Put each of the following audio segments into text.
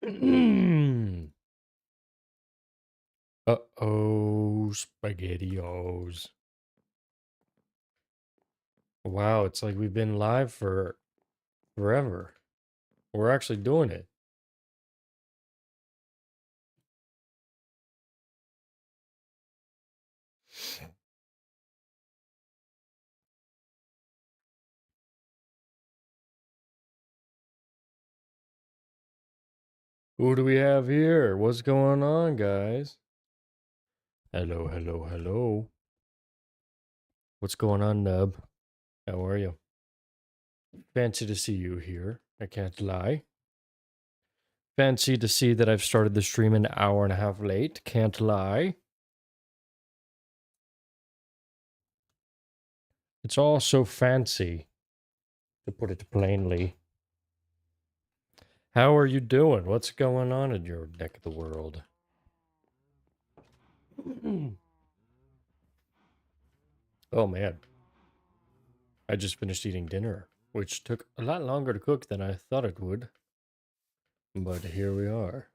Uh-oh, SpaghettiOs. Wow, it's like we've been live for forever. We're actually doing it. Who do we have here? What's going on, guys? Hello, hello, hello. What's going on, Nub? How are you? Fancy to see you here. I can't lie. Fancy to see that I've started the stream an hour and a half late. Can't lie. It's all so fancy, to put it plainly. How are you doing? What's going on in your neck of the world? Oh man, I just finished eating dinner, which took a lot longer to cook than I thought it would. But here we are.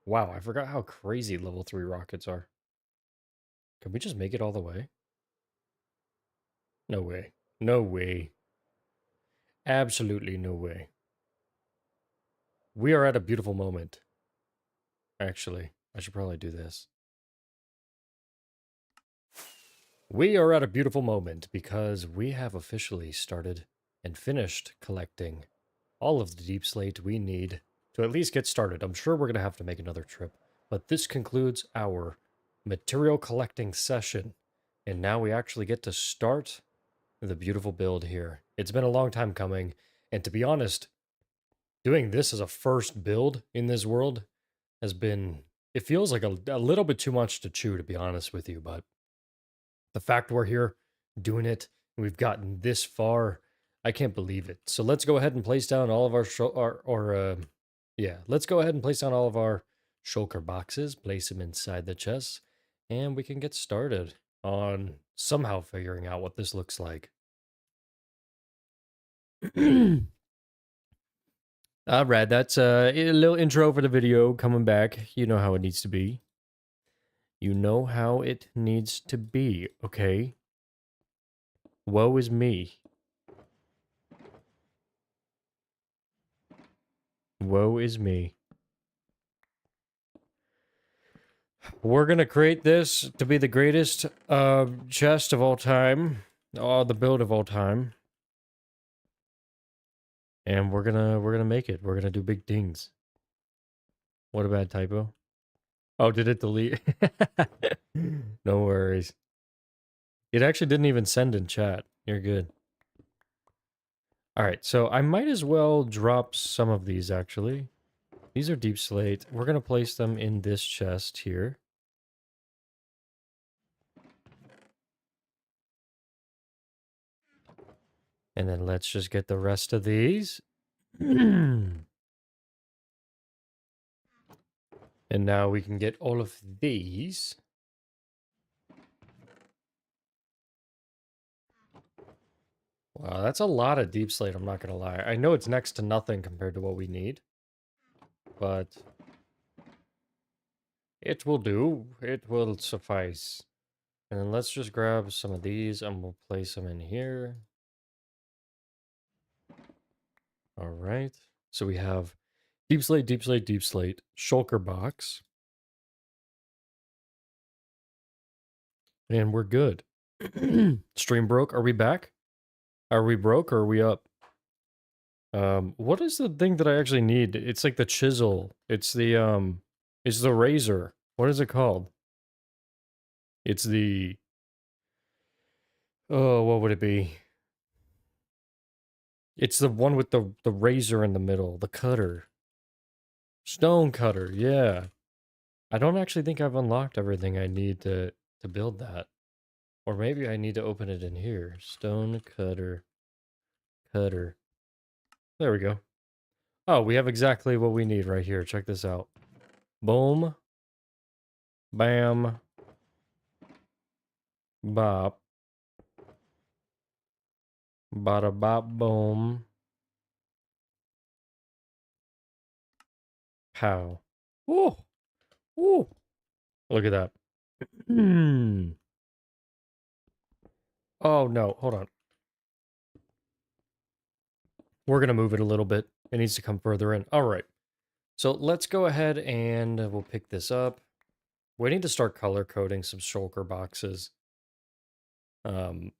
Wow, I forgot how crazy level 3 rockets are. Can we just make it all the way? No way. No way. Absolutely no way. We are at a beautiful moment. Actually, I should probably do this. We are at a beautiful moment because we have officially started and finished collecting all of the deep slate we need to at least get started. I'm sure we're going to have to make another trip, but this concludes our material collecting session. And now we actually get to start the beautiful build here. It's been a long time coming, and to be honest, doing this as a first build in this world has been, it feels like a little bit too much to chew, to be honest with you, but the fact we're here doing it, and we've gotten this far, I can't believe it. So let's go ahead and place down all of let's go ahead and place down all of our shulker boxes, place them inside the chests, and we can get started on somehow figuring out what this looks like. All right, that's a little intro for the video coming back. You know how it needs to be. You know how it needs to be, okay? Woe is me. Woe is me. We're gonna create this to be the greatest chest of all time. The build of all time. And we're gonna make it. We're gonna do big things. What a bad typo. Oh, did it delete? No worries. It actually didn't even send in chat. You're good. Alright, so I might as well drop some of these actually. These are deep slate. We're gonna place them in this chest here. And then let's just get the rest of these. And now we can get all of these. Wow, that's a lot of deep slate, I'm not gonna lie. I know it's next to nothing compared to what we need, but it will do. It will suffice. And then let's just grab some of these and we'll place them in here. All right. So we have deep slate, deep slate, deep slate, shulker box. And we're good. Stream broke. Are we back? Are we broke or are we up? What is the thing that I actually need? It's like the chisel. It's the razor. What is it called? It's the, oh, what would it be? It's the one with the razor in the middle, the cutter. Stone cutter, yeah. I don't actually think I've unlocked everything I need to build that. Or maybe I need to open it in here. Stone cutter. Cutter. There we go. Oh, we have exactly what we need right here. Check this out. Boom. Bam. Bop. Bada bop boom. How? Ooh, ooh. Look at that. Hmm. Oh no, hold on. We're gonna move it a little bit. It needs to come further in. All right. So let's go ahead and we'll pick this up. We need to start color coding some shulker boxes.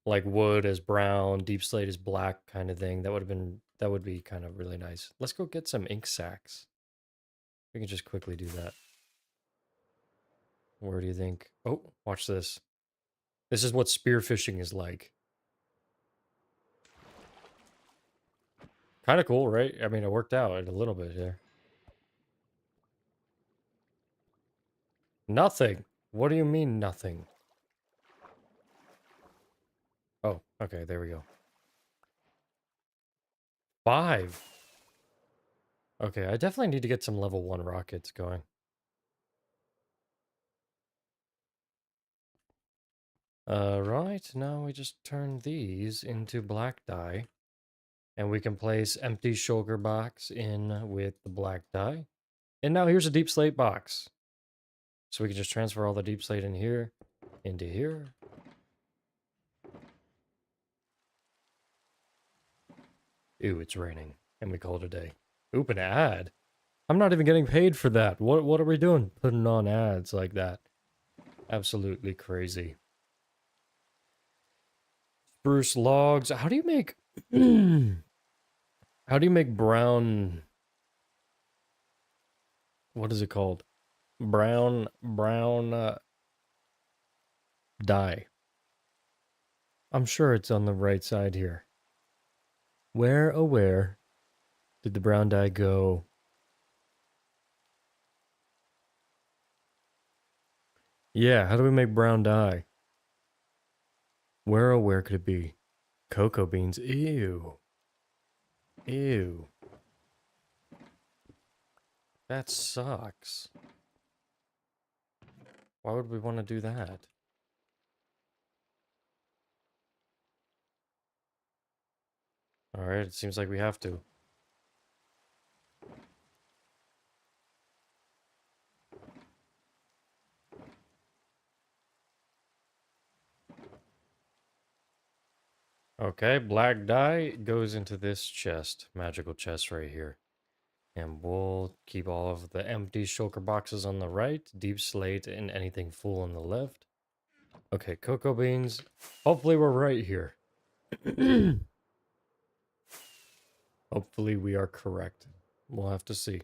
Like wood is brown, deep slate is black kind of thing. That would be kind of really nice. Let's go get some ink sacks. We can just quickly do that. Where do you think? Oh, watch this. This is what spearfishing is like. Kind of cool, right? I mean, it worked out a little bit here. Nothing. What do you mean nothing? Oh, okay, there we go. 5. Okay, I definitely need to get some level 1 rockets going. Right, now we just turn these into black dye. And we can place empty shulker box in with the black dye. And now here's a deep slate box. So we can just transfer all the deep slate in here, into here. Ooh, it's raining. And we call it a day. Oop, an ad. I'm not even getting paid for that. What are we doing? Putting on ads like that. Absolutely crazy. Spruce logs. How do you make... How do you make brown... What is it called? Brown dye. I'm sure it's on the right side here. Where, oh where, did the brown dye go? Yeah, how do we make brown dye? Where, oh where could it be? Cocoa beans. Ew. Ew. That sucks. Why would we want to do that? Alright, it seems like we have to. Okay, black dye goes into this chest. Magical chest right here. And we'll keep all of the empty shulker boxes on the right, deep slate, and anything full on the left. Okay, cocoa beans. Hopefully we're right here. Hopefully we are correct. We'll have to see.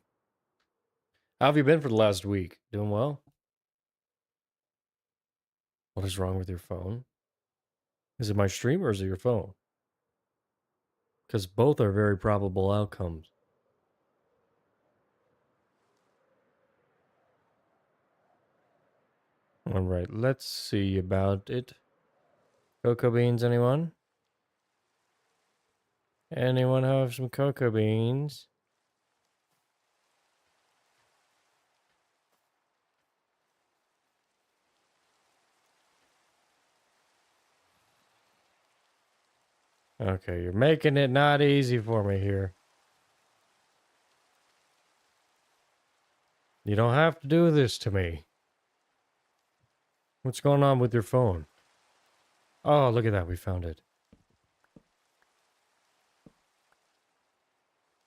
How have you been for the last week? Doing well? What is wrong with your phone? Is it my stream or is it your phone? Because both are very probable outcomes. Alright, let's see about it. Cocoa beans, anyone? Anyone have some cocoa beans? Okay, you're making it not easy for me here. You don't have to do this to me. What's going on with your phone? Oh, look at that, we found it.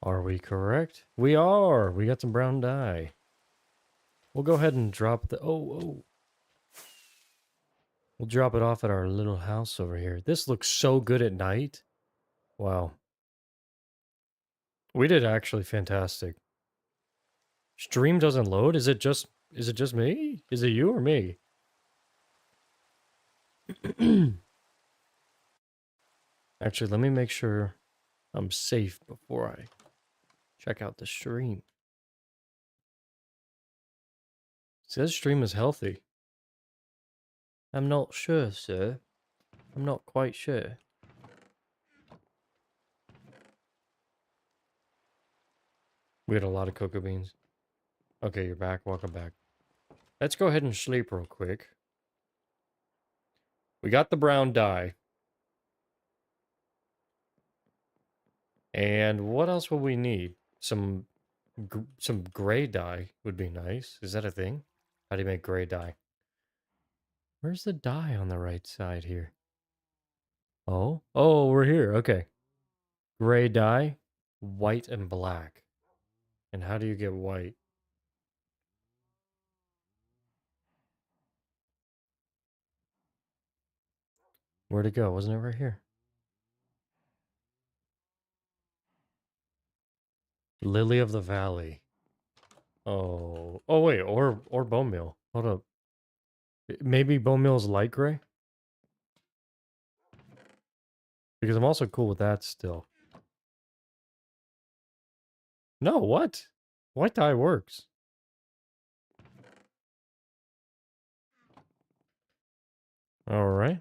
Are we correct? We are! We got some brown dye. We'll go ahead and drop the... Oh. We'll drop it off at our little house over here. This looks so good at night. Wow. We did actually fantastic. Stream doesn't load? Is it just me? Is it you or me? Actually, let me make sure I'm safe before I check out the stream. It says stream is healthy. I'm not sure, sir. I'm not quite sure. We had a lot of cocoa beans. Okay, you're back. Welcome back. Let's go ahead and sleep real quick. We got the brown dye. And what else will we need? Some Some gray dye would be nice. Is that a thing? How do you make gray dye? Where's the dye on the right side here? Oh, oh, we're here. Okay. Gray dye, white and black. And how do you get white? Where'd it go? Wasn't it right here? Lily of the Valley. Oh, oh wait, or bone meal. Hold up. Maybe bone meal is light gray? Because I'm also cool with that still. No, what? White dye works. All right.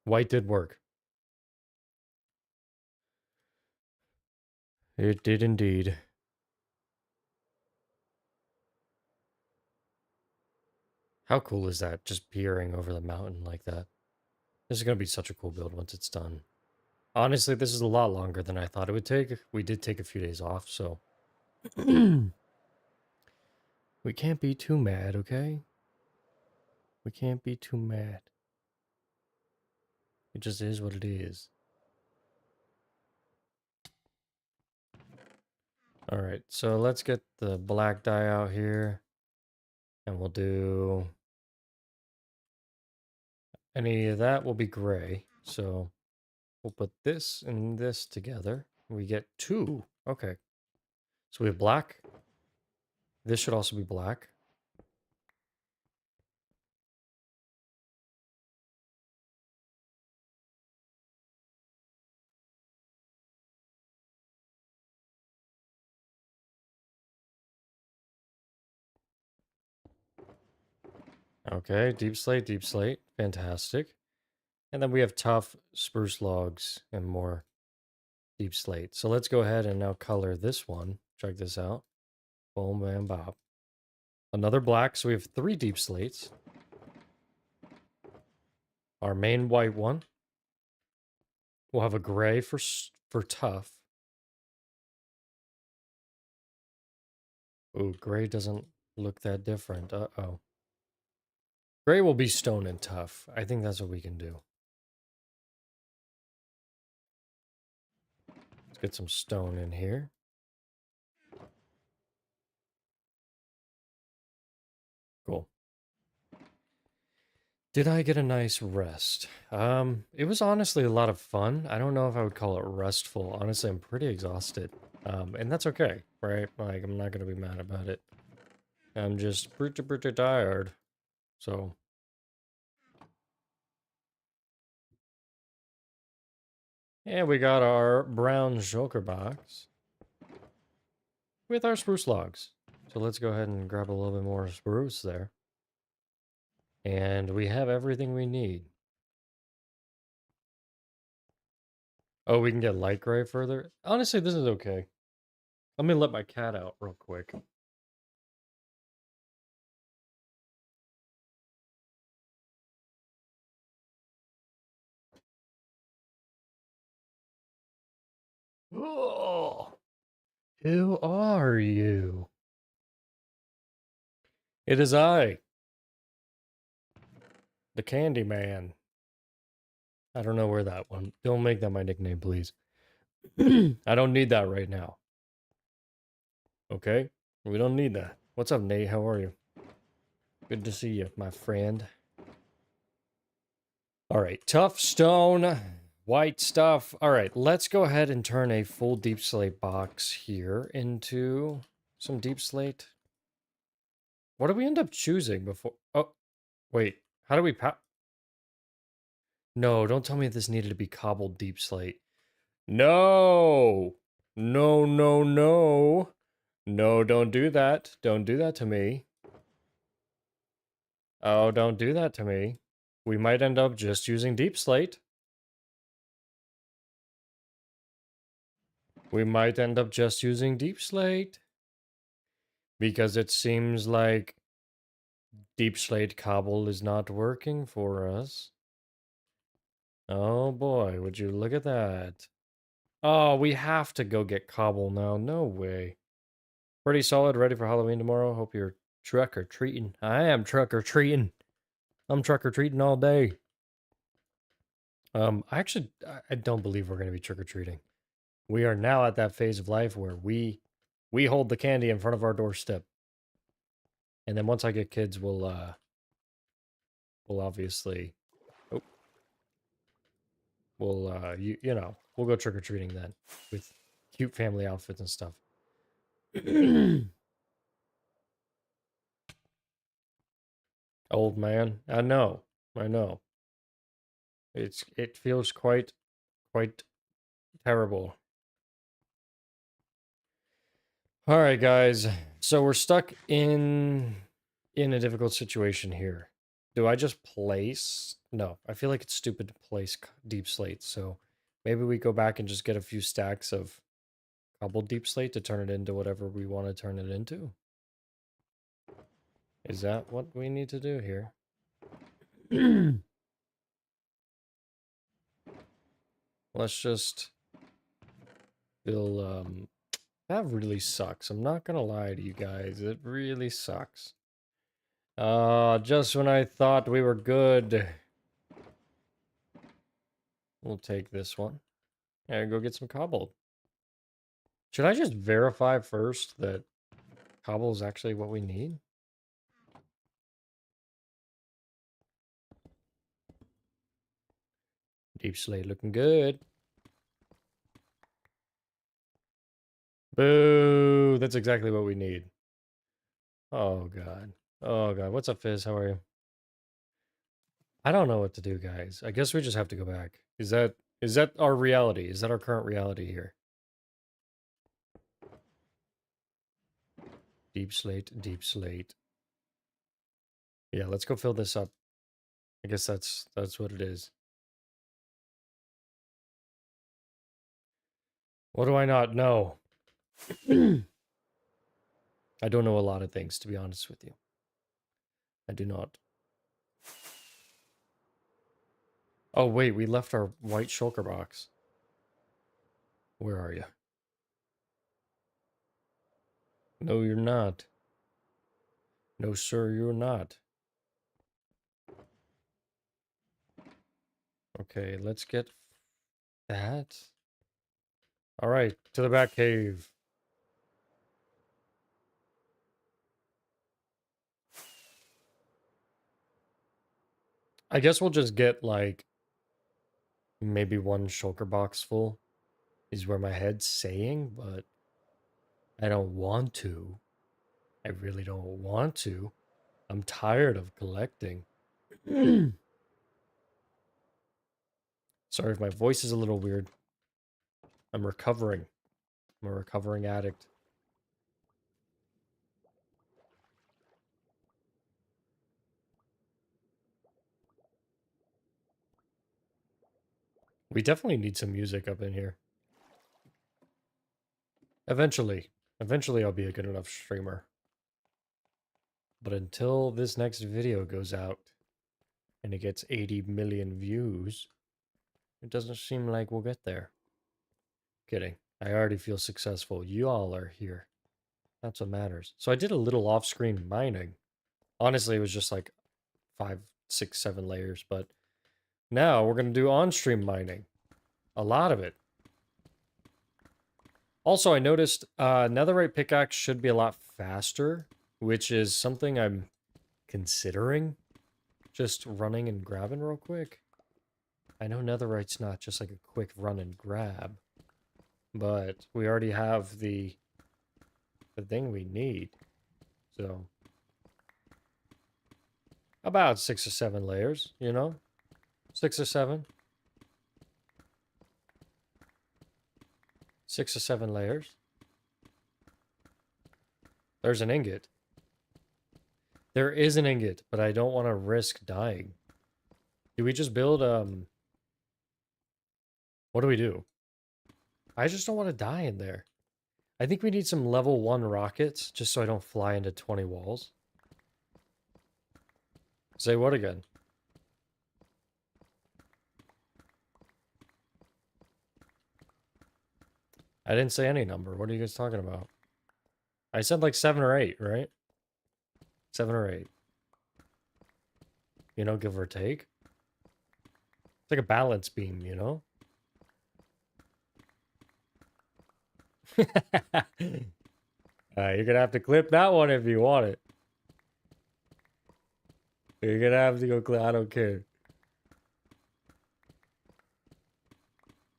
White did work. It did indeed. How cool is that? Just peering over the mountain like that. This is going to be such a cool build once it's done. Honestly, this is a lot longer than I thought it would take. We did take a few days off, so... we can't be too mad, okay? We can't be too mad. It just is what it is. Alright, so let's get the black dye out here. And we'll do... any of that will be gray. So we'll put this and this together. We get two. Okay. So we have black. This should also be black. Okay, deep slate. Fantastic. And then we have tough spruce logs and more deep slate. So let's go ahead and now color this one. Check this out. Boom, bam, bop. Another black. So we have 3 deep slates. Our main white one. We'll have a gray for tough. Ooh, gray doesn't look that different. Uh-oh. Gray will be stone and tough. I think that's what we can do. Let's get some stone in here. Cool. Did I get a nice rest? It was honestly a lot of fun. I don't know if I would call it restful. Honestly, I'm pretty exhausted. And that's okay, right? Like, I'm not gonna be mad about it. I'm just pretty tired. So... and we got our brown shulker box with our spruce logs. So let's go ahead and grab a little bit more spruce there. And we have everything we need. Oh, we can get light gray further? Honestly, this is okay. Let me let my cat out real quick. Oh, who are you? It is I, the Candy Man. I don't know where that one. Don't make that my nickname, please. I don't need that right now. Okay? We don't need that. What's up, Nate? How are you? Good to see you, my friend. All right, tough stone, white stuff. All right, let's go ahead and turn a full deep slate box here into some deep slate. What do we end up choosing before? Oh, wait. How do we No, don't tell me this needed to be cobbled deep slate. No! No, no, no. No, don't do that. Don't do that to me. Oh, don't do that to me. We might end up just using deep slate. We might end up just using deep slate. Because it seems like deep slate cobble is not working for us. Oh boy, would you look at that. Oh, we have to go get cobble now. No way. Pretty solid, ready for Halloween tomorrow. Hope you're truck or treating. I am truck or treating. I'm truck or treating all day. I don't believe we're going to be trick or treating. We are now at that phase of life where we hold the candy in front of our doorstep. And then once I get kids, we'll obviously, oh, you know, we'll go trick or treating then with cute family outfits and stuff. Old man, I know. It feels quite terrible. All right, guys. So we're stuck in a difficult situation here. Do I just place? No, I feel like it's stupid to place deep slate. So maybe we go back and just get a few stacks of cobbled deep slate to turn it into whatever we want to turn it into. Is that what we need to do here? Let's just build, that really sucks. I'm not gonna lie to you guys. It really sucks. Just when I thought we were good. We'll take this one. And go get some cobbled. Should I just verify first that cobble is actually what we need? Deep slate looking good. Boo! That's exactly what we need. Oh, God. Oh, God. What's up, Fizz? How are you? I don't know what to do, guys. I guess we just have to go back. Is that our reality? Is that our current reality here? Deep slate, deep slate. Yeah, let's go fill this up. I guess that's what it is. What do I not know? I don't know a lot of things, to be honest with you. I do not. Oh, wait, we left our white shulker box. Where are you? No, you're not. No, sir, you're not. Okay, let's get that. All right, to the back cave. I guess we'll just get, like, maybe one shulker box full is where my head's saying, but I don't want to. I really don't want to. I'm tired of collecting. Sorry if my voice is a little weird. I'm recovering. I'm a recovering addict. We definitely need some music up in here. Eventually. Eventually I'll be a good enough streamer. But until this next video goes out and it gets 80 million views, it doesn't seem like we'll get there. Kidding. I already feel successful. You all are here. That's what matters. So I did a little off-screen mining. Honestly, it was just like 5, 6, 7 layers, but now we're going to do on-stream mining. A lot of it. Also, I noticed netherite pickaxe should be a lot faster, which is something I'm considering. Just running and grabbing real quick. I know netherite's not just like a quick run and grab, but we already have the thing we need. So about 6 or 7 layers, you know? 6 or 7. 6 or 7 layers. There's an ingot. There is an ingot, but I don't want to risk dying. Do we just build, what do we do? I just don't want to die in there. I think we need some level 1 rockets, just so I don't fly into 20 walls. Say what again? I didn't say any number. What are you guys talking about? I said like 7 or 8, right? 7 or 8. You know, give or take. It's like a balance beam, you know? You're gonna have to clip that one if you want it. You're gonna have to go clip. I don't care.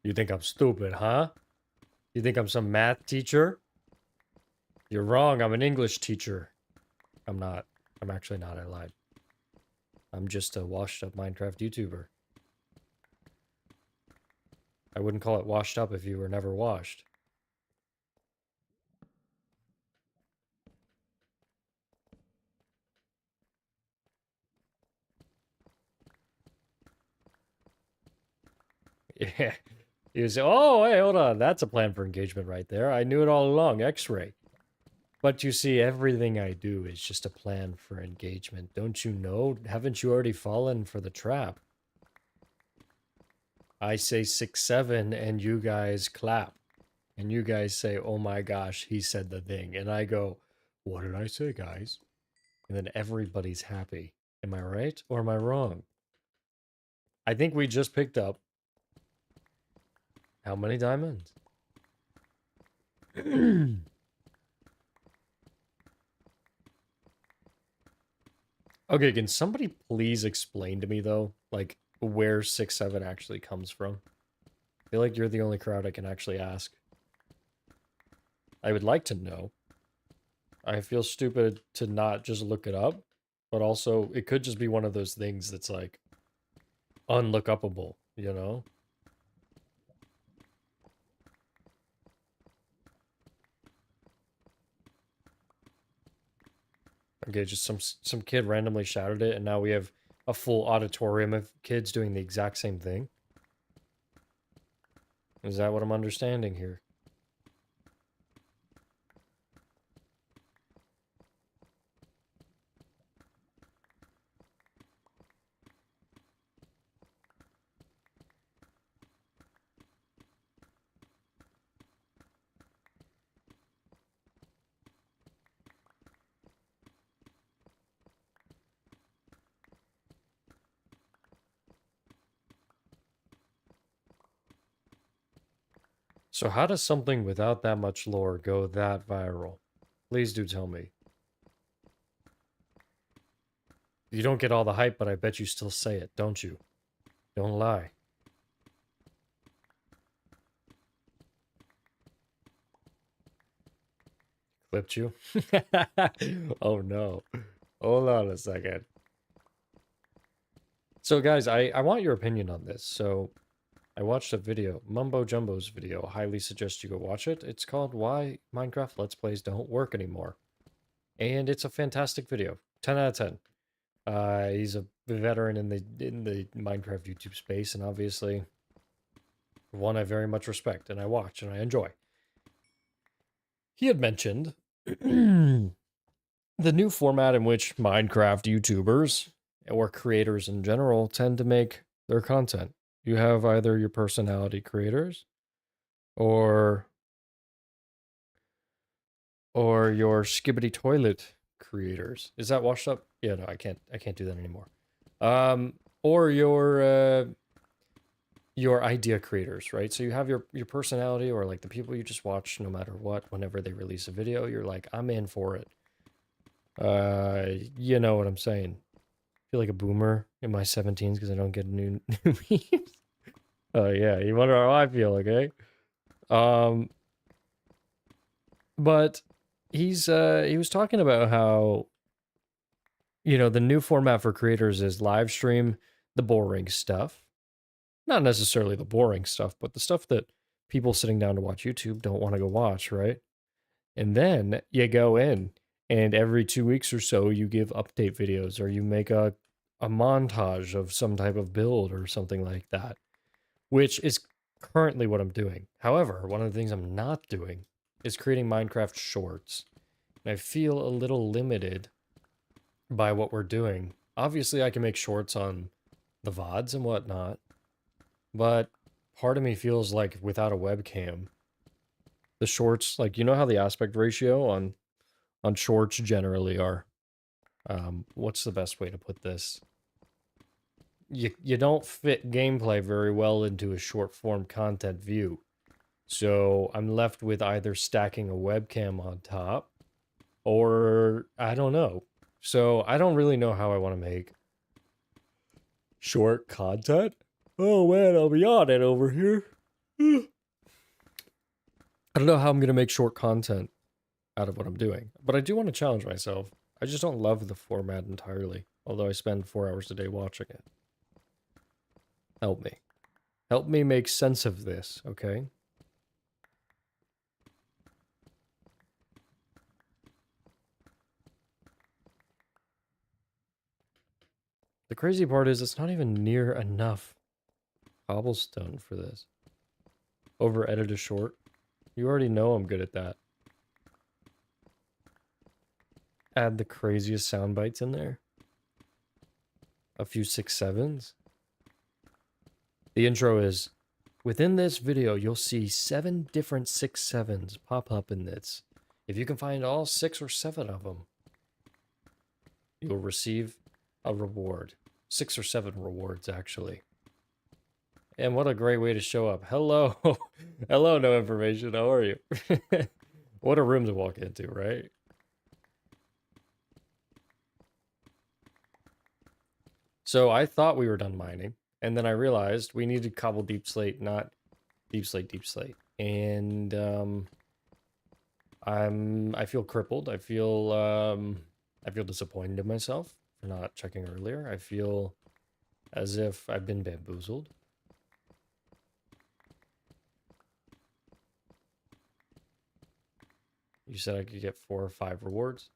You think I'm stupid, huh? You think I'm some math teacher? You're wrong. I'm an English teacher. I'm not. I'm actually not. I lied. I'm just a washed up Minecraft YouTuber. I wouldn't call it washed up if you were never washed. Yeah. You say, oh, hey, hold on. That's a plan for engagement right there. I knew it all along. X-ray. But you see, everything I do is just a plan for engagement. Don't you know? Haven't you already fallen for the trap? I say 6, 7, and you guys clap. And you guys say, oh my gosh, he said the thing. And I go, what did I say, guys? And then everybody's happy. Am I right or am I wrong? I think we just picked up how many diamonds? Okay, can somebody please explain to me, though, like, where 6, 7 actually comes from? I feel like you're the only crowd I can actually ask. I would like to know. I feel stupid to not just look it up, but also, it could just be one of those things that's, like, unlookupable, you know? Okay, just some kid randomly shouted it, and now we have a full auditorium of kids doing the exact same thing. Is that what I'm understanding here? So how does something without that much lore go that viral? Please do tell me. You don't get all the hype, but I bet you still say it, don't you? Don't lie. Clipped you? Oh no. Hold on a second. So guys, I want your opinion on this. So I watched a video, Mumbo Jumbo's video. Highly suggest you go watch it. It's called Why Minecraft Let's Plays Don't Work Anymore. And it's a fantastic video. 10 out of 10. He's a veteran in the Minecraft YouTube space, and obviously one I very much respect and I watch and I enjoy. He had mentioned the new format in which Minecraft YouTubers or creators in general tend to make their content. You have either your personality creators or your skibbity toilet creators. Is that washed up? Yeah, no, I can't do that anymore. Or your idea creators, right? So you have your personality or like the people you just watch no matter what, whenever they release a video, you're like, I'm in for it. You know what I'm saying. I feel like a boomer in my 17s because I don't get new memes. Oh yeah, you wonder how I feel, okay? But he was talking about how, you know, the new format for creators is live stream the boring stuff. Not necessarily the boring stuff, but the stuff that people sitting down to watch YouTube don't want to go watch, right? And then you go in and every 2 weeks or so you give update videos or you make a montage of some type of build or something like that, which is currently what I'm doing. However, one of the things I'm not doing is creating Minecraft shorts. And I feel a little limited by what we're doing. Obviously, I can make shorts on the VODs and whatnot, but part of me feels like without a webcam, The shorts, like, you know how the aspect ratio on shorts generally are. What's the best way to put this? You don't fit gameplay very well into a short form content view. So I'm left with either stacking a webcam on top or I don't know. So I don't really know how I want to make short content. Oh man, I'll be on it over here. I don't know how I'm going to make short content out of what I'm doing, but I do want to challenge myself. I just don't love the format entirely, although I spend 4 hours a day watching it. Help me. Help me make sense of this, okay? The crazy part is it's not even near enough cobblestone for this. Over edit a short. You already know I'm good at that. Add the craziest sound bites in there. A few 6-7s. The intro is, within this video, you'll see 7 different 6-7s pop up in this. If you can find all 6 or 7 of them, you'll receive a reward. 6 or 7 rewards, actually. And what a great way to show up. Hello. Hello, no information. How are you? What a room to walk into, right? So I thought we were done mining, and then I realized we needed cobble deep slate, not deep slate. And I feel crippled. I feel disappointed in myself for not checking earlier. I feel as if I've been bamboozled. You said I could get 4 or 5 rewards?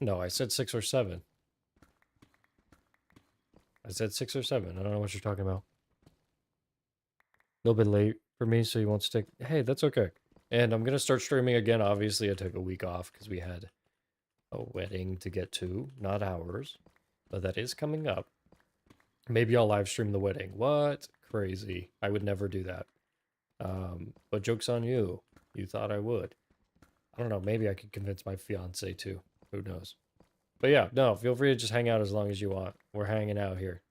No, I said 6 or 7. I said 6 or 7. I don't know what you're talking about. A little bit late for me, so you won't stick. Hey, that's okay. And I'm going to start streaming again. Obviously, I took a week off because we had a wedding to get to, not ours, but that is coming up. Maybe I'll live stream the wedding. What? Crazy. I would never do that. But joke's on you. You thought I would. I don't know. Maybe I could convince my fiance too. Who knows? But yeah, no, feel free to just hang out as long as you want. We're hanging out here.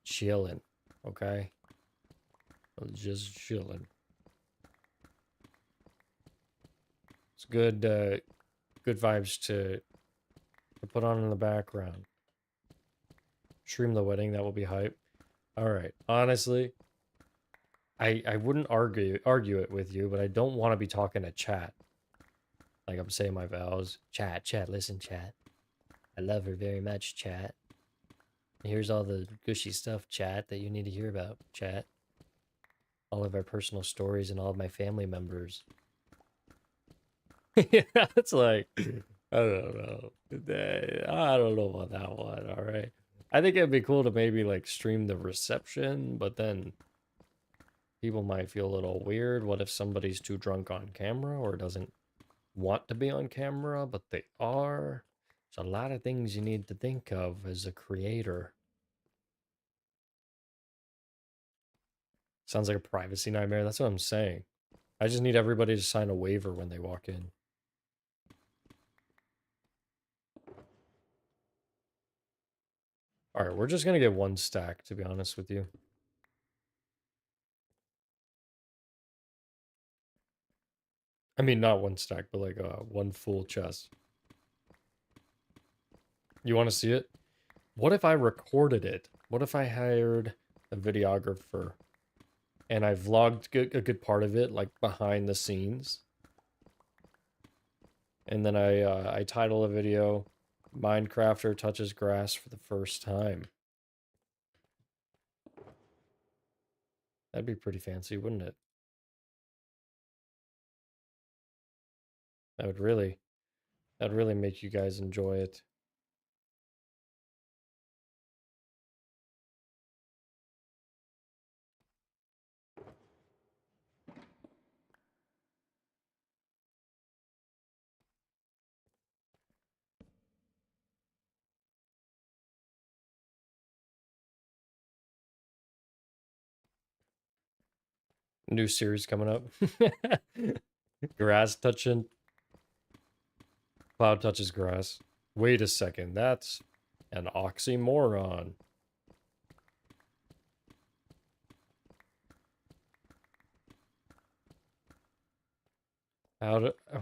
Chilling. Okay? Just chilling. It's good, good vibes to put on in the background. Stream the wedding, that will be hype. Alright, honestly, I wouldn't argue it with you, but I don't want to be talking to chat. Like I'm saying my vows. Chat, listen, chat. I love her very much, chat. Here's all the gushy stuff, chat, that you need to hear about, chat. All of our personal stories and all of my family members. Yeah, it's like, I don't know. I don't know about that one, alright? I think it'd be cool to maybe, like, stream the reception, but then people might feel a little weird. What if somebody's too drunk on camera or doesn't want to be on camera, but they are? There's a lot of things you need to think of as a creator. Sounds like a privacy nightmare. That's what I'm saying. I just need everybody to sign a waiver when they walk in. Alright, we're just gonna get 1 stack, to be honest with you. I mean, not 1 stack, but like 1 full chest. You want to see it? What if I recorded it? What if I hired a videographer and I vlogged a good part of it, like behind the scenes? And then I title a video, Minecrafter touches grass for the first time. That'd be pretty fancy, wouldn't it? That'd really make you guys enjoy it. New series coming up. Grass touching. Cloud touches grass. Wait a second, that's an oxymoron.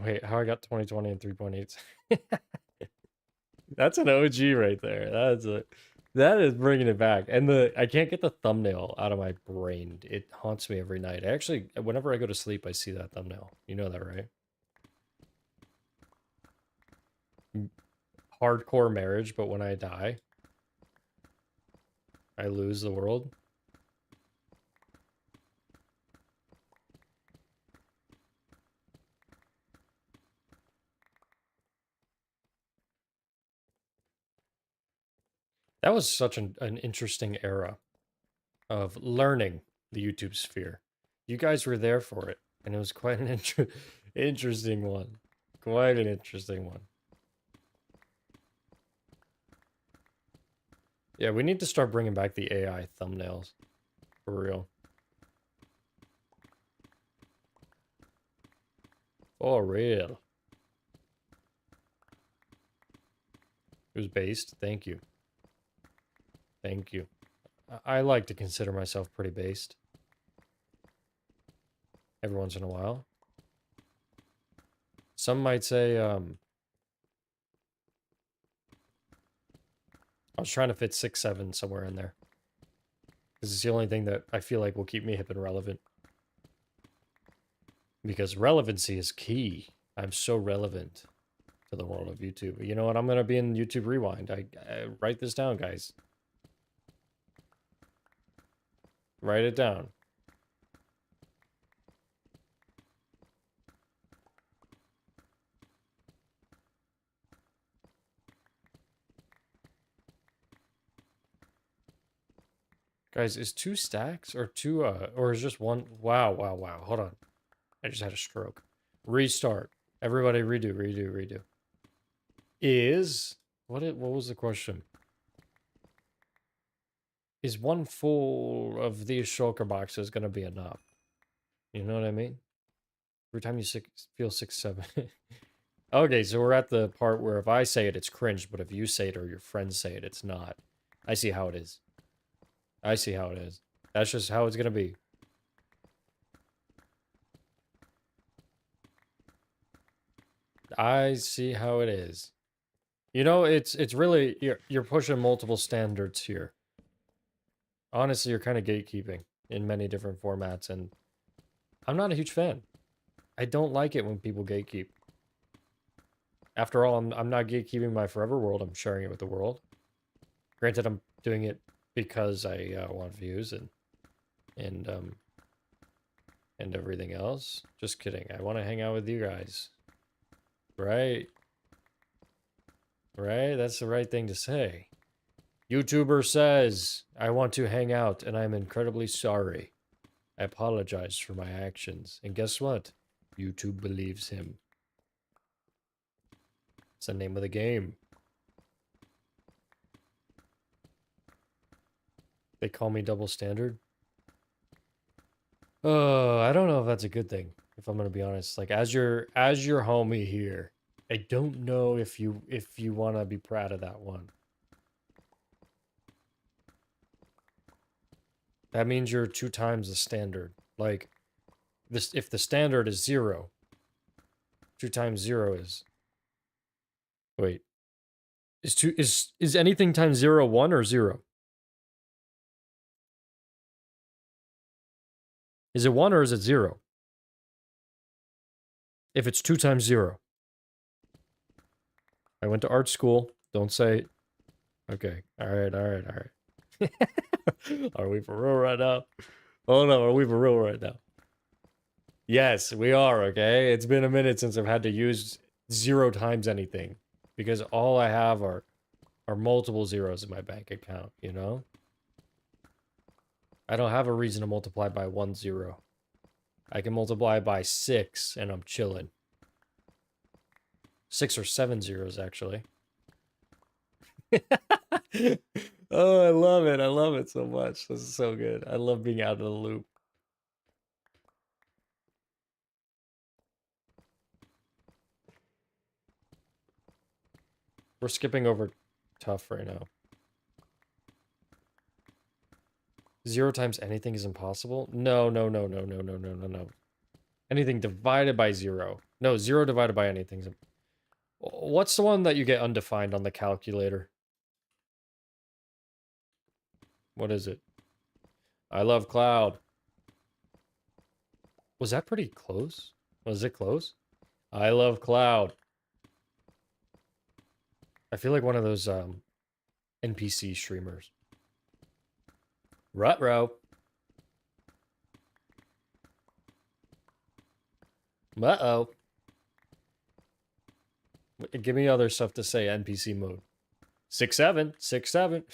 Wait, how I got 2020 and 3.8? That's an OG right there. That is bringing it back. And I can't get the thumbnail out of my brain. It haunts me every night. Actually, whenever I go to sleep, I see that thumbnail. You know that, right? Hardcore marriage, but when I die, I lose the world. That was such an interesting era of learning the YouTube sphere. You guys were there for it, and it was quite an interesting one. Quite an interesting one. Yeah, we need to start bringing back the AI thumbnails. For real. For real. It was based. Thank you. Thank you. I like to consider myself pretty based. Every once in a while. Some might say, I was trying to fit 6'7" somewhere in there. This is the only thing that I feel like will keep me hip and relevant. Because relevancy is key. I'm so relevant to the world of YouTube. You know what? I'm going to be in YouTube Rewind. I write this down, guys. Write it down. Guys, is 2 stacks or two, or is just one? Wow, wow, wow. Hold on. I just had a stroke. Restart. Everybody redo, redo, redo. What was the question? Is one full of these shulker boxes gonna be enough? You know what I mean? Every time you feel 6'7". Okay, so we're at the part where if I say it, it's cringe, but if you say it or your friends say it, it's not. I see how it is. I see how it is. That's just how it's gonna be. I see how it is. You know, it's really you're pushing multiple standards here. Honestly, you're kind of gatekeeping in many different formats, and I'm not a huge fan. I don't like it when people gatekeep. After all, I'm not gatekeeping my forever world. I'm sharing it with the world. Granted, I'm doing it because I want views and and everything else. Just kidding. I want to hang out with you guys. Right? Right? That's the right thing to say. YouTuber says, I want to hang out and I'm incredibly sorry. I apologize for my actions. And guess what? YouTube believes him. It's the name of the game. They call me double standard. I don't know if that's a good thing, if I'm gonna be honest. Like as your homie here, I don't know if you wanna be proud of that one. That means you're 2 times the standard. Like this, if the standard is 0, 2 times 0 is, wait, is anything times 0 1 or 0? Is it 1 or is it 0? If it's 2 times 0. I went to art school. Don't say. Okay. All right. All right. All right. Are we for real right now? Oh no, are we for real right now? Yes, we are. Okay. It's been a minute since I've had to use 0 times anything because all I have are multiple zeros in my bank account. You know. I don't have a reason to multiply by 1 0. I can multiply by 6 and I'm chilling. 6 or 7 zeros actually. Oh, I love it. I love it so much. This is so good. I love being out of the loop. We're skipping over tough right now. 0 times anything is impossible? No, no, no, no, no, no, no, no, no. Anything divided by 0. No, 0 divided by anything. What's the one that you get undefined on the calculator? What is it? I love cloud. Was that pretty close? Was it close? I love cloud. I feel like one of those NPC streamers. Ruh-roh. Uh-oh. Give me other stuff to say NPC mode. 6-7. 6-7.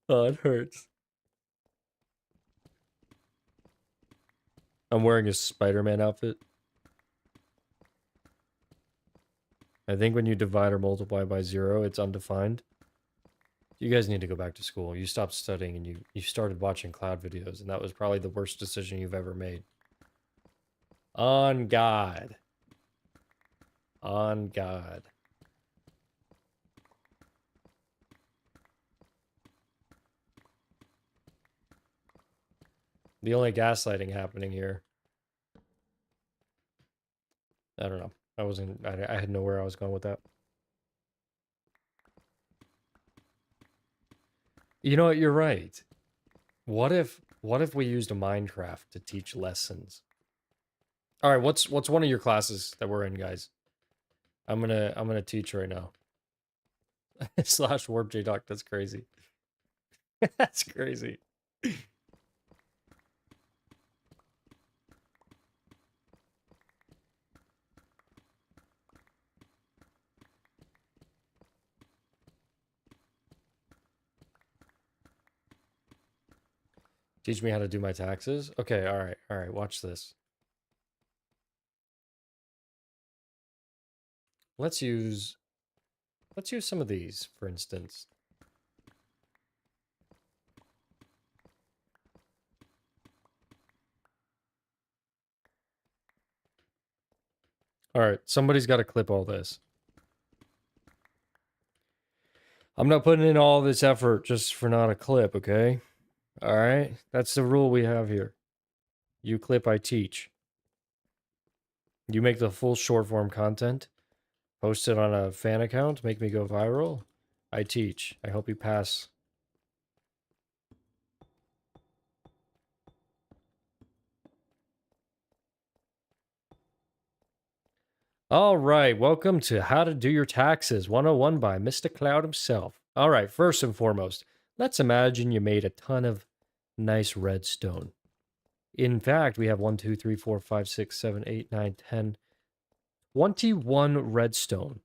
Oh, it hurts. I'm wearing a Spider-Man outfit. I think when you divide or multiply by 0, it's undefined. You guys need to go back to school. You stopped studying and you started watching cloud videos, and that was probably the worst decision you've ever made. On God. On God. The only gaslighting happening here. I don't know. I had nowhere I was going with that. You know what? You're right. What if we used a Minecraft to teach lessons? All right, what's one of your classes that we're in, guys? I'm gonna teach right now. Slash warp JDoc. That's crazy. That's crazy. Teach me how to do my taxes? Okay, all right, watch this. Let's use some of these, for instance. All right, somebody's got to clip all this. I'm not putting in all this effort just for not a clip, okay? All right, that's the rule we have here. You clip, I teach. You make the full short form content, post it on a fan account, make me go viral. I teach. I hope you pass. All right, welcome to How to Do Your Taxes 101 by Mr. Cloud himself. All right, first and foremost, let's imagine you made a ton of nice redstone. In fact, we have 1, 2, 3, 4, 5, 6, 7, 8, 9, 10, 21 redstone.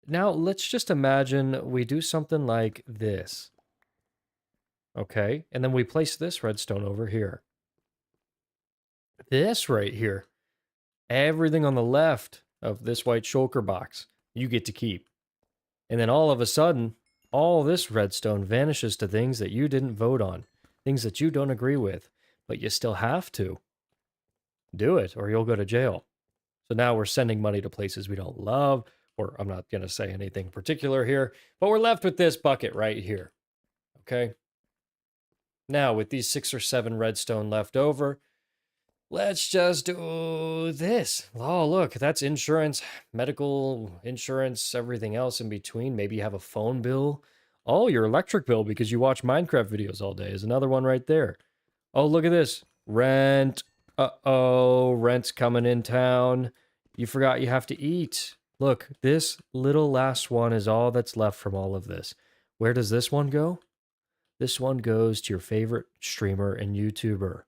Now, let's just imagine we do something like this. Okay, and then we place this redstone over here. This right here. Everything on the left of this white shulker box, you get to keep. And then all of a sudden, all this redstone vanishes to things that you didn't vote on, things that you don't agree with, but you still have to do it or you'll go to jail. So now we're sending money to places we don't love, or I'm not going to say anything particular here, but we're left with this bucket right here. Okay? Now, with these 6 or 7 redstone left over, let's just do this. Oh, look, that's insurance, medical insurance, everything else in between. Maybe you have a phone bill. Oh, your electric bill because you watch Minecraft videos all day is another one right there. Oh, look at this. Rent. Uh-oh, rent's coming in town. You forgot you have to eat. Look, this little last one is all that's left from all of this. Where does this one go? This one goes to your favorite streamer and YouTuber.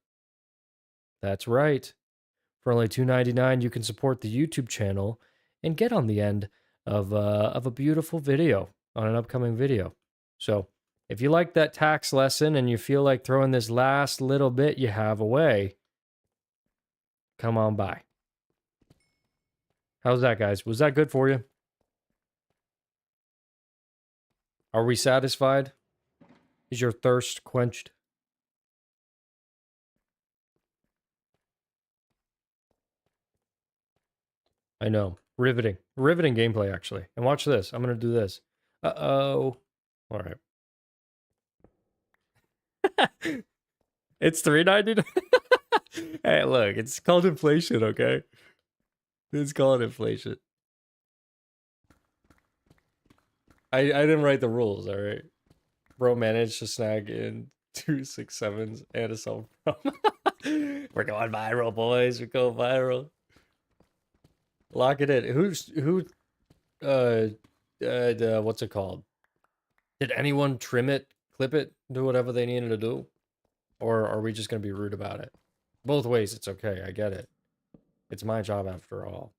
That's right. For only $2.99, you can support the YouTube channel and get on the end of a beautiful video on an upcoming video. So if you like that tax lesson and you feel like throwing this last little bit you have away, come on by. How's that, guys? Was that good for you? Are we satisfied? Is your thirst quenched? I know. Riveting. Riveting gameplay, actually. And watch this. I'm going to do this. Uh-oh. All right. It's 3.99. Hey, look, it's called inflation, okay? It's called inflation. I didn't write the rules, all right? Bro managed to snag in 2 6 7s and a self prom. We're going viral, boys. We're going viral. Lock it in. Who what's it called? Did anyone trim it, clip it, do whatever they needed to do? Or are we just gonna be rude about it? Both ways, it's okay. I get it. It's my job after all.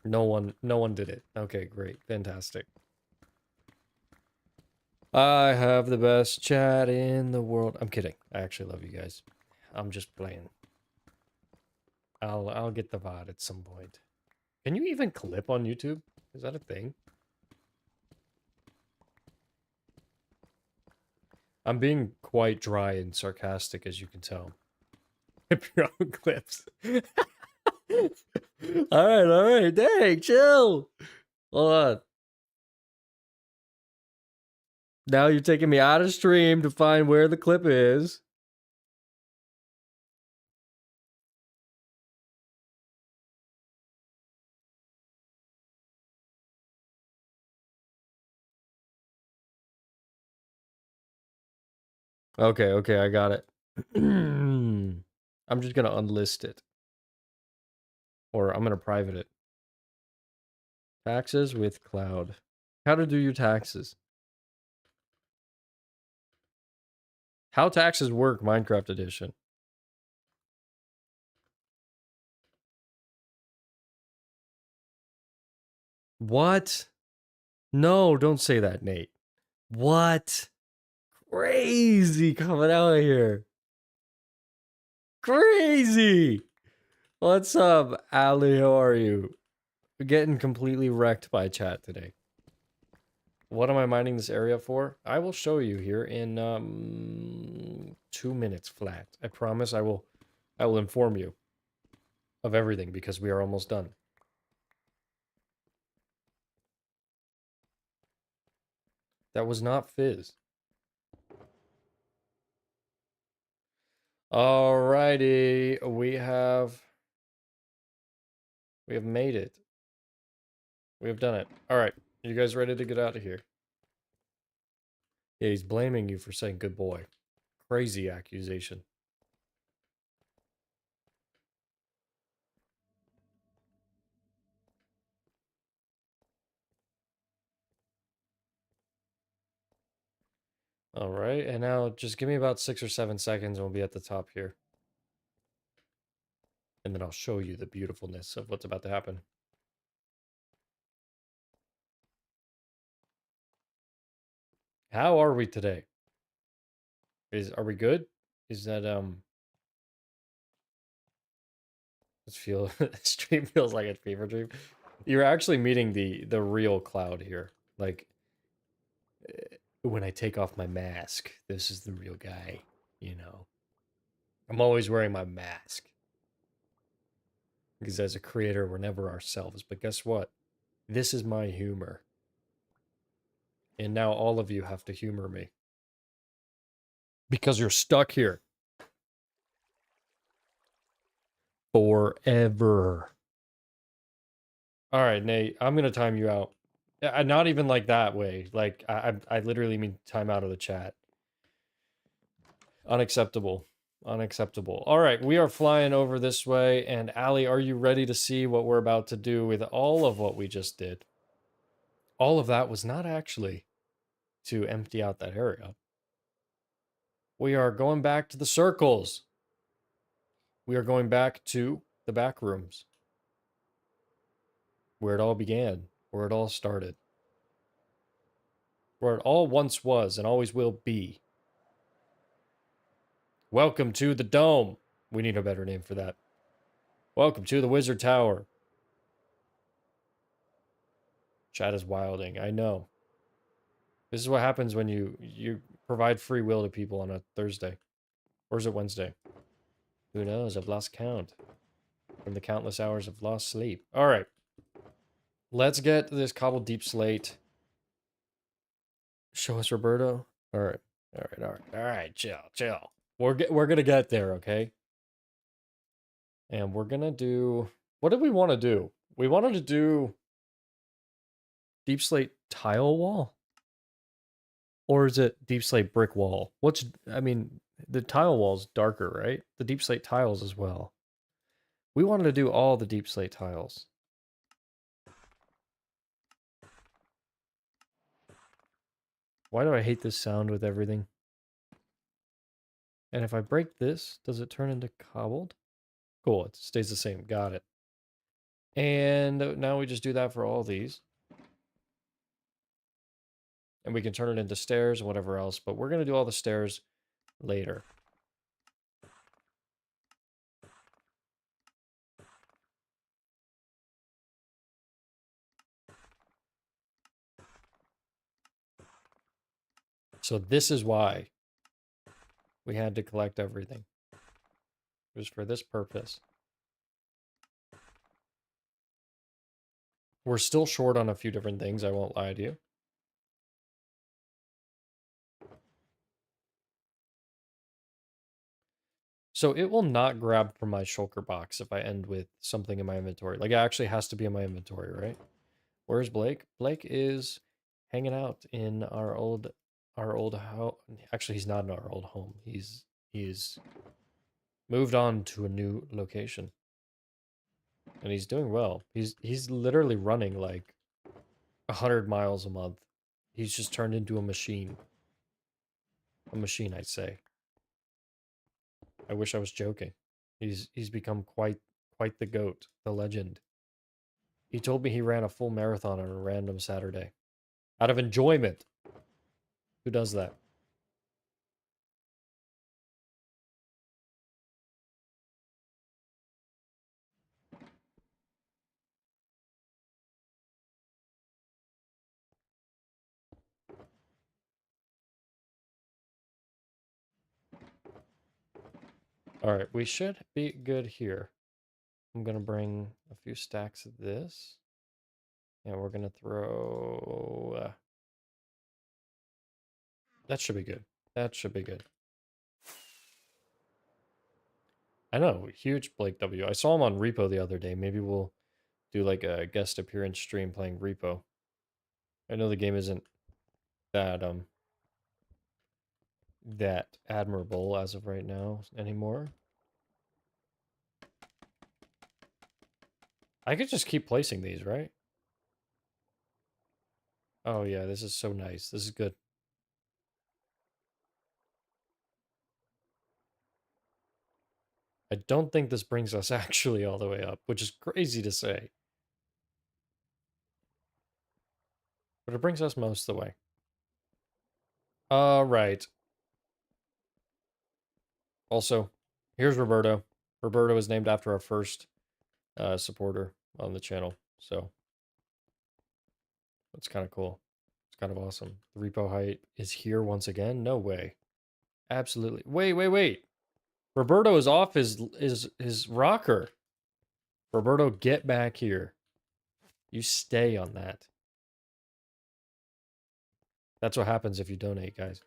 No one did it. Okay, great. Fantastic. I have the best chat in the world. I'm kidding. I actually love you guys. I'm just playing. I'll get the VOD at some point. Can you even clip on YouTube? Is that a thing? I'm being quite dry and sarcastic, as you can tell. Clip your own clips. Alright. Dang, chill. Hold on. Now you're taking me out of stream to find where the clip is. Okay, I got it. I'm just gonna unlist it. Or I'm gonna private it. Taxes with cloud. How to do your taxes. How taxes work, Minecraft edition. What? No, don't say that, Nate. What? Crazy coming out here. Crazy. What's up, Ali? How are you? We're getting completely wrecked by chat today. What am I mining this area for? I will show you here in 2 minutes flat. I promise I will inform you of everything because we are almost done. That was not Fizz. Alrighty, we have made it. We have done it. Alright, you guys ready to get out of here? Yeah, he's blaming you for saying good boy. Crazy accusation. Alright, and now just give me about 6 or 7 seconds and we'll be at the top here. And then I'll show you the beautifulness of what's about to happen. How are we today? Are we good? Is that stream feels like a fever dream. You're actually meeting the real Cloud here. Like when I take off my mask, this is the real guy, you know. I'm always wearing my mask. Because as a creator, we're never ourselves. But guess what? This is my humor. And now all of you have to humor me. Because you're stuck here. Forever. Alright, Nate, I'm gonna time you out. Not even like that way. Like, I literally mean time out of the chat. Unacceptable. Unacceptable. Alright, we are flying over this way. And Ali, are you ready to see what we're about to do with all of what we just did? All of that was not actually to empty out that area. We are going back to the circles. We are going back to the back rooms. Where it all began. Where it all started. Where it all once was and always will be. Welcome to the Dome. We need a better name for that. Welcome to the Wizard Tower. Chat is wilding, I know. This is what happens when you provide free will to people on a Thursday. Or is it Wednesday? Who knows? I've lost count from the countless hours of lost sleep. All right. Let's get this cobbled deep slate. Show us Roberto. All right. All right. All right. All right. Chill. Chill. We're gonna get there, okay? And we're gonna do. What did we want to do? We wanted to do deep slate tile wall, or is it deep slate brick wall? What's I mean, the tile wall's darker, right? The deep slate tiles as well. We wanted to do all the deep slate tiles. Why do I hate this sound with everything? And if I break this, does it turn into cobbled? Cool, it stays the same. Got it. And now we just do that for all these. And we can turn it into stairs and whatever else, but we're going to do all the stairs later. So this is why we had to collect everything. It was for this purpose. We're still short on a few different things, I won't lie to you. So it will not grab from my shulker box if I end with something in my inventory. Like, it actually has to be in my inventory, right? Where's Blake? Blake is hanging out in our old house. Actually, he's not in our old home. He's moved on to a new location. And he's doing well. He's literally running like 100 miles a month. He's just turned into a machine. A machine, I'd say. I wish I was joking. He's become quite the goat, the legend. He told me he ran a full marathon on a random Saturday. Out of enjoyment. Who does that? Alright, we should be good here. I'm gonna bring a few stacks of this. And we're gonna throw... that should be good. That should be good. I know, huge Blake W. I saw him on Repo the other day. Maybe we'll do like a guest appearance stream playing Repo. I know the game isn't that that admirable as of right now anymore. I could just keep placing these, right? Oh yeah, this is so nice. This is good. I don't think this brings us actually all the way up, which is crazy to say. But it brings us most of the way. All right. Also, here's Roberto. Roberto is named after our first supporter on the channel, so that's kind of cool. It's kind of awesome. The repo height is here once again. No way. Absolutely. Wait. Roberto is off his rocker. Roberto, get back here. You stay on that. That's what happens if you donate, guys.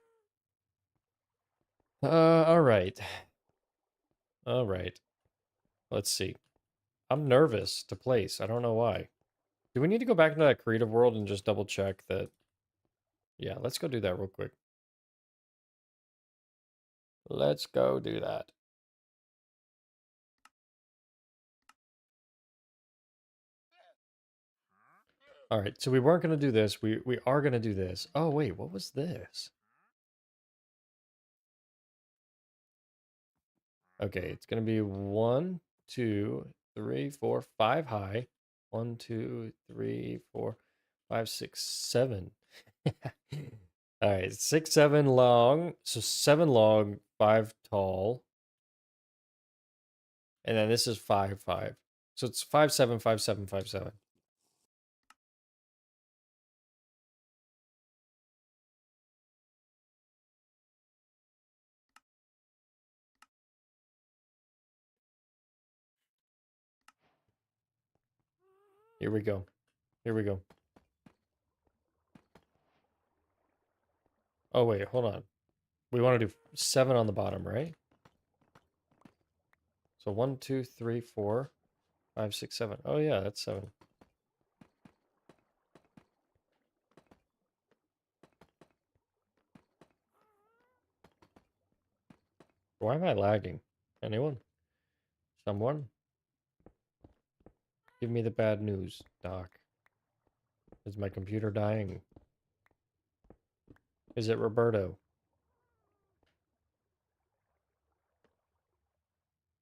All right. All right. Let's see. I'm nervous to place. I don't know why. Do we need to go back into that creative world and just double check that? Yeah, let's go do that real quick. Let's go do that. All right, so we weren't going to do this. We are going to do this. Oh, wait, what was this? Okay, it's going to be 1, 2, 3, 4, 5 high. 1, 2, 3, 4, 5, 6, 7. All right, 6, 7 long. So 7 long, 5 tall. And then this is 5, 5. So it's 5, 7, 5, 7, 5, 7. Here we go. Here we go. Oh, wait, hold on. We want to do 7 on the bottom, right? So 1, 2, 3, 4, 5, 6, 7. Oh, yeah, that's 7. Why am I lagging? Anyone? Someone? Give me the bad news, Doc. Is my computer dying? Is it Roberto?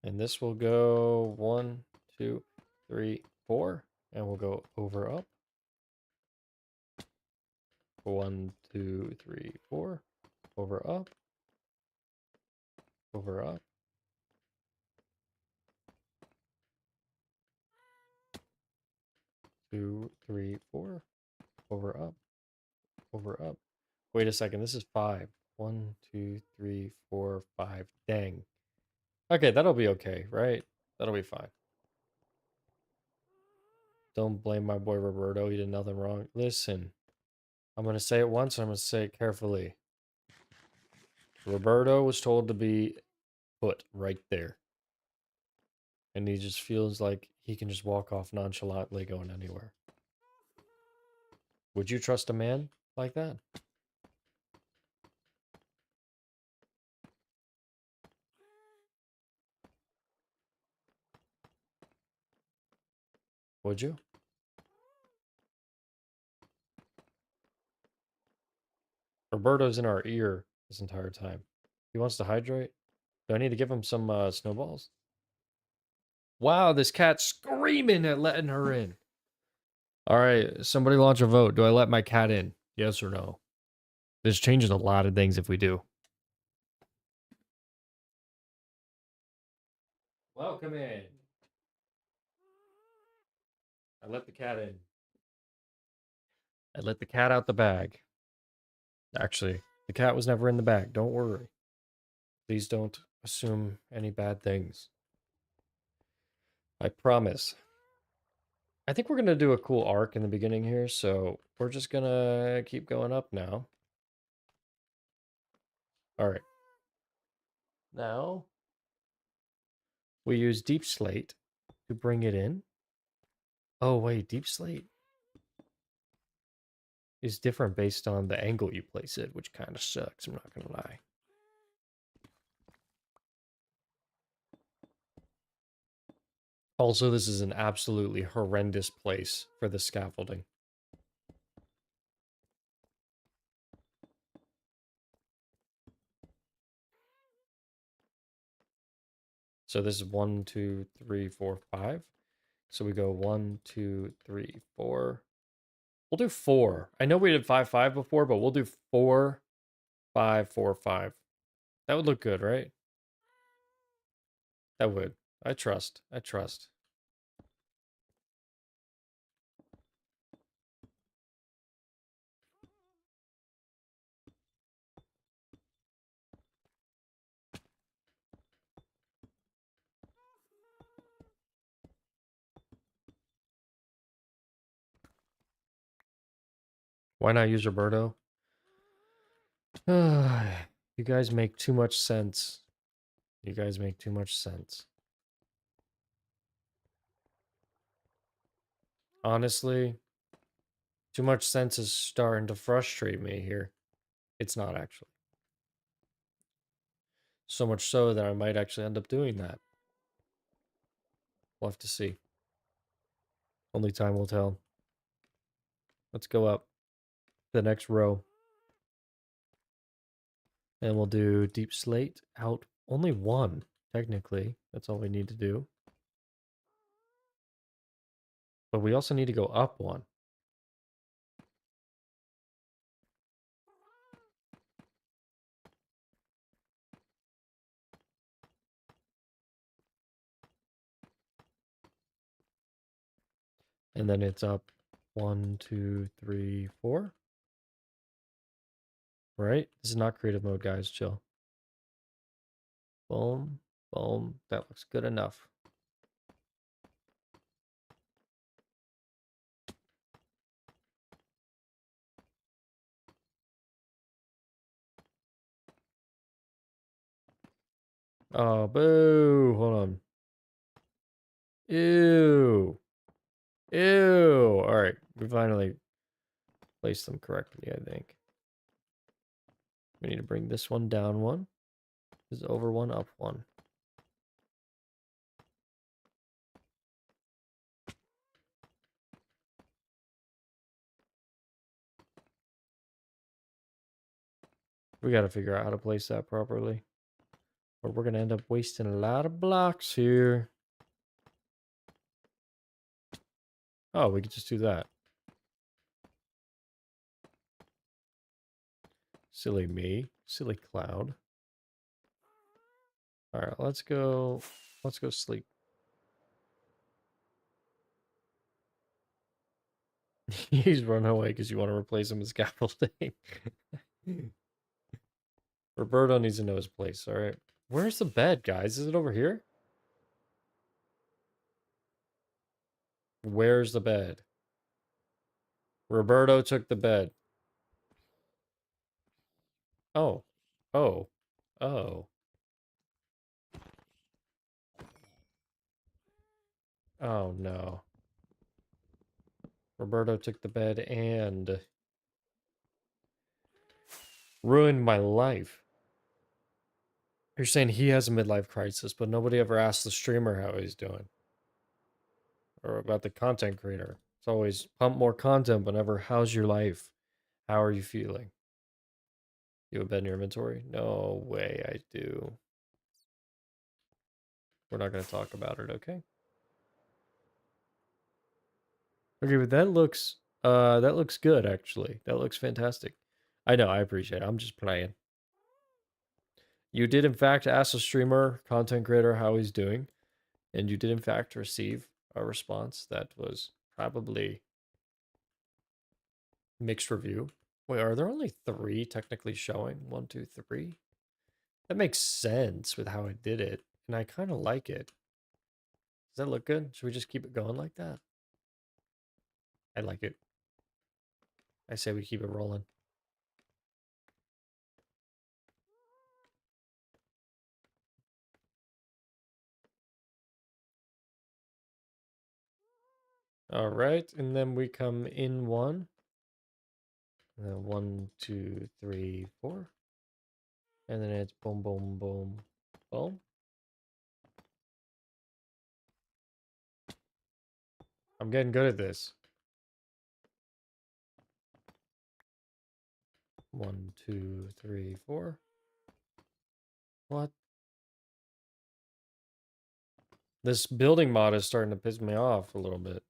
And this will go 1, 2, 3, 4. And we'll go over up. 1, 2, 3, 4. Over up. Over up. 2, 3, 4. Over up. Over up. Wait a second. This is 5. 1, 2, 3, 4, 5. Dang. Okay, that'll be okay, right? That'll be fine. Don't blame my boy Roberto. He did nothing wrong. Listen, I'm going to say it once. I'm going to say it carefully. Roberto was told to be put right there. And he just feels like he can just walk off nonchalantly going anywhere. Would you trust a man like that? Would you? Roberto's in our ear this entire time. He wants to hydrate. Do I need to give him some snowballs? Wow, this cat's screaming at letting her in. All right, somebody launch a vote. Do I let my cat in? Yes or no? This changes a lot of things if we do. Welcome in. I let the cat in. I let the cat out the bag. Actually, the cat was never in the bag. Don't worry. Please don't assume any bad things. I promise. I think we're going to do a cool arc in the beginning here, so we're just going to keep going up now. All right. Now, we use deep slate to bring it in. Oh, wait, deep slate is different based on the angle you place it, which kind of sucks, I'm not going to lie. Also, this is an absolutely horrendous place for the scaffolding. So this is 1, 2, 3, 4, 5. So we go 1, 2, 3, 4. We'll do 4. I know we did 5, 5 before, but we'll do 4, 5, 4, 5. That would look good, right? That would. I trust. I trust. Why not use Roberto? You guys make too much sense. You guys make too much sense. Honestly, too much sense is starting to frustrate me here. It's not actually. So much so that I might actually end up doing that. We'll have to see. Only time will tell. Let's go up the next row. And we'll do deep slate out only 1, technically. That's all we need to do. But we also need to go up 1. And then it's up 1, 2, 3, 4. Right? This is not creative mode, guys. Chill. Boom. Boom. That looks good enough. Oh, boo. Hold on. Ew. Ew. All right. We finally placed them correctly, I think. We need to bring this one down one. This is over one, up one. We got to figure out how to place that properly. Or we're going to end up wasting a lot of blocks here. Oh, we could just do that. Silly me. Silly cloud. All right, let's go sleep. He's run away because you want to replace him with scaffolding. Roberto needs to know his place, all right? Where's the bed, guys? Is it over here? Where's the bed? Roberto took the bed. Oh. Oh. Oh. Oh, no. Roberto took the bed and ruined my life. You're saying he has a midlife crisis, but nobody ever asked the streamer how he's doing. Or about the content creator. It's always pump more content, but never how's your life? How are you feeling? You have a bed in your inventory? No way I do. We're not going to talk about it, okay? Okay, but that looks good actually. That looks fantastic. I know, I appreciate it. I'm just playing. You did in fact ask a streamer, content creator how he's doing, and you did in fact receive a response that was probably mixed review. Wait, are there only 3 technically showing? 1, 2, 3? That makes sense with how I did it, and I kind of like it. Does that look good? Should we just keep it going like that? I like it. I say we keep it rolling. All right, and then we come in 1. 1, 2, 3, 4. And then it's boom, boom, boom, boom. I'm getting good at this. 1, 2, 3, 4. What? This building mod is starting to piss me off a little bit.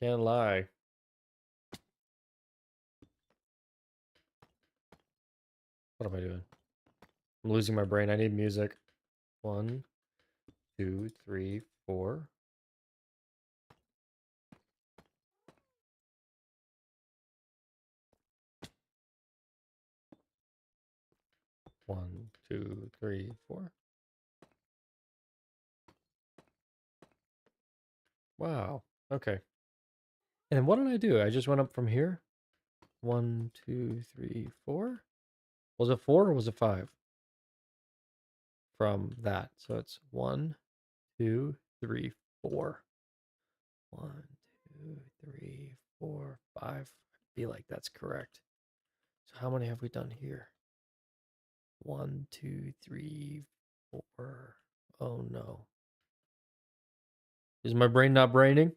Can't lie. What am I doing? I'm losing my brain. I need music. 1, 2, 3, 4. 1, 2, 3, 4. Wow. Okay. And what did I do? I just went up from here. 1, 2, 3, 4. Was it 4 or was it 5? From that. So it's 1, 2, 3, 4. 1, 2, 3, 4, 5. I feel like that's correct. So how many have we done here? 1, 2, 3, 4. Oh no. Is my brain not braining?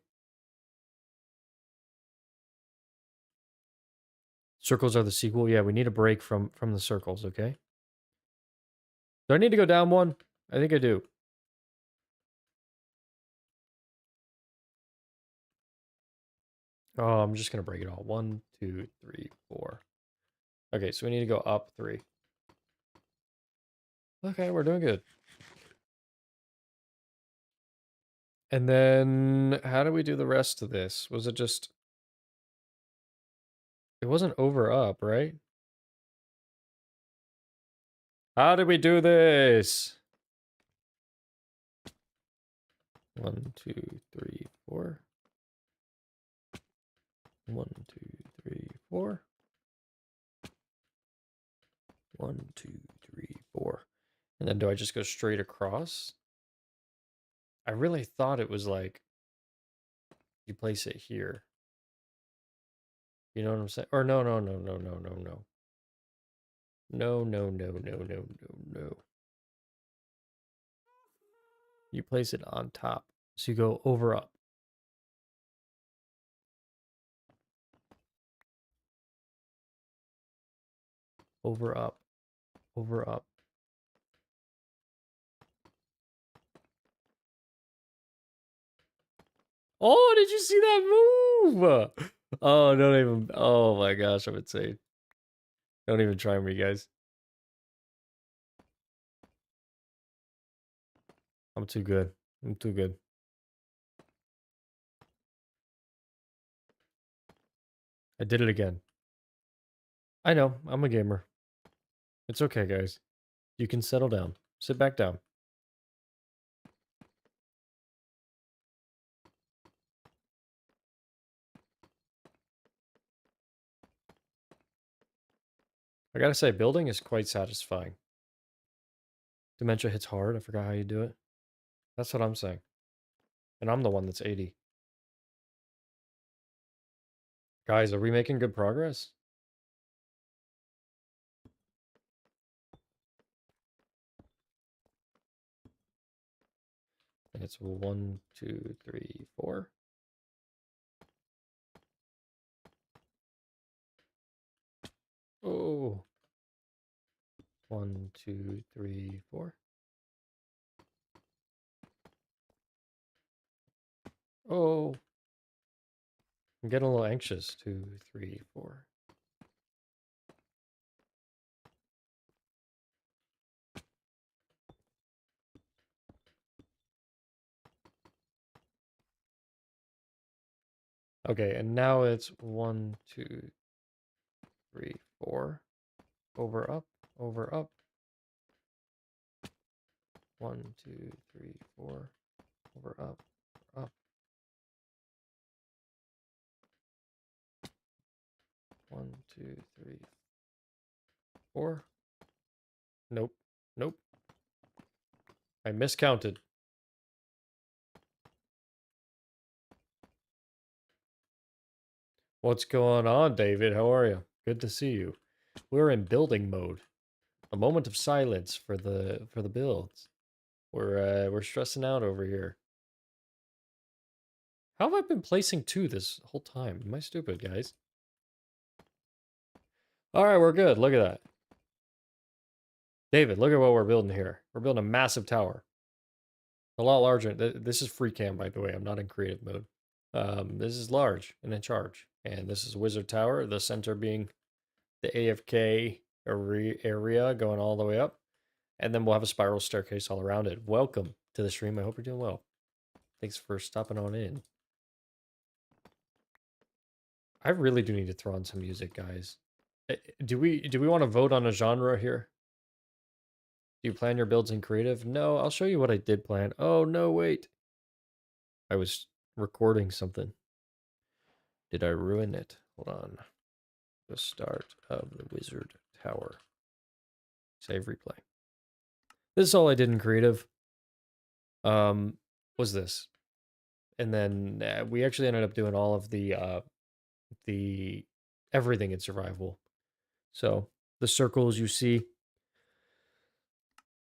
Circles are the sequel. Yeah, we need a break from the circles, okay? Do I need to go down 1? I think I do. Oh, I'm just gonna break it all. 1, 2, 3, 4. Okay, so we need to go up 3. Okay, we're doing good. And then how do we do the rest of this? Was it just... It wasn't over up, right? How do we do this? 1, 2, 3, 4. 1, 2, 3, 4. 1, 2, 3, 4. And then do I just go straight across? I really thought it was like you place it here. You know what I'm saying? Or no, no, no, no, no, no, no. No, no, no, no, no, no, no. You place it on top. So you go over up. Over up. Over up. Oh, did you see that move? Oh, don't even. Oh my gosh, I'm insane. Don't even try me, guys. I'm too good. I'm too good. I did it again. I know. I'm a gamer. It's okay, guys. You can settle down. Sit back down. I gotta say, building is quite satisfying. Dementia hits hard. I forgot how you do it. That's what I'm saying. And I'm the one that's 80. Guys, are we making good progress? And it's 1, 2, 3, 4. Oh. 1, 2, 3, 4. Oh. I'm getting a little anxious. 2, 3, 4. Okay, and now it's 1, 2, 3, 4. Over, up, over, up. 1, 2, 3, 4. Over, up, up. 1, 2, 3, 4. Nope. Nope. I miscounted. What's going on, David? How are you? Good to see you. We're in building mode. A moment of silence for the builds. We're stressing out over here. How have I been placing two this whole time? Am I stupid, guys? All right, we're good. Look at that. David, look at what we're building here. We're building a massive tower. A lot larger. This is free cam, by the way. I'm not in creative mode. This is large and in charge. And this is Wizard Tower, the center being the AFK area going all the way up. And then we'll have a spiral staircase all around it. Welcome to the stream. I hope you're doing well. Thanks for stopping on in. I really do need to throw on some music, guys. Do we want to vote on a genre here? Do you plan your builds in creative? No, I'll show you what I did plan. Oh, no, wait. I was recording something. Did I ruin it? Hold on. The start of the Wizard Tower. Save replay. This is all I did in creative. Was this. And then we actually ended up doing all of the everything in survival. So the circles you see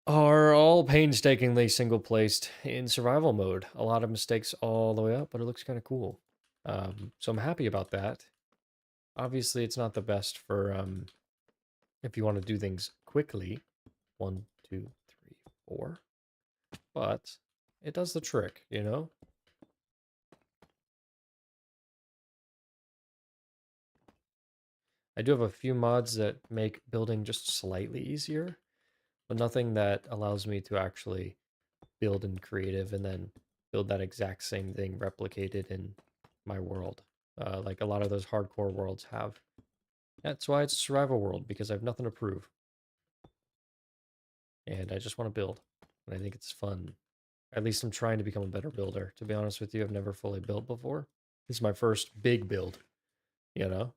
are all painstakingly single placed in survival mode. A lot of mistakes all the way up, but it looks kind of cool. So I'm happy about that. Obviously, it's not the best for if you want to do things quickly. 1, 2, 3, 4. But it does the trick, you know? I do have a few mods that make building just slightly easier, but nothing that allows me to actually build in creative and then build that exact same thing replicated in my world. Like a lot of those hardcore worlds have. That's why it's a survival world, because I have nothing to prove. And I just want to build. And I think it's fun. At least I'm trying to become a better builder. To be honest with you, I've never fully built before. This is my first big build, you know?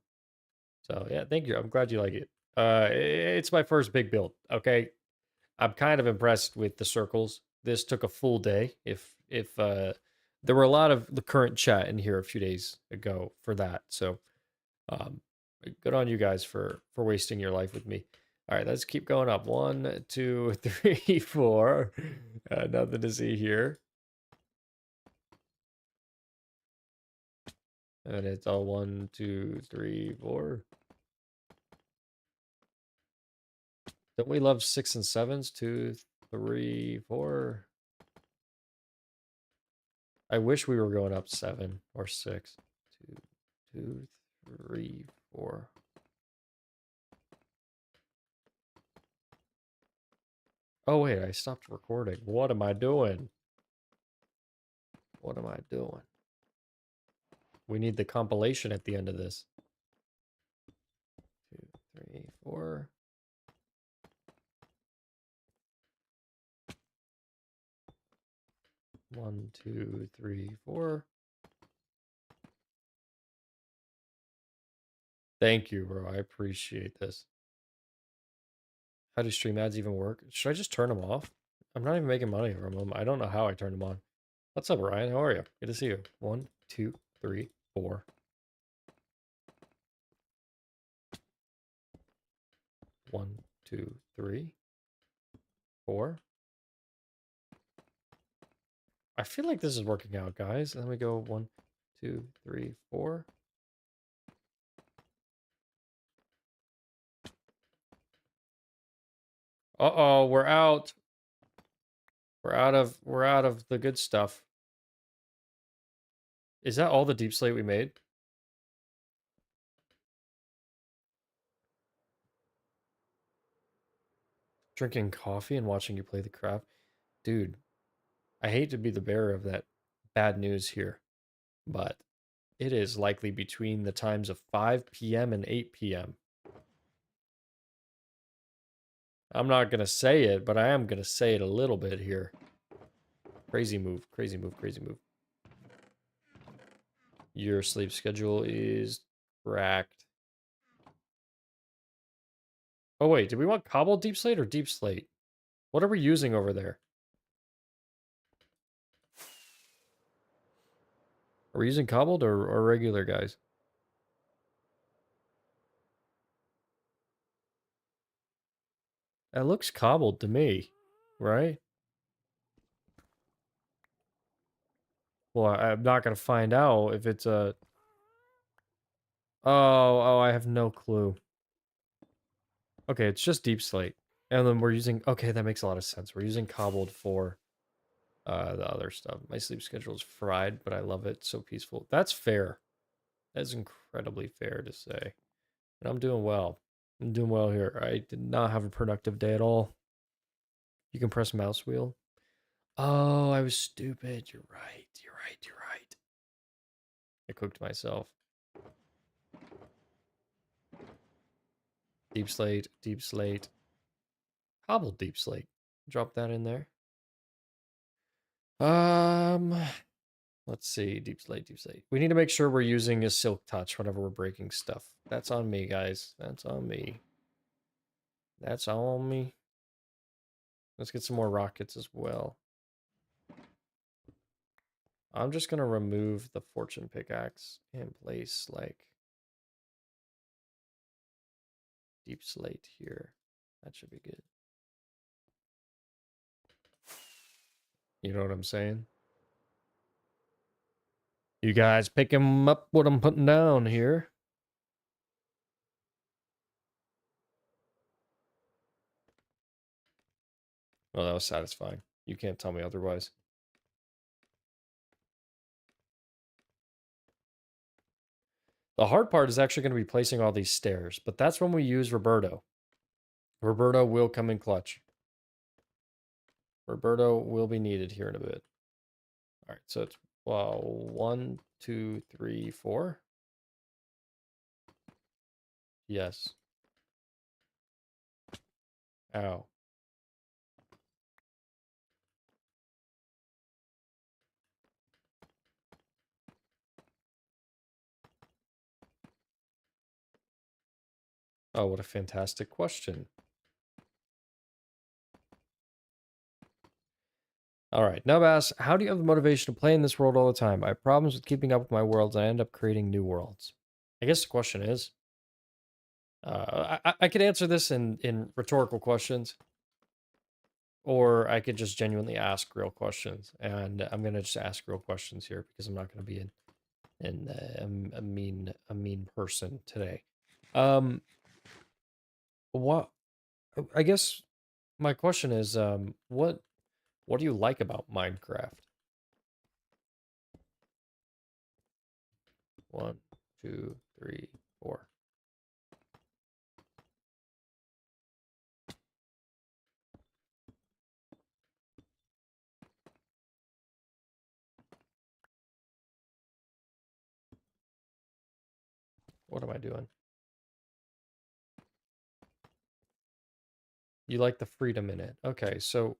So yeah, thank you. I'm glad you like it. It's my first big build, okay? I'm kind of impressed with the circles. This took a full day. If there were a lot of the current chat in here a few days ago for that. So um good on you guys for wasting your life with me. All right, let's keep going up. 1, 2, 3, 4. Nothing to see here. And it's all 1, 2, 3, 4. Don't we love 6 and 7s? 2, 3, 4. I wish we were going up 7 or 6. 2, 2, 3, 4. Oh wait, I stopped recording. What am I doing? What am I doing? We need the compilation at the end of this. 2, 3, 4. One, 2, 3, 4. Thank you, bro. I appreciate this. How do stream ads even work? Should I just turn them off? I'm not even making money from them. I don't know how I turned them on. What's up, Ryan? How are you? Good to see you. 1, 2, 3, 4. 1, 2, 3, 4. I feel like this is working out, guys. And then we go 1, 2, 3, 4. Uh-oh, we're out. We're out of the good stuff. Is that all the deep slate we made? Drinking coffee and watching you play the craft? Dude, I hate to be the bearer of that bad news here, but it is likely between the times of 5 p.m. and 8 p.m. I'm not going to say it, but I am going to say it a little bit here. Crazy move, crazy move, crazy move. Your sleep schedule is cracked. Oh, wait, do we want cobbled deep slate or deep slate? What are we using over there? Are we using cobbled or regular, guys? It looks cobbled to me, right? Well, I'm not going to find out if it's a... Oh, I have no clue. Okay, it's just deep slate. And then we're using... Okay, that makes a lot of sense. We're using cobbled for the other stuff. My sleep schedule is fried, but I love it. So peaceful. That's fair. That's incredibly fair to say. And I'm doing well. I'm doing well here. I did not have a productive day at all. You can press mouse wheel. Oh, I was stupid. You're right. You're right. You're right. I cooked myself. Deep slate. Deep slate. Cobbled deep slate. Drop that in there. Um, let's see. Deep slate, deep slate. We need to make sure we're using a silk touch whenever we're breaking stuff. That's on me, guys. That's on me. That's on me. Let's get some more rockets as well. I'm just gonna remove the fortune pickaxe and place like deep slate here. That should be good. You know what I'm saying? You guys picking up what I'm putting down here. Well, that was satisfying. You can't tell me otherwise. The hard part is actually going to be placing all these stairs, but that's when we use Roberto. Roberto will come in clutch. Roberto will be needed here in a bit. All right, so it's 1, 2, 3, 4. Yes. Ow. Oh, what a fantastic question. All right, Nub asks, how do you have the motivation to play in this world all the time? I have problems with keeping up with my worlds, and I end up creating new worlds. I guess the question is, I could answer this in rhetorical questions, or I could just genuinely ask real questions. And I'm gonna just ask real questions here because I'm not gonna be a mean person today. Um, what I guess my question is, what do you like about Minecraft? One, two, three, four. What am I doing? You like the freedom in it. Okay, so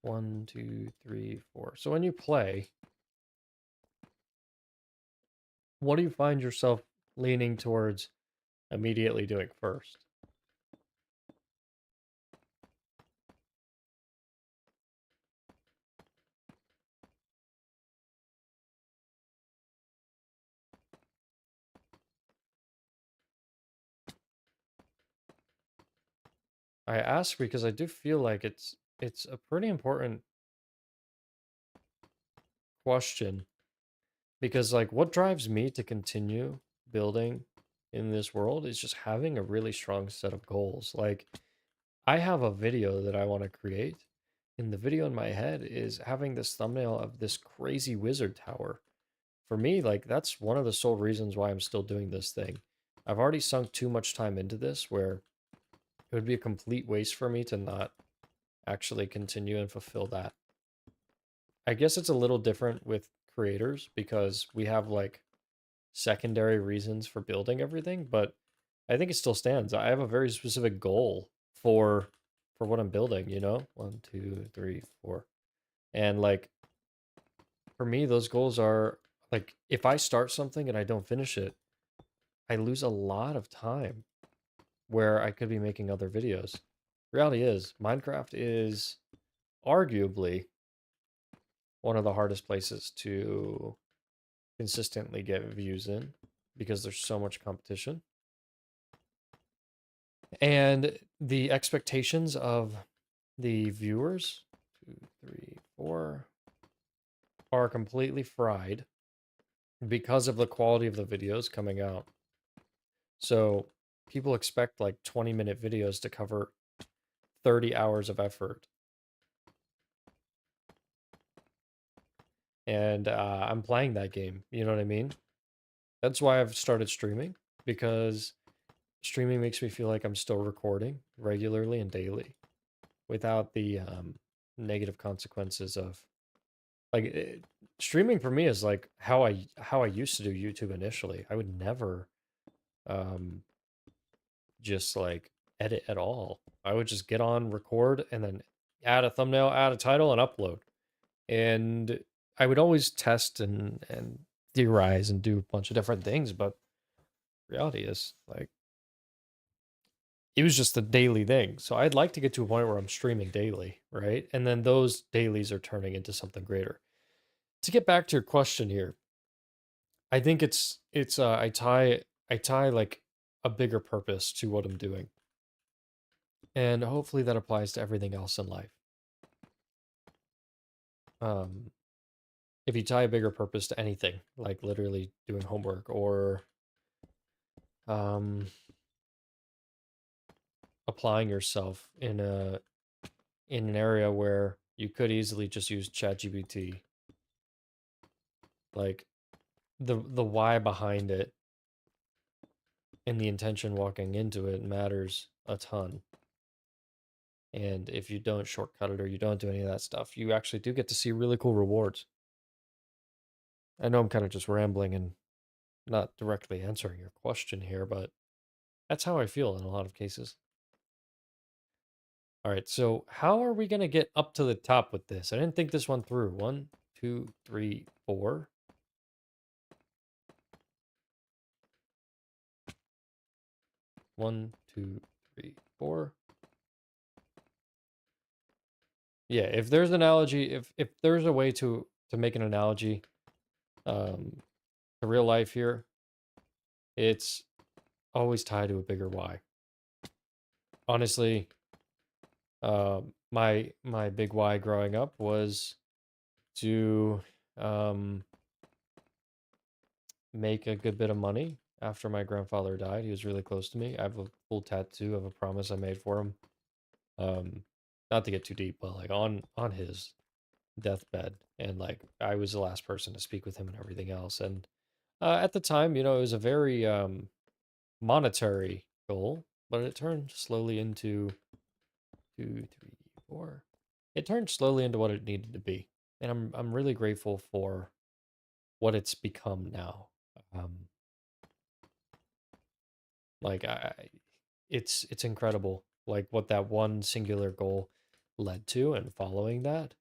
one, two, three, four. So when you play, what do you find yourself leaning towards immediately doing first? I ask because I do feel like it's a pretty important question because like what drives me to continue building in this world is just having a really strong set of goals. Like I have a video that I want to create, and the video in my head is having this thumbnail of this crazy wizard tower. For me, like that's one of the sole reasons why I'm still doing this thing. I've already sunk too much time into this where it would be a complete waste for me to not actually continue and fulfill that. I guess it's a little different with creators because we have like secondary reasons for building everything, but I think it still stands. I have a very specific goal for what I'm building, you know? One, two, three, four. And like for me, those goals are like if I start something and I don't finish it, I lose a lot of time where I could be making other videos. Reality is, Minecraft is arguably one of the hardest places to consistently get views in because there's so much competition. And the expectations of the viewers, two, three, four, are completely fried because of the quality of the videos coming out. So people expect like 20-minute videos to cover 30 hours of effort. And I'm playing that game. You know what I mean? That's why I've started streaming because streaming makes me feel like I'm still recording regularly and daily without the negative consequences of like streaming for me is like how I used to do YouTube initially. I would never um, just like edit at all. I would just get on, record, and then add a thumbnail, add a title, and upload. And I would always test and theorize and do a bunch of different things, but reality is like it was just a daily thing. So I'd like to get to a point where I'm streaming daily, right? And then those dailies are turning into something greater. To get back to your question here, I think it's I tie like a bigger purpose to what I'm doing. And hopefully that applies to everything else in life. Um if you tie a bigger purpose to anything, like literally doing homework or um applying yourself in an area where you could easily just use ChatGPT, like the why behind it and the intention walking into it matters a ton. And if you don't shortcut it or you don't do any of that stuff, you actually do get to see really cool rewards. I know I'm kind of just rambling and not directly answering your question here, but that's how I feel in a lot of cases. All right, so how are we going to get up to the top with this? I didn't think this one through. One, two, three, four. One, two, three, four. Yeah, if there's an analogy, if there's a way to make an analogy um to real life here, it's always tied to a bigger why. Honestly, my big why growing up was to um make a good bit of money after my grandfather died. He was really close to me. I have a full tattoo of a promise I made for him. Um, Not to get too deep, but like on his deathbed, and like I was the last person to speak with him and everything else. And at the time, you know, it was a very monetary goal, but it turned slowly into 2, 3, 4. It turned slowly into what it needed to be, and I'm really grateful for what it's become now. Um, like it's incredible, like what that one singular goal led to, and following that,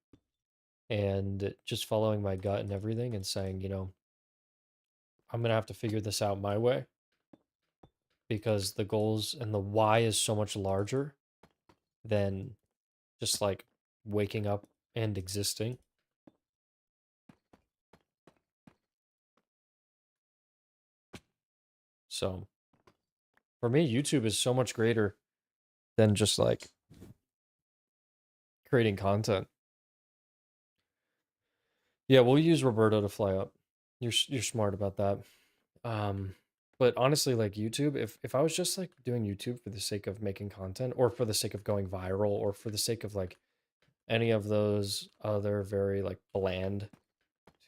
and just following my gut and everything, and saying, you know, I'm gonna have to figure this out my way because the goals and the why is so much larger than just like waking up and existing. So for me, YouTube is so much greater than just like creating content. Yeah, we'll use Roberto to fly up. You're smart about that. Um, but honestly, like YouTube, if I was just like doing YouTube for the sake of making content, or for the sake of going viral, or for the sake of like any of those other very like bland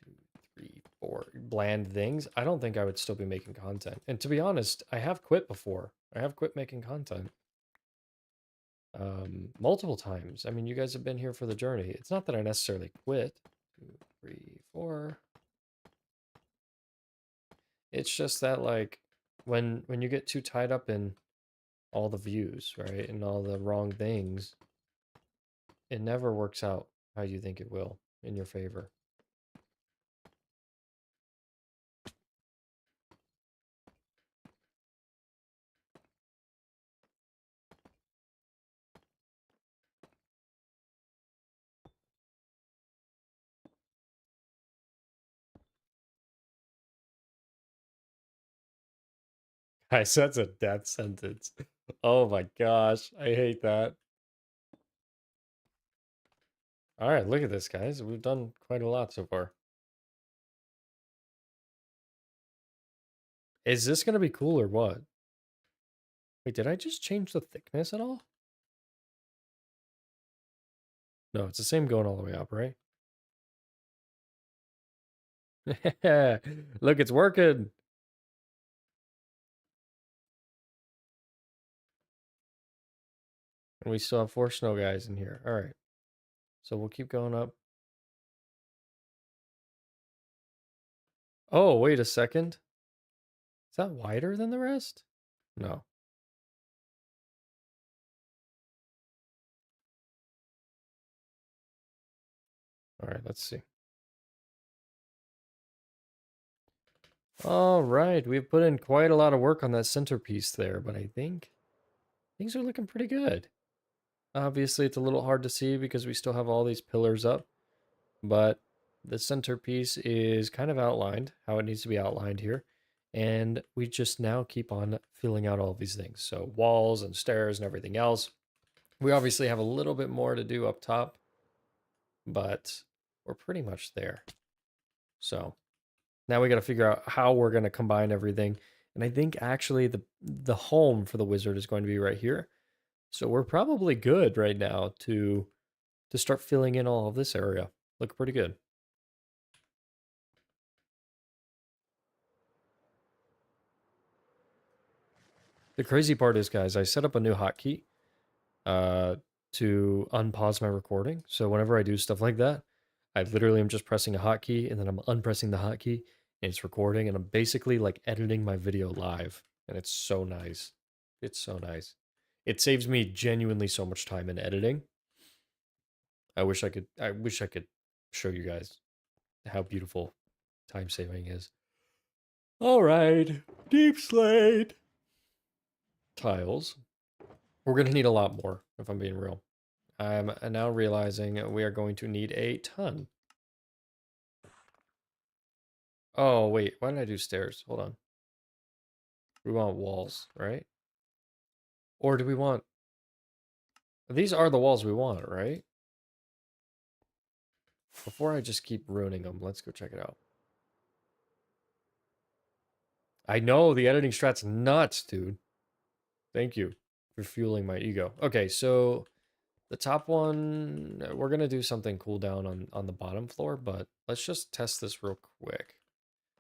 2, 3, 4 bland things, I don't think I would still be making content. And to be honest, I have quit before. I have quit making content multiple times. I mean, you guys have been here for the journey. It's not that I necessarily quit. 2, 3, 4. It's just that like when you get too tied up in all the views, right, and all the wrong things, it never works out how you think it will in your favor. Guys, that's a death sentence. Oh my gosh, I hate that. All right, look at this, guys. We've done quite a lot so far. Is this gonna be cool or what? Wait, did I just change the thickness at all? No, it's the same going all the way up, right? Look, it's working. And we still have 4 snow guys in here. All right. So we'll keep going up. Oh, wait a second. Is that wider than the rest? No. All right, let's see. All right, we've put in quite a lot of work on that centerpiece there, but I think things are looking pretty good. Obviously, it's a little hard to see because we still have all these pillars up, but the centerpiece is kind of outlined how it needs to be outlined here. And we just now keep on filling out all of these things. So walls and stairs and everything else. We obviously have a little bit more to do up top, but we're pretty much there. So now we got to figure out how we're going to combine everything. And I think actually the home for the wizard is going to be right here. So we're probably good right now to start filling in all of this area. Look pretty good. The crazy part is, guys, I set up a new hotkey uh, to unpause my recording. So whenever I do stuff like that, I literally am just pressing a hotkey and then I'm unpressing the hotkey and it's recording, and I'm basically like editing my video live, and it's so nice. It's so nice. It saves me genuinely so much time in editing. I wish I could show you guys how beautiful time saving is. All right, deep slate tiles. We're gonna need a lot more if I'm being real. I'm now realizing we are going to need a ton. Oh, wait. Why did I do stairs? Hold on. We want walls, right? Or do we want... These are the walls we want, right? Before I just keep ruining them, let's go check it out. I know, the editing strat's nuts, dude. Thank you for fueling my ego. Okay, so the top one, we're gonna do something cool down on the bottom floor, but let's just test this real quick.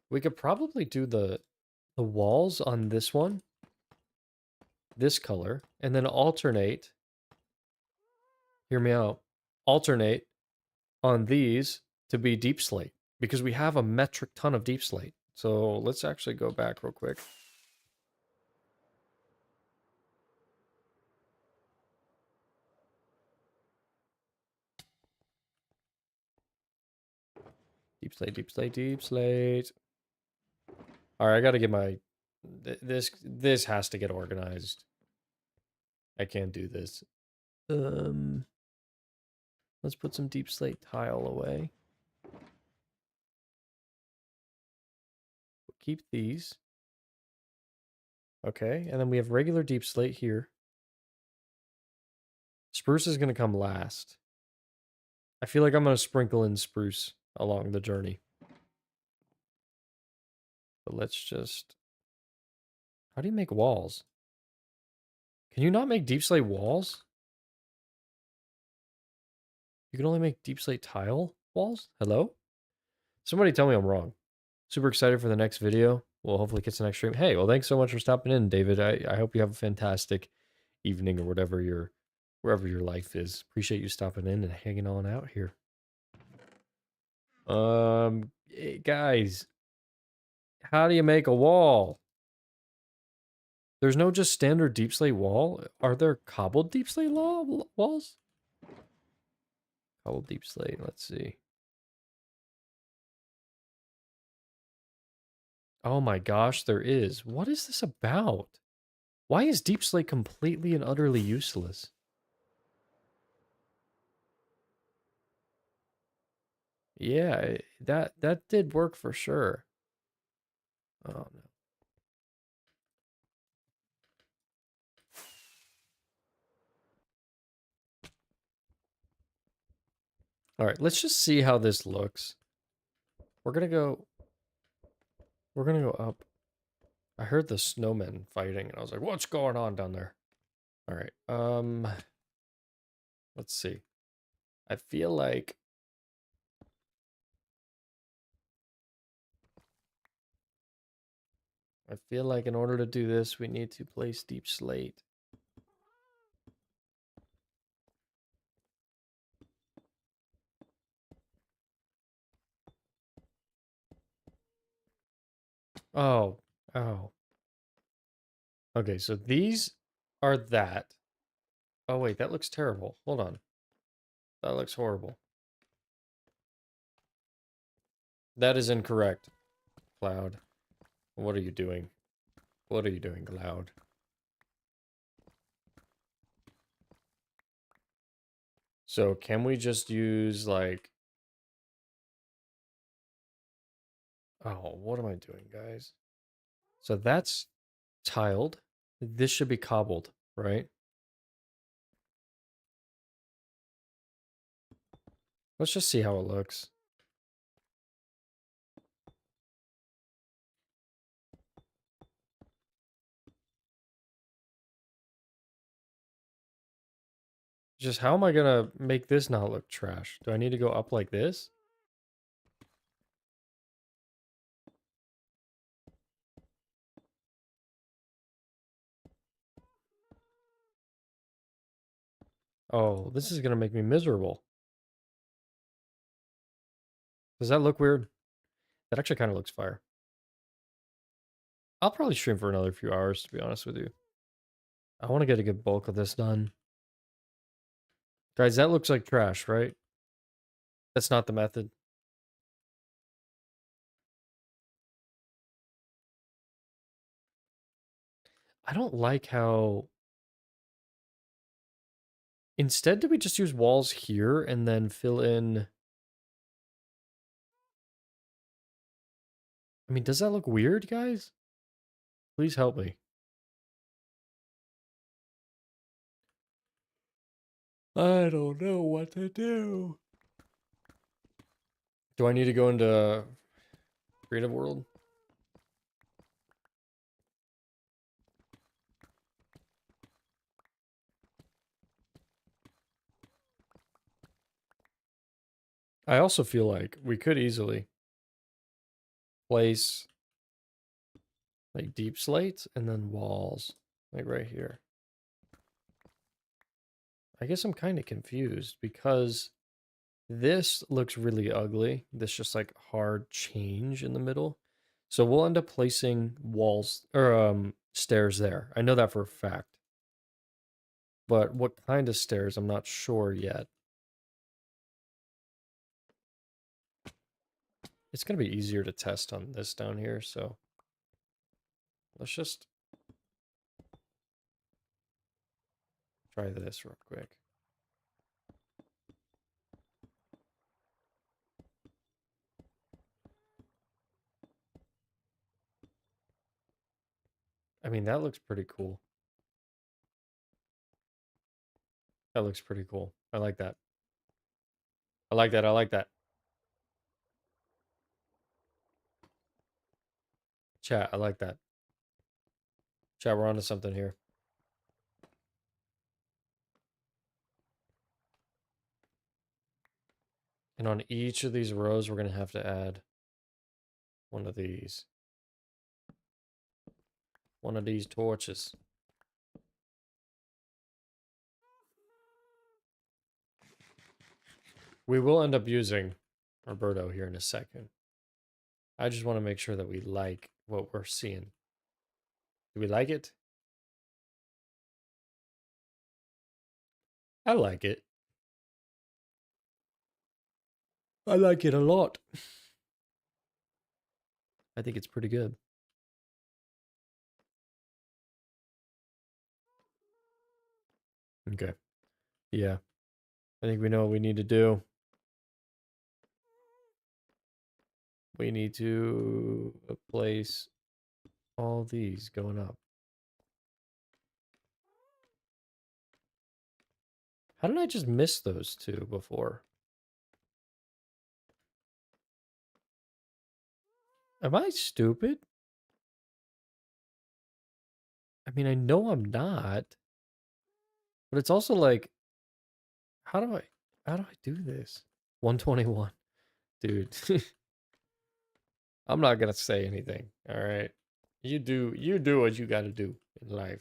We could probably do the walls on this one, this color, and then alternate, hear me out, alternate on these to be deep slate because we have a metric ton of deep slate. So let's actually go back real quick. Deep slate, deep slate, deep slate. All right, I got to get my this has to get organized. I can't do this. Let's put some deep slate tile away. Keep these. Okay, and then we have regular deep slate here. Spruce is going to come last. I feel like I'm going to sprinkle in spruce along the journey. But let's just... How do you make walls? Can you not make deep slate walls? You can only make deep slate tile walls? Hello? Somebody tell me I'm wrong. Super excited for the next video. We'll hopefully get to the next stream. Hey, well, thanks so much for stopping in, David. I hope you have a fantastic evening or whatever wherever your life is. Appreciate you stopping in and hanging on out here. Guys, how do you make a wall? There's no just standard deep slate wall. Are there cobbled deep slate walls? Cobbled deep slate. Let's see. Oh my gosh, there is. What is this about? Why is deep slate completely and utterly useless? Yeah, that did work for sure. Oh no. All right, let's just see how this looks. We're gonna go up. I heard the snowmen fighting and I was like, "What's going on down there?" All right. Let's see. I feel like in order to do this, we need to place deep slate. Oh, oh. Okay, so these are that. Oh wait, that looks terrible. Hold on. That looks horrible. That is incorrect, Cloud. What are you doing? What are you doing, Cloud? So can we just use like... Oh, what am I doing, guys? So that's tiled. This should be cobbled, right? Let's just see how it looks. Just how am I gonna make this not look trash? Do I need to go up like this? Oh, this is gonna make me miserable. Does that look weird? That actually kind of looks fire. I'll probably stream for another few hours, to be honest with you. I want to get a good bulk of this done. Guys, that looks like trash, right? That's not the method. I don't like how Instead, do we just use walls here and then fill in? I mean, does that look weird, guys? Please help me. I don't know what to do. Do I need to go into creative world? I also feel like we could easily place like deep slates and then walls like right here. I guess I'm kind of confused because this looks really ugly. This just like hard change in the middle. So we'll end up placing walls or stairs there. I know that for a fact. But what kind of stairs, I'm not sure yet. It's going to be easier to test on this down here, so let's just try this real quick. I mean, that looks pretty cool. That looks pretty cool. I like that. I like that. I like that. Chat, I like that. Chat, we're onto something here. And on each of these rows, we're going to have to add one of these. One of these torches. We will end up using Roberto here in a second. I just want to make sure that we like what we're seeing. Do we like it? I like it. I like it a lot. I think it's pretty good. Okay. Yeah. I think we know what we need to do. We need to place all these going up. How did I just miss those two before? Am I stupid? I mean, I know I'm not. But it's also like, how do I do this? 121. Dude. I'm not gonna say anything. All right. You do what you gotta do in life.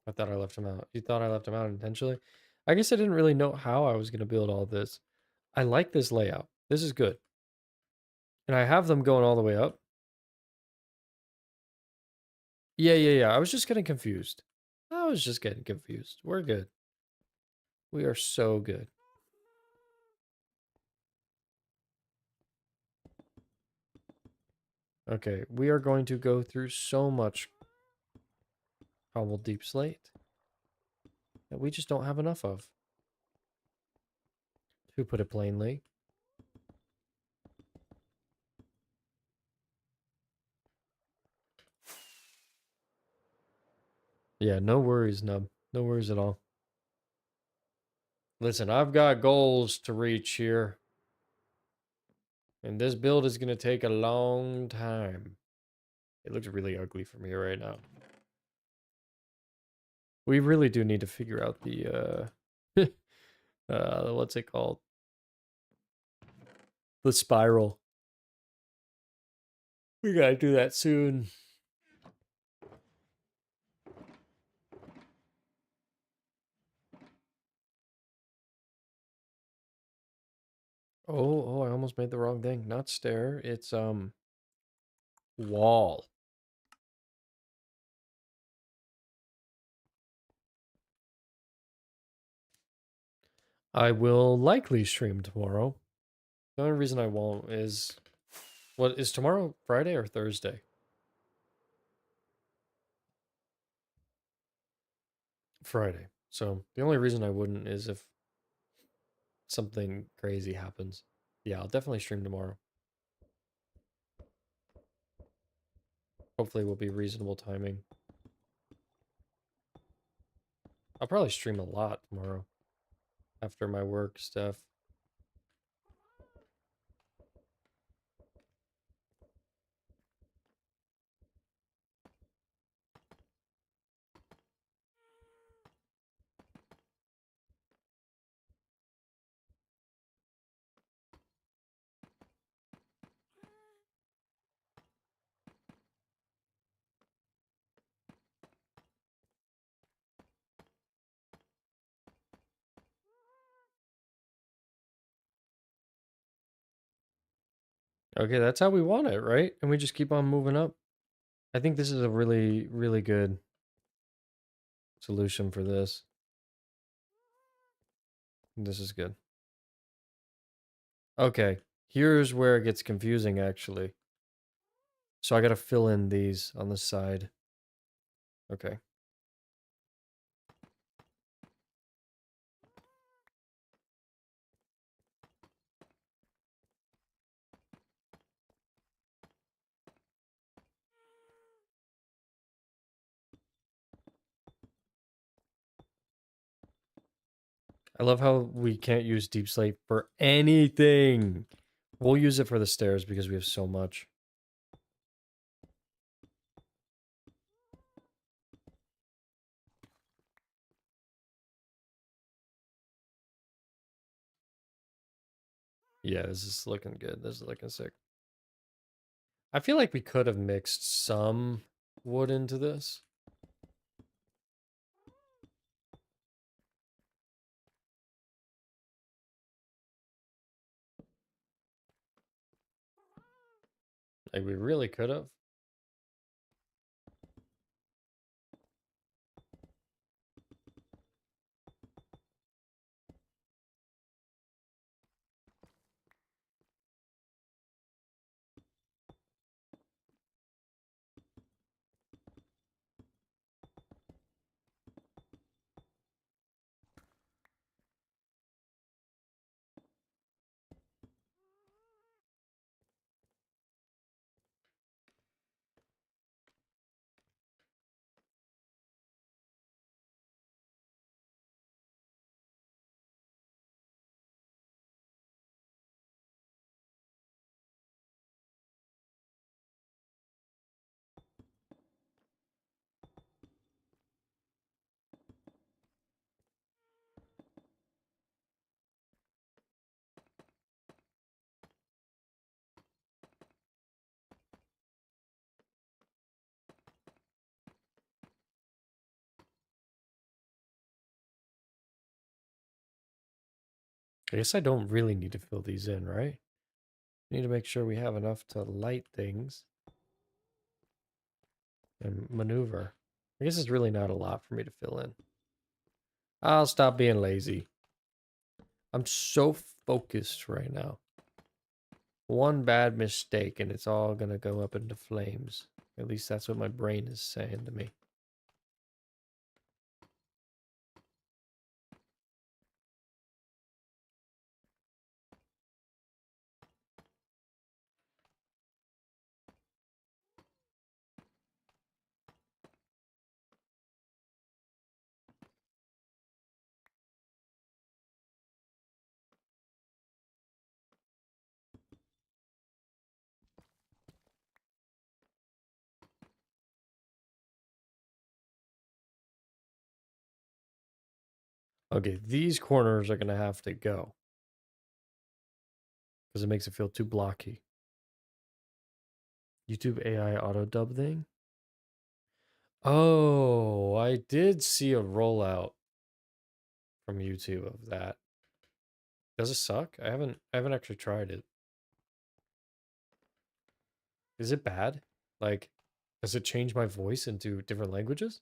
I thought I left him out. You thought I left him out intentionally? I guess I didn't really know how I was gonna build all this. I like this layout. This is good. And I have them going all the way up. Yeah. I was just getting confused. I was just getting confused. We're good. We are so good. Okay, we are going to go through so much cobbled deep slate that we just don't have enough of. To put it plainly. Yeah, no worries, Nub. No worries at all. Listen, I've got goals to reach here. And this build is going to take a long time. It looks really ugly for me right now. We really do need to figure out the, what's it called? The spiral. We gotta do that soon. Oh, I almost made the wrong thing. Not stair. It's, wall. I will likely stream tomorrow. The only reason I won't is, what is tomorrow, Friday or Thursday? Friday. So the only reason I wouldn't is if something crazy happens. Yeah, I'll definitely stream tomorrow. Hopefully it will be reasonable timing. I'll probably stream a lot tomorrow after my work stuff. Okay, that's how we want it, right? And we just keep on moving up. I think this is a really, really good solution for this. This is good. Okay, here's where it gets confusing, actually. So I gotta fill in these on the side. Okay. I love how we can't use deep slate for anything. We'll use it for the stairs because we have so much. Yeah, this is looking good. This is looking sick. I feel like we could have mixed some wood into this. Like, we really could have. I guess I don't really need to fill these in, right? We need to make sure we have enough to light things and maneuver. I guess it's really not a lot for me to fill in. I'll stop being lazy. I'm so focused right now. One bad mistake and it's all gonna go up into flames. At least that's what my brain is saying to me. Okay, these corners are gonna have to go. Because it makes it feel too blocky. YouTube AI auto dub thing? Oh, I did see a rollout from YouTube of that. Does it suck? I haven't actually tried it. Is it bad? Like, does it change my voice into different languages?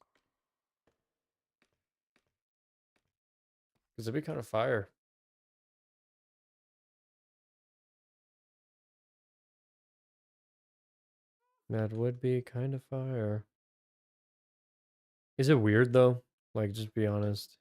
Because it'd be kind of fire. That would be kind of fire. Is it weird though? Like, just be honest.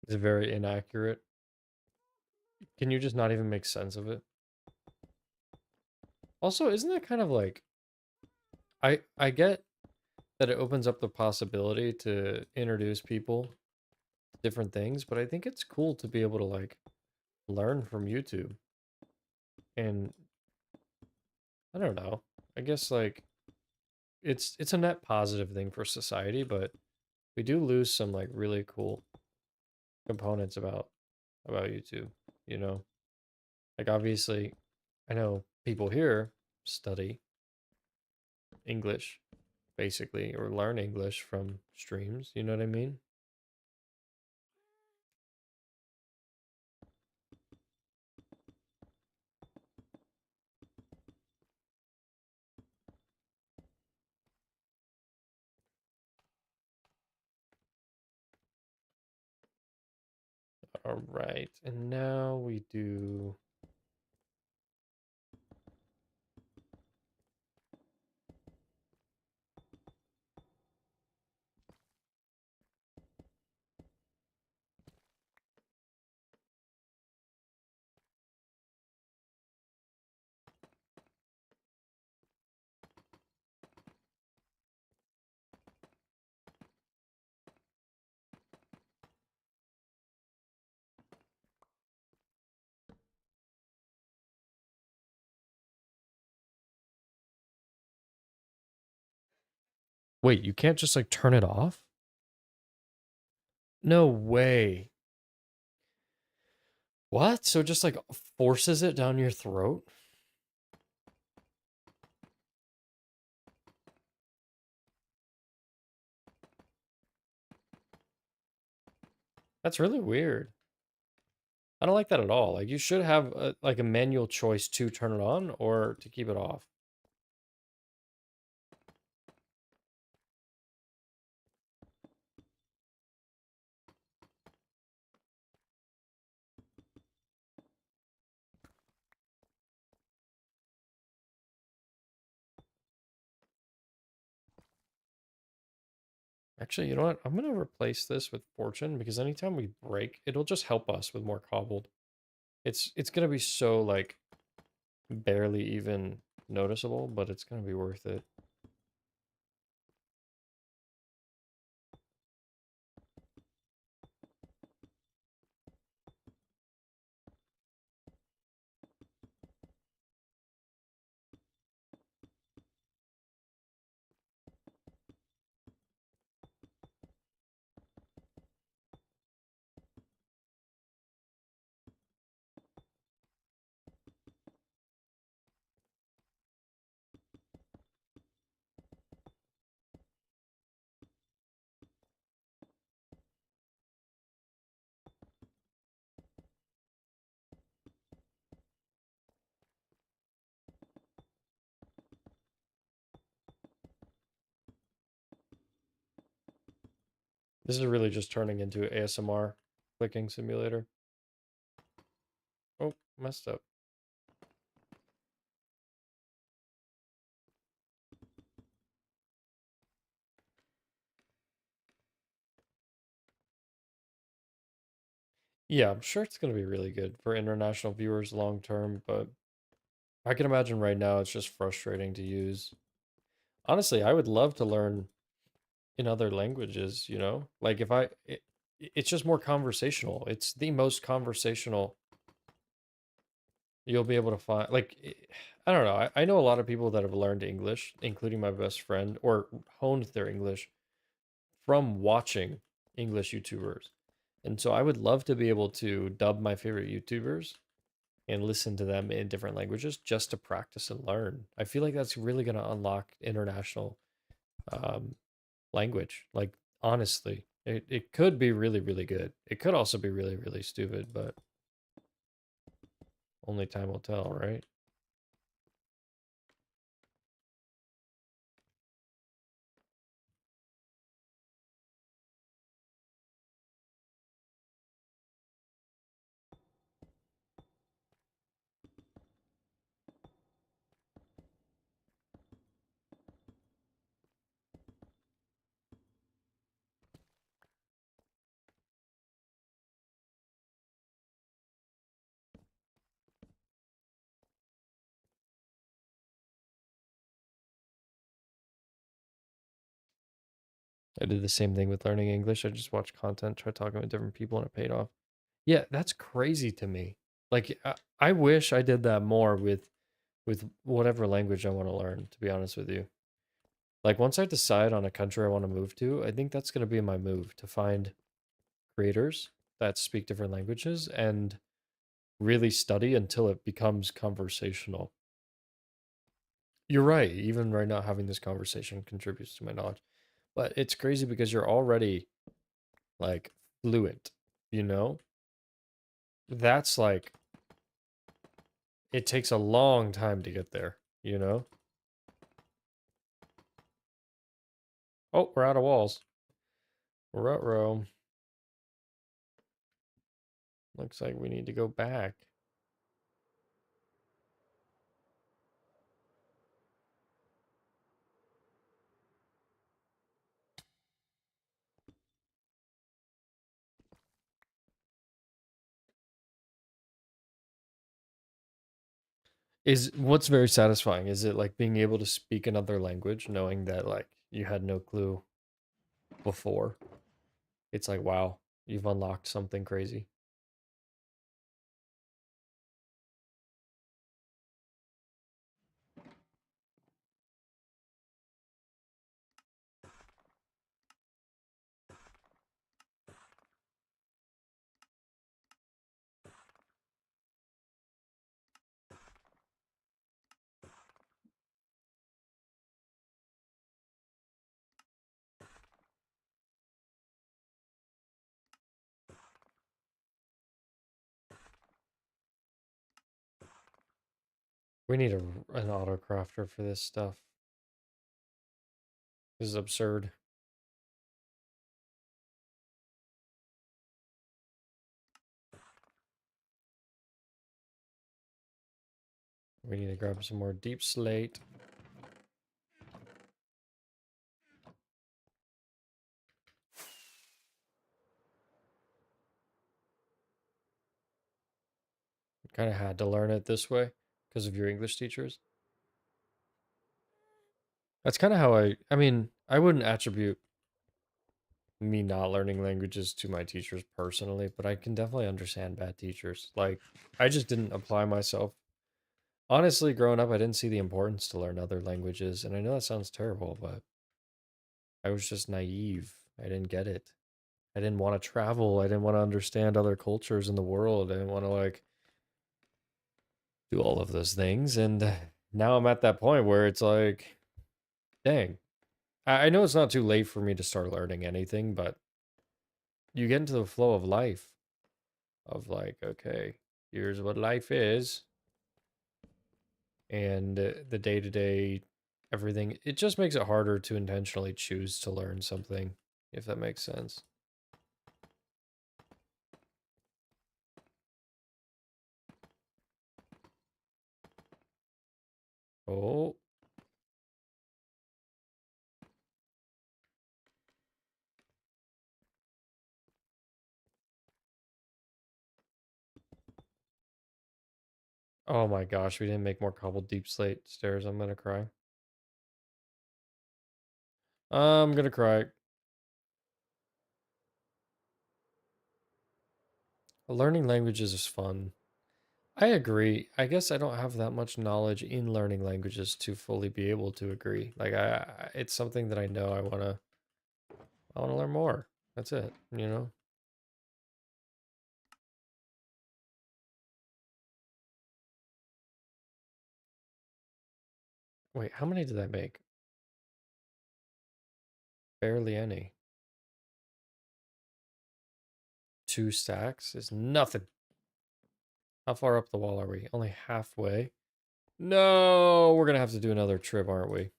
Is it very inaccurate? Can you just not even make sense of it? Also, isn't that kind of like I get that it opens up the possibility to introduce people to different things, but I think it's cool to be able to like learn from YouTube. And I don't know. I guess like it's a net positive thing for society, but we do lose some like really cool components about YouTube, you know? Like obviously I know people here study English basically or learn English from streams, you know what I mean? All right. And now we do. Wait, you can't just like turn it off? No way. What? So it just like forces it down your throat? That's really weird. I don't like that at all. Like you should have like a manual choice to turn it on or to keep it off. Actually, you know what? I'm gonna replace this with fortune because anytime we break, it'll just help us with more cobbled. It's gonna be so like barely even noticeable, but it's gonna be worth it. This is really just turning into ASMR clicking simulator. Oh, messed up. Yeah, I'm sure it's going to be really good for international viewers long term, but I can imagine right now it's just frustrating to use. Honestly, I would love to learn in other languages, you know? Like if it's just more conversational. It's the most conversational you'll be able to find. Like I don't know. I know a lot of people that have learned English, including my best friend, or honed their English from watching English YouTubers. And so I would love to be able to dub my favorite YouTubers and listen to them in different languages just to practice and learn. I feel like that's really going to unlock international um, language. Like, honestly, it could be really, really good. It could also be really, really stupid, but only time will tell, right? I did the same thing with learning English. I just watched content, tried talking with different people, and it paid off. Yeah, that's crazy to me. Like, I wish I did that more with whatever language I want to learn, to be honest with you. Like, once I decide on a country I want to move to, I think that's going to be my move to find creators that speak different languages and really study until it becomes conversational. You're right. Even right now, having this conversation contributes to my knowledge. But it's crazy because you're already like fluent, you know? That's like, it takes a long time to get there, you know? Oh, we're out of walls. Ruh-roh. Looks like we need to go back. Is what's very satisfying? Is it like being able to speak another language, knowing that like you had no clue before? It's like, wow, you've unlocked something crazy. We need an auto crafter for this stuff. This is absurd. We need to grab some more deep slate. Kind of had to learn it this way because of your English teachers. That's kind of how I mean, I wouldn't attribute me not learning languages to my teachers personally, but I can definitely understand bad teachers. Like, I just didn't apply myself. Honestly, growing up, I didn't see the importance to learn other languages, and I know that sounds terrible, but I was just naive. I didn't get it. I didn't want to travel. I didn't want to understand other cultures in the world. I didn't want to like do all of those things. And now I'm at that point where it's like, dang. I know it's not too late for me to start learning anything, but you get into the flow of life of like, okay, here's what life is. And the day to day, everything, it just makes it harder to intentionally choose to learn something, if that makes sense. Oh, oh my gosh, we didn't make more cobbled deep slate stairs. I'm gonna cry. I'm gonna cry. Learning languages is fun. I agree. I guess I don't have that much knowledge in learning languages to fully be able to agree. Like it's something that I know I wanna learn more. That's it, you know? Wait, how many did I make? Barely any. 2 stacks is nothing. How far up the wall are we? Only halfway. No, we're gonna have to do another trip, aren't we?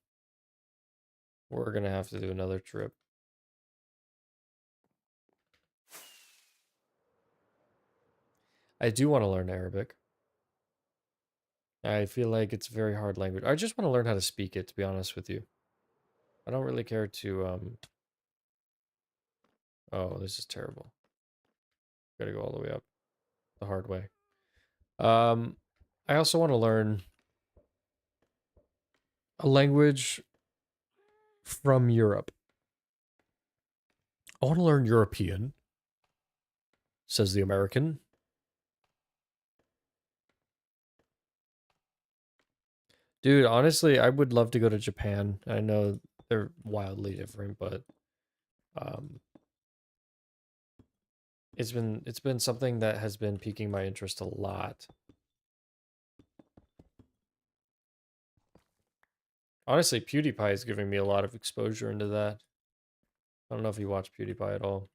We're gonna have to do another trip. I do want to learn Arabic. I feel like it's a very hard language. I just want to learn how to speak it, to be honest with you. I don't really care to, Oh, this is terrible. Gotta go all the way up the hard way. Um, I also want to learn a language from Europe. I want to learn European, says the American. Dude, honestly, I would love to go to Japan. I know they're wildly different, but um it's been something that has been piquing my interest a lot. Honestly, PewDiePie is giving me a lot of exposure into that. I don't know if you watch PewDiePie at all.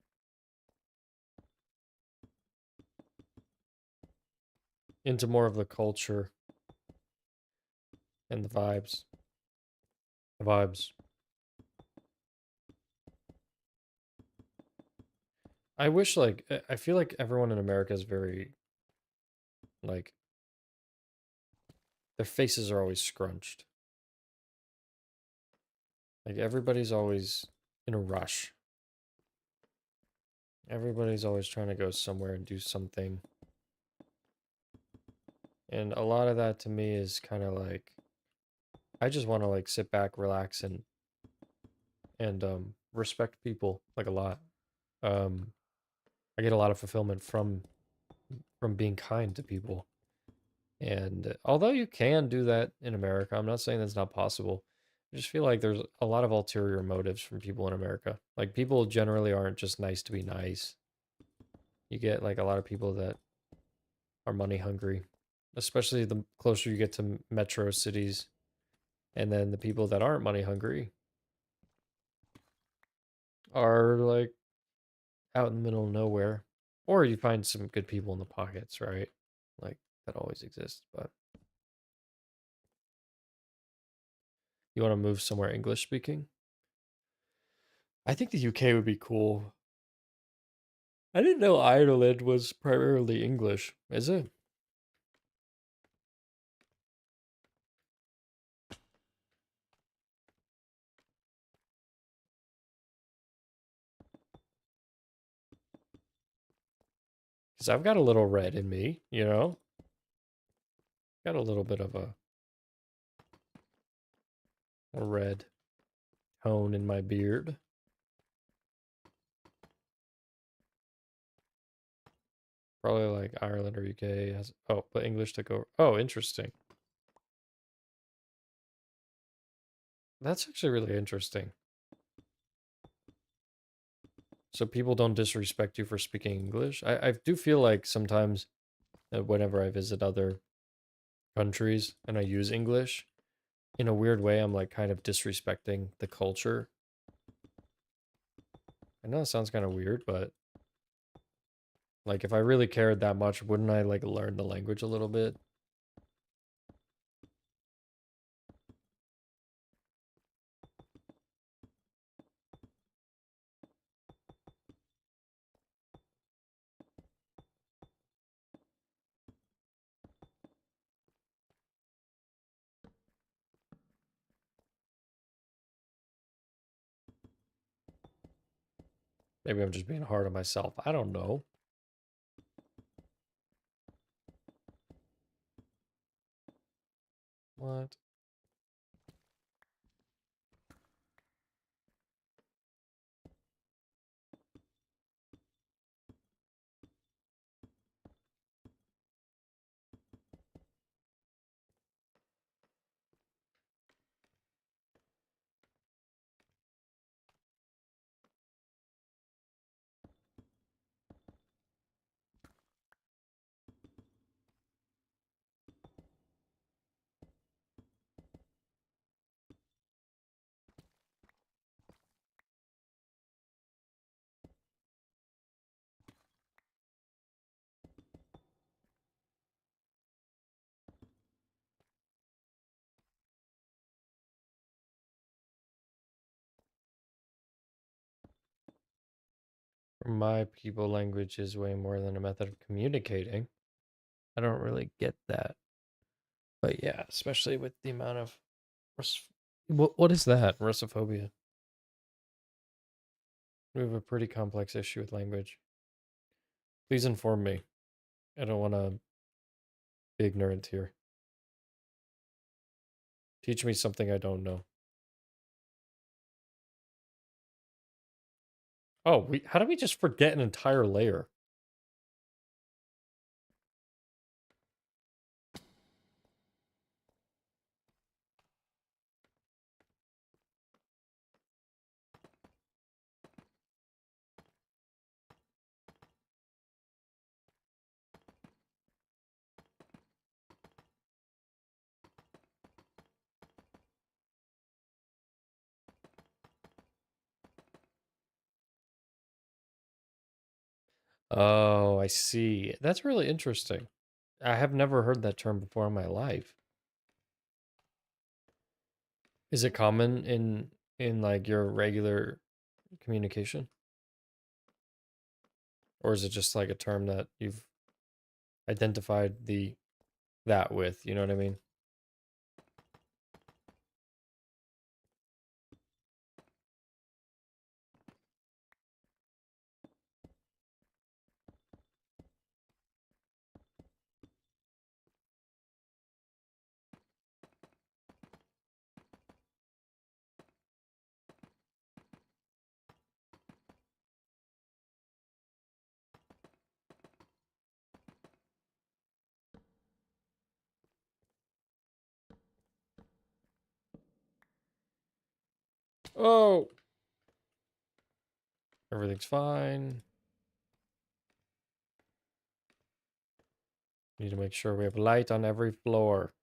Into more of the culture and the vibes. The vibes. I wish, like, I feel like everyone in America is very, like, their faces are always scrunched. Like, everybody's always in a rush. Everybody's always trying to go somewhere and do something. And a lot of that to me is kind of like, I just want to, like, sit back, relax, and respect people, like, a lot. Um, I get a lot of fulfillment from being kind to people. And although you can do that in America, I'm not saying that's not possible. I just feel like there's a lot of ulterior motives from people in America. Like, people generally aren't just nice to be nice. You get, like, a lot of people that are money hungry, especially the closer you get to metro cities. And then the people that aren't money hungry are, like, out in the middle of nowhere. Or you find some good people in the pockets, right? Like, that always exists. But you want to move somewhere English speaking? I think the UK would be cool. I didn't know Ireland was primarily English. Is it? Because I've got a little red in me, you know? Got a little bit of a red tone in my beard. Probably like Ireland or UK has. Oh, but English took over. Oh, interesting. That's actually really interesting. So people don't disrespect you for speaking English. I do feel like sometimes whenever I visit other countries and I use English, in a weird way, I'm like kind of disrespecting the culture. I know it sounds kind of weird, but like if I really cared that much, wouldn't I like learn the language a little bit? Maybe I'm just being hard on myself. I don't know. What? my people language is way more than a method of communicating. I don't really get that. But yeah, especially with the amount of what is that? Russophobia. We have a pretty complex issue with language. Please inform me. I don't want to be ignorant here. Teach me something I don't know. Oh, how do we just forget an entire layer? Oh, I see. That's really interesting. I have never heard that term before in my life. Is it common in like your regular communication? Or is it just like a term that you've identified that with, you know what I mean? Oh, everything's fine. Need to make sure we have light on every floor.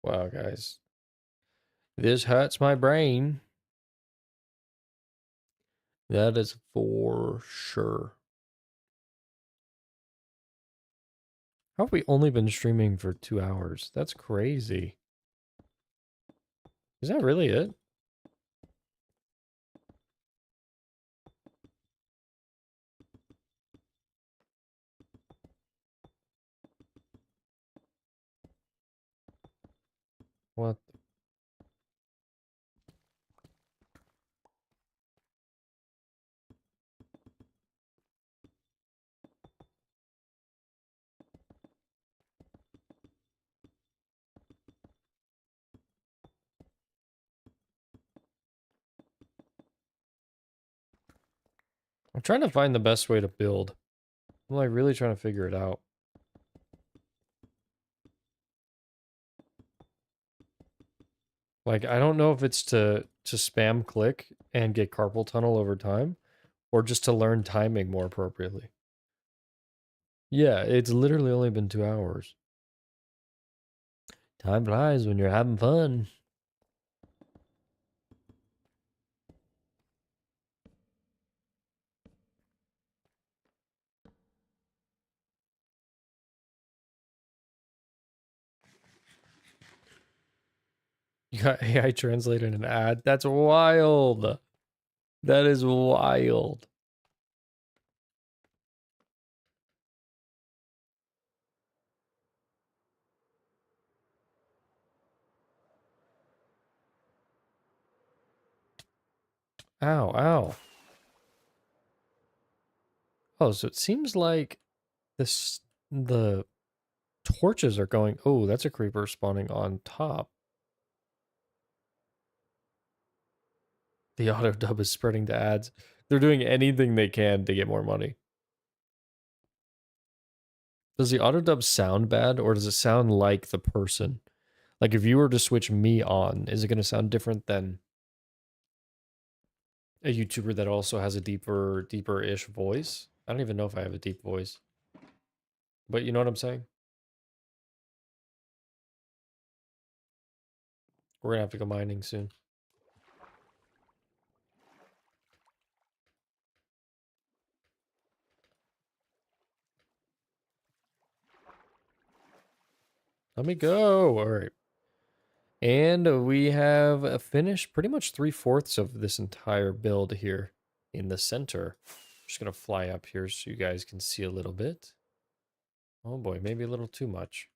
Wow, guys. This hurts my brain. That is for sure. How have we only been streaming for 2 hours? That's crazy. Is that really it? What? I'm trying to find the best way to build. I'm like really trying to figure it out. Like I don't know if it's to spam click and get carpal tunnel over time or just to learn timing more appropriately. Yeah, it's literally only been 2 hours. Time flies when you're having fun. You got AI translated an ad? That's wild. That is wild. Ow, ow. Oh, so it seems like the torches are going. Oh, that's a creeper spawning on top. The auto dub is spreading to ads. They're doing anything they can to get more money. Does the auto dub sound bad or does it sound like the person? Like if you were to switch me on, is it going to sound different than a YouTuber that also has a deeper-ish voice? I don't even know if I have a deep voice. But you know what I'm saying? We're gonna have to go mining soon. Let me go. All right. And we have finished pretty much 3/4 of this entire build here in the center. Just gonna fly up here so you guys can see a little bit. Oh boy, maybe a little too much.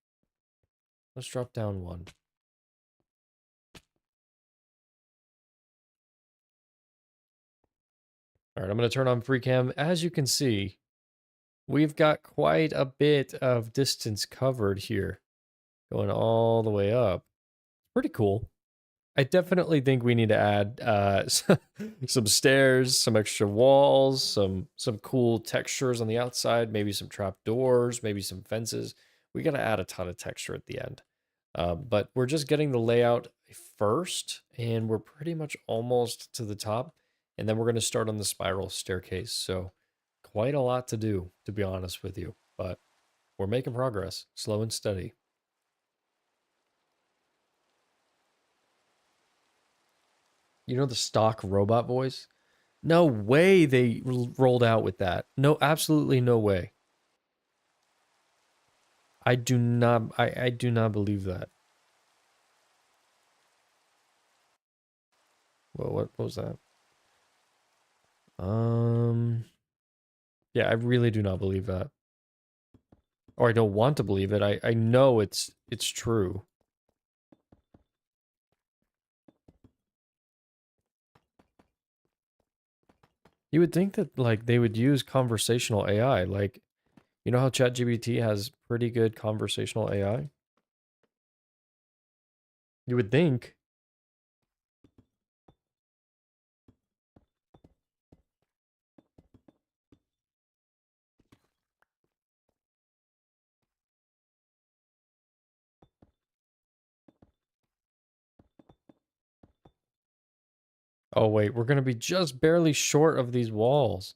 Let's drop down one. All right, I'm gonna turn on free cam. As you can see, we've got quite a bit of distance covered here, going all the way up. Pretty cool. I definitely think we need to add some stairs, some extra walls, some cool textures on the outside, maybe some trap doors, maybe some fences. We got to add a ton of texture at the end. But we're just getting the layout first, and we're pretty much almost to the top. And then we're going to start on the spiral staircase. So quite a lot to do, to be honest with you. But we're making progress, slow and steady. You know the stock robot voice? No way they rolled out with that. No, absolutely no way. I do not believe that. Well, what was that? Um, yeah, I really do not believe that. Or I don't want to believe it. I know it's true. You would think that like they would use conversational AI. Like, you know how ChatGPT has pretty good conversational AI? You would think. Oh wait, we're gonna be just barely short of these walls.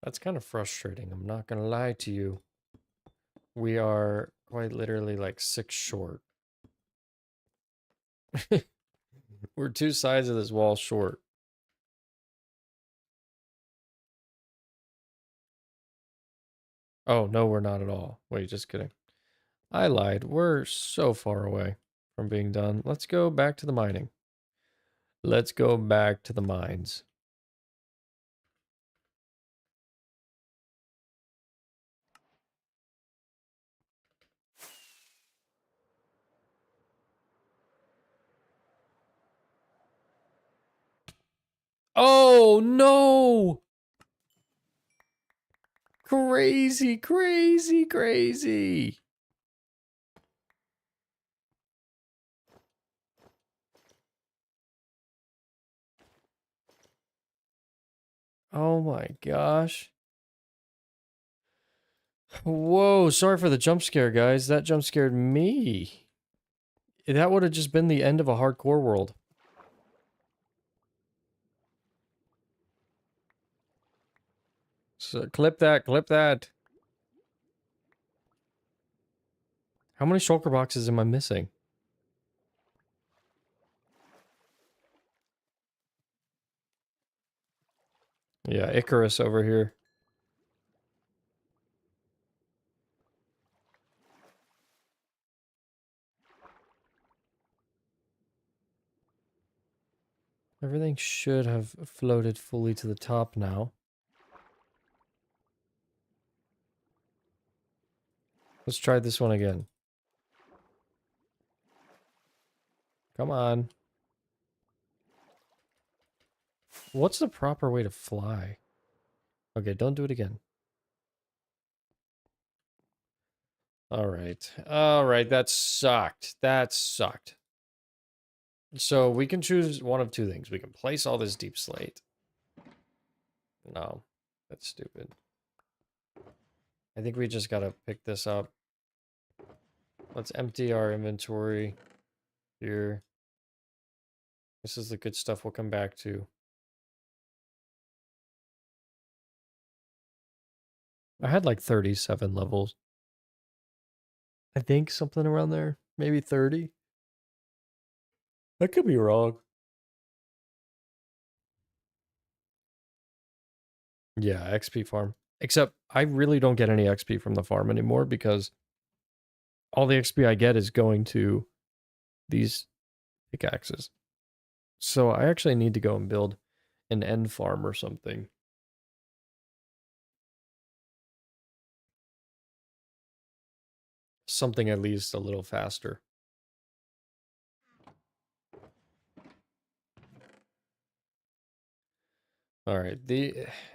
That's kind of frustrating. I'm not gonna lie to you. We are quite literally like 6 short. We're 2 sides of this wall short. Oh, no, we're not at all. Wait, just kidding. I lied. We're so far away from being done. Let's go back to the mining. Let's go back to the mines. Oh, no! Crazy, crazy, crazy. Oh my gosh. Whoa, sorry for the jump scare, guys. That jump scared me. That would have just been the end of a hardcore world. So clip that, clip that. How many shulker boxes am I missing? Yeah, Icarus over here. Everything should have floated fully to the top now. Let's try this one again. Come on. What's the proper way to fly? Okay, don't do it again. Alright. Alright, that sucked. That sucked. So we can choose one of two things. We can place all this deep slate. No, that's stupid. I think we just gotta pick this up. Let's empty our inventory here. This is the good stuff we'll come back to. I had like 37 levels. I think something around there. Maybe 30. I could be wrong. Yeah, XP farm. Except I really don't get any XP from the farm anymore because all the XP I get is going to these pickaxes. So I actually need to go and build an end farm or something. Something at least a little faster. All right.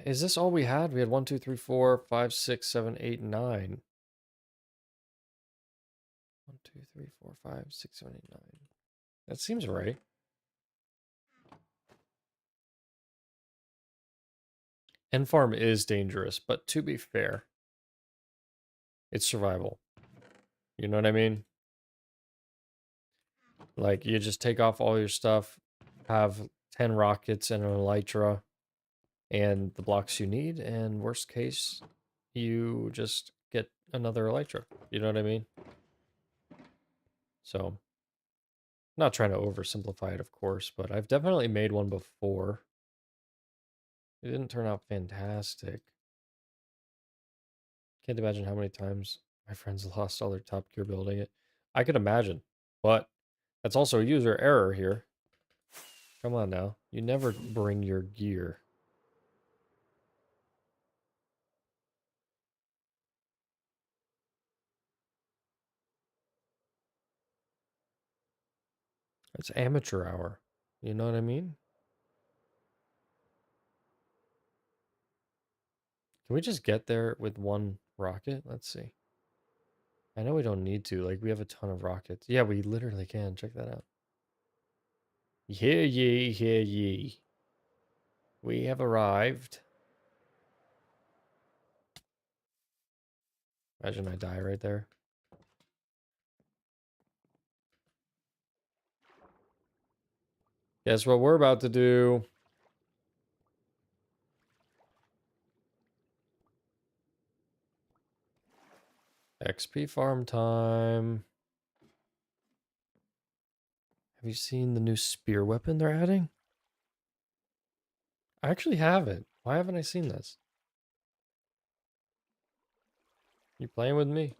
Is this all we had? We had 1, 2, 3, 4, 5, 6, 7, 8, 9. 1, 2, 3, 4, 5, 6, 7, 8, 9. That seems right. End farm is dangerous, but to be fair, it's survival. You know what I mean? Like, you just take off all your stuff, have 10 rockets and an elytra, and the blocks you need, and worst case, you just get another elytra. You know what I mean? So, not trying to oversimplify it, of course, but I've definitely made one before. It didn't turn out fantastic. Can't imagine how many times my friends lost all their top gear building it. I could imagine, but that's also user error here. Come on now. You never bring your gear. It's amateur hour. You know what I mean? Can we just get there with one rocket? Let's see. I know we don't need to. Like, we have a ton of rockets. Yeah, we literally can. Check that out. Hear ye, hear ye. We have arrived. Imagine I die right there. Guess what we're about to do? XP farm time. Have you seen the new spear weapon they're adding? I actually haven't. Why haven't I seen this? You playing with me?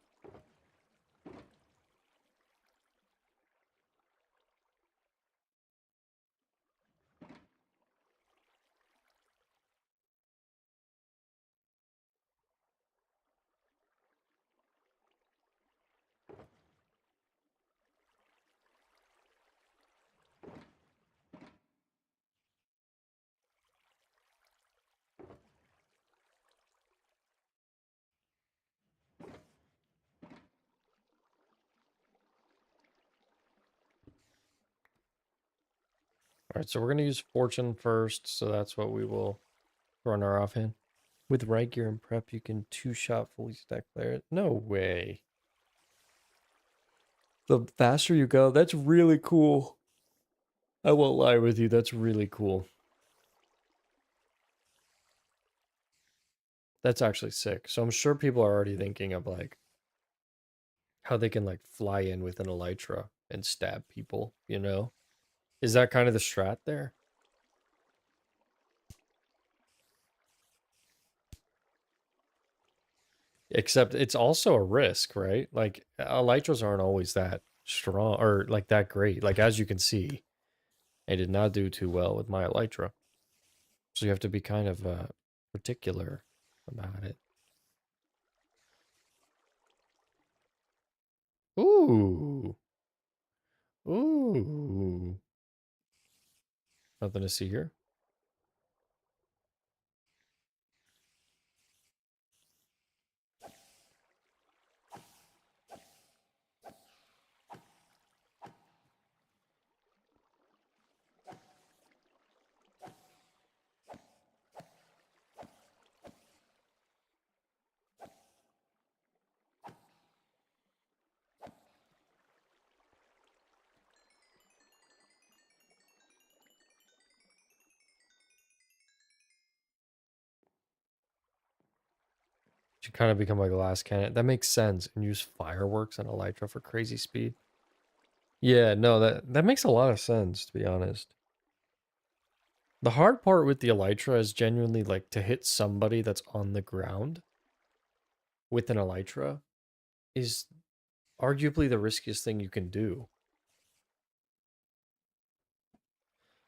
All right, so we're going to use fortune first, so that's what we will run our offhand. With right gear and prep, you can two-shot fully stack player. No way. The faster you go, that's really cool. I won't lie with you, that's really cool. That's actually sick. So I'm sure people are already thinking of like how they can like fly in with an elytra and stab people, you know? Is that kind of the strat there? Except it's also a risk, right? Like elytras aren't always that strong or like that great. Like as you can see, I did not do too well with my elytra. So you have to be kind of particular about it. Ooh. Ooh. Nothing to see here. Should kind of become a glass cannon. That makes sense. And use fireworks and elytra for crazy speed. Yeah, no, that makes a lot of sense, to be honest. The hard part with the elytra is genuinely like to hit somebody that's on the ground with an elytra is arguably the riskiest thing you can do.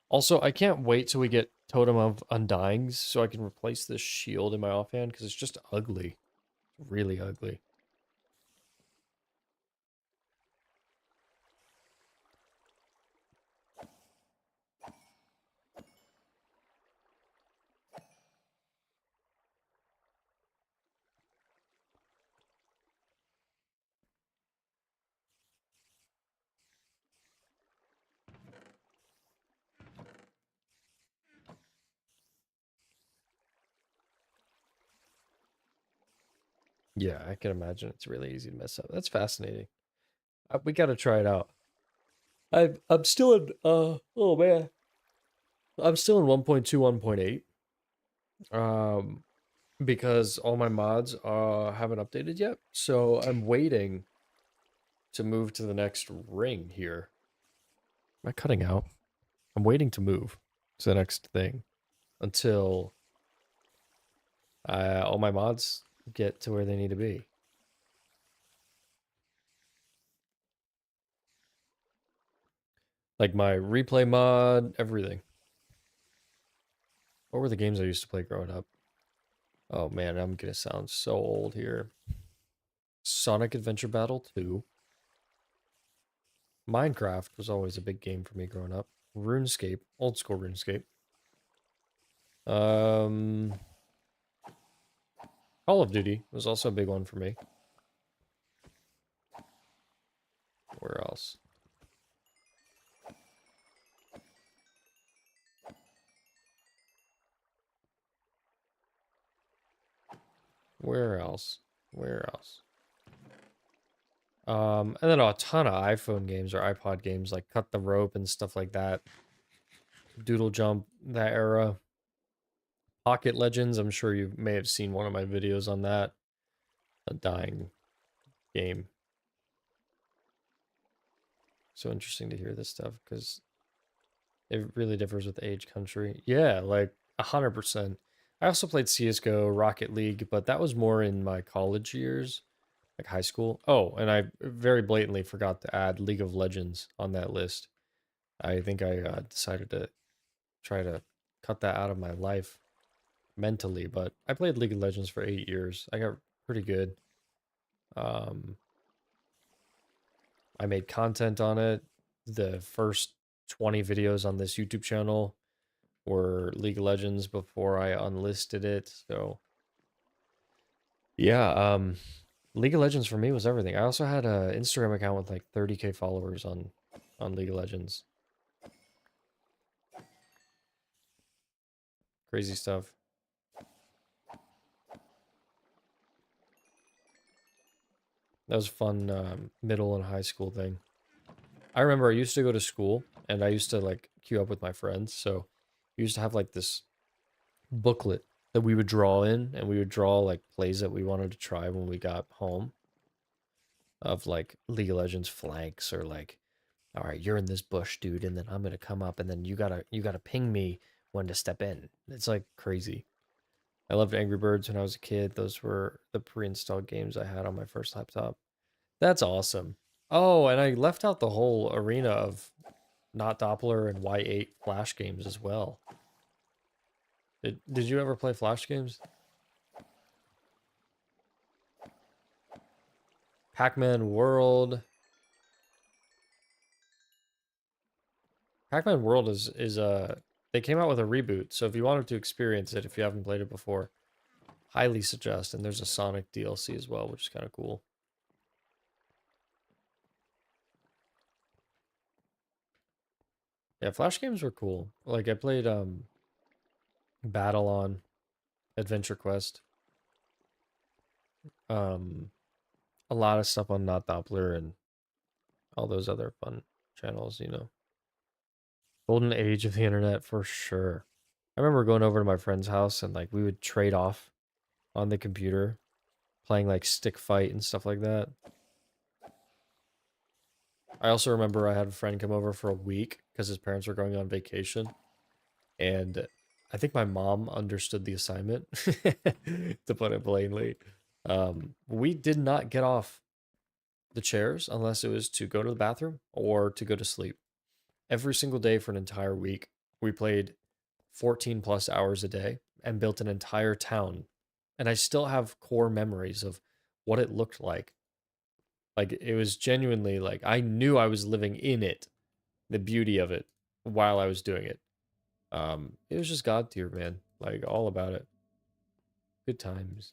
Also, I can't wait till we get Totem of Undyings so I can replace this shield in my offhand because it's just ugly. Really ugly. Yeah, I can imagine it's really easy to mess up. That's fascinating. We got to try it out. I'm still in oh man. I'm still in 1.2 1.8. Because all my mods haven't updated yet. So I'm waiting to move to the next ring here. Am I cutting out? I'm waiting to move to the next thing until all my mods get to where they need to be. Like my replay mod, everything. What were the games I used to play growing up? Oh man, I'm gonna sound so old here. Sonic Adventure Battle 2. Minecraft was always a big game for me growing up. RuneScape, old school RuneScape. Um, Call of Duty was also a big one for me. Where else? Where else? Where else? And then a ton of iPhone games or iPod games like Cut the Rope and stuff like that. Doodle Jump, that era. Pocket Legends, I'm sure you may have seen one of my videos on that. A dying game. So interesting to hear this stuff because it really differs with age, country. Yeah, like 100%. I also played CSGO, Rocket League, but that was more in my college years, like high school. Oh, and I very blatantly forgot to add League of Legends on that list. I think I decided to try to cut that out of my life mentally, but I played League of Legends for 8 years. I got pretty good. Um, I made content on it. The first 20 videos on this YouTube channel were League of Legends before I unlisted it. So yeah, League of Legends for me was everything. I also had a Instagram account with like 30K followers on League of Legends. Crazy stuff. That was a fun middle and high school thing. I remember I used to go to school and I used to like queue up with my friends. So we used to have like this booklet that we would draw in and we would draw like plays that we wanted to try when we got home of like League of Legends flanks or like, all right, you're in this bush, dude, and then I'm gonna come up and then you gotta ping me when to step in. It's like crazy. I loved Angry Birds when I was a kid. Those were the pre-installed games I had on my first laptop. That's awesome. Oh, and I left out the whole arena of Not Doppler and Y8 Flash games as well. Did you ever play Flash games? Pac-Man World. Pac-Man World is they came out with a reboot, so if you wanted to experience it, if you haven't played it before, highly suggest. And there's a Sonic DLC as well, which is kind of cool. Yeah, Flash games were cool. Like I played Battle on Adventure Quest. Um a lot of stuff on Not Doppler and all those other fun channels, you know. Golden age of the internet for sure. I remember going over to my friend's house and like we would trade off on the computer playing like stick fight and stuff like that. I also remember I had a friend come over for a week because his parents were going on vacation, and I think my mom understood the assignment, to put it plainly. We did not get off the chairs unless it was to go to the bathroom or to go to sleep. Every single day for an entire week, we played 14 plus hours a day and built an entire town. And I still have core memories of what it looked like. Like it was genuinely like I knew I was living in it, the beauty of it while I was doing it. It was just God tier, man. Like all about it. Good times.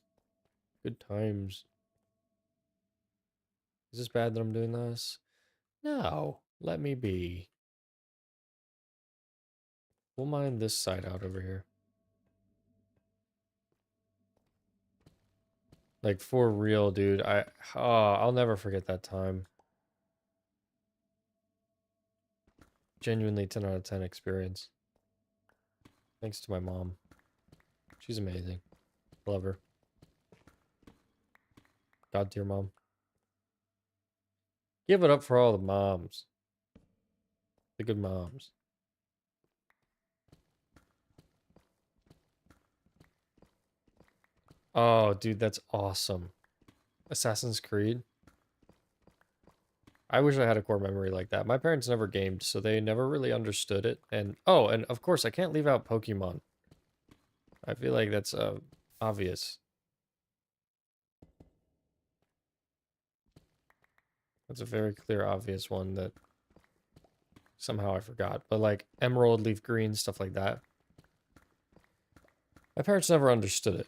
Good times. Is this bad that I'm doing this? No. Let me be. We'll mine this side out over here. Like for real, dude. I'll never forget that time. Genuinely 10 out of 10 experience. Thanks to my mom. She's amazing. Love her. God tier mom. Give it up for all the moms. The good moms. Oh, dude, that's awesome. Assassin's Creed. I wish I had a core memory like that. My parents never gamed, so they never really understood it. And oh, and of course, I can't leave out Pokemon. I feel like that's obvious. That's a very clear, obvious one that somehow I forgot. But like Emerald, Leaf Green, stuff like that. My parents never understood it.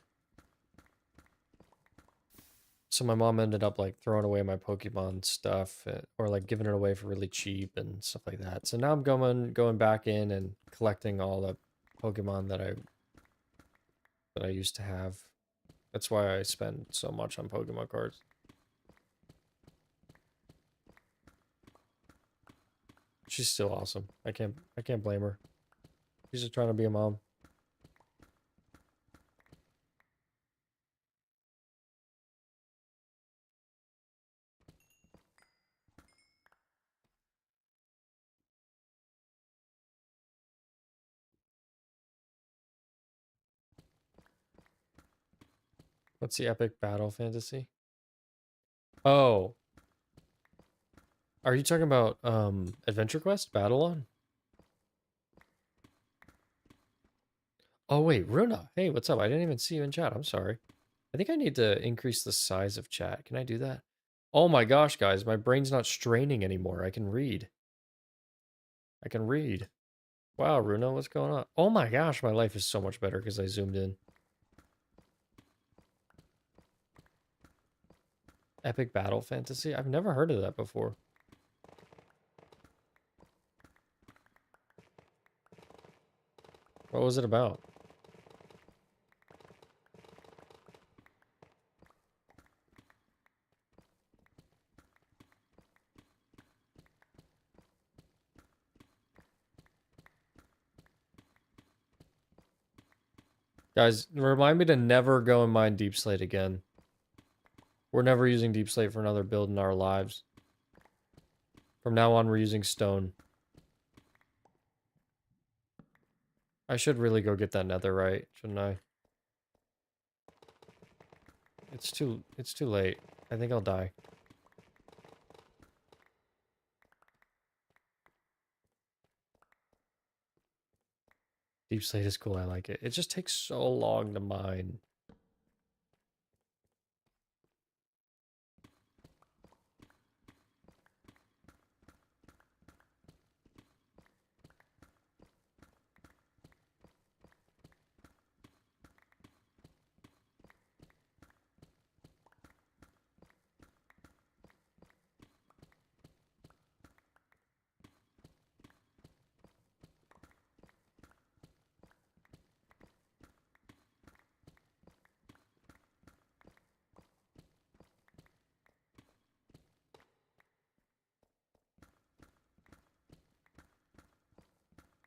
So my mom ended up like throwing away my Pokemon stuff or like giving it away for really cheap and stuff like that. So now I'm going back in and collecting all the Pokemon that I used to have. That's why I spend so much on Pokemon cards. She's still awesome. I can't blame her. She's just trying to be a mom. What's the epic battle fantasy? Oh, are you talking about Adventure Quest Battle On? Oh wait, Runa. Hey, what's up? I didn't even see you in chat. I'm sorry. I think I need to increase the size of chat. Can I do that? Oh my gosh, guys, my brain's not straining anymore. I can read. I can read. Wow, Runa, what's going on? Oh my gosh, my life is so much better because I zoomed in. Epic Battle Fantasy? I've never heard of that before. What was it about? Guys, remind me to never go and mine Deep Slate again. We're never using Deep Slate for another build in our lives. From now on, we're using stone. I should really go get that netherite, shouldn't I? It's too late. I think I'll die. Deep Slate is cool, I like it. It just takes so long to mine.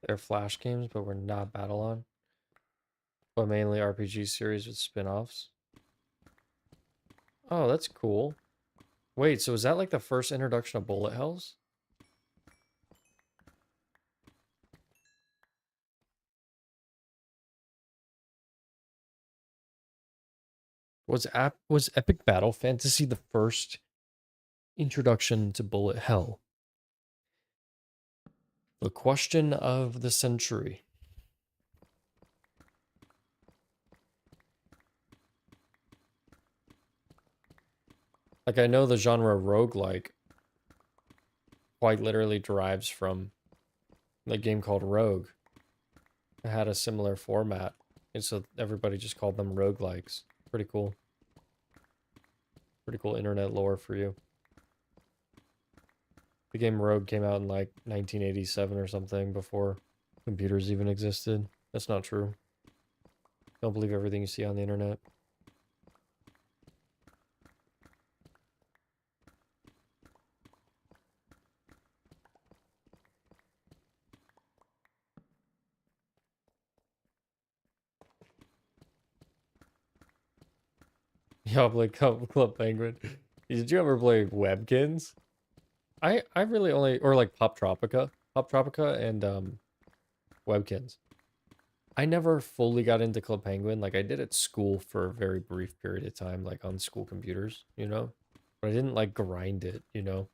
They're Flash games, but we're not Battle On. But mainly RPG series with spin-offs. Oh, that's cool. Wait, so is that like the first introduction of bullet hells? Was Epic Battle Fantasy the first introduction to bullet hell? The question of the century. Like, I know the genre roguelike quite literally derives from the game called Rogue. It had a similar format, and so everybody just called them roguelikes. Pretty cool. Pretty cool internet lore for you. The game Rogue came out in like 1987 or something before computers even existed. That's not true. Don't believe everything you see on the internet. Yeah, I'll play Club Penguin. Did you ever play Webkins? I really only, or like Pop Tropica and Webkins. I never fully got into Club Penguin. Like I did at school for a very brief period of time, like on school computers, you know? But I didn't like grind it, you know?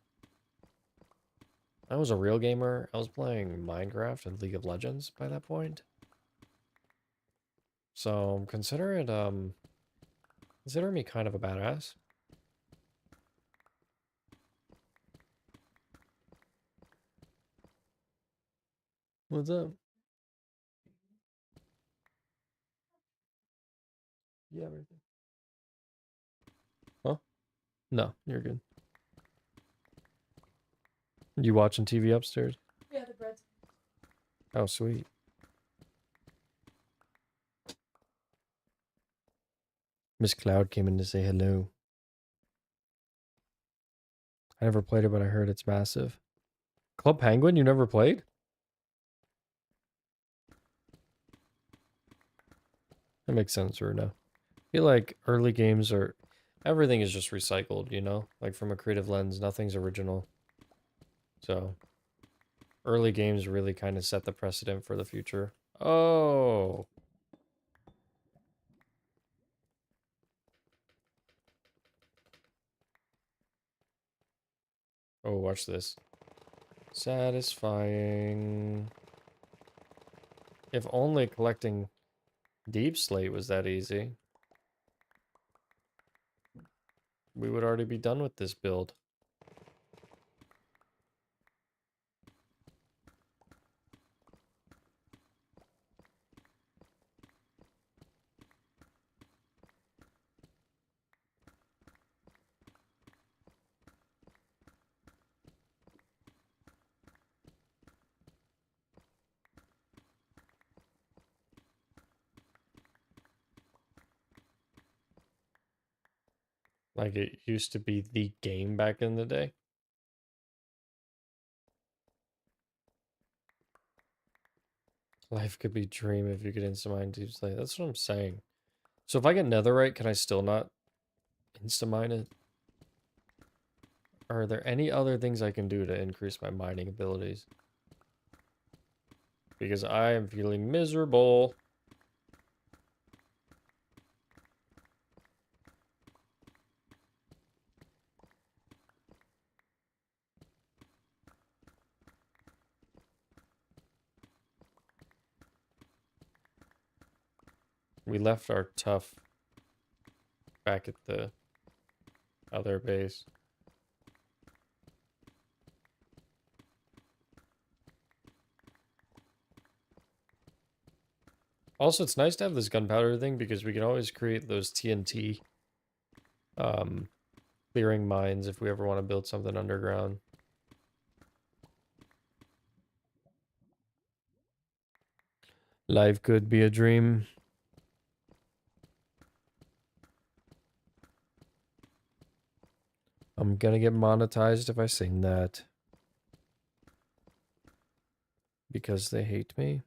I was a real gamer. I was playing Minecraft and League of Legends by that point. So consider me kind of a badass. What's up? Yeah, everything. Huh? No, you're good. You watching TV upstairs? Yeah, the bread's. Oh, sweet. Miss Cloud came in to say hello. I never played it, but I heard it's massive. Club Penguin, you never played? That makes sense, Runa. I feel like early games are... Everything is just recycled, you know? Like from a creative lens, nothing's original. So, early games really kind of set the precedent for the future. Oh! Oh, watch this. Satisfying. If only collecting Deep Slate was that easy, we would already be done with this build. Like it used to be the game back in the day. Life could be dream if you could insta-mine Deep Slate. That's what I'm saying. So if I get netherite, can I still not insta-mine it? Are there any other things I can do to increase my mining abilities? Because I am feeling miserable. We left our tough back at the other base. Also, it's nice to have this gunpowder thing because we can always create those TNT clearing mines if we ever want to build something underground. Life could be a dream. I'm gonna get monetized if I sing that. Because they hate me.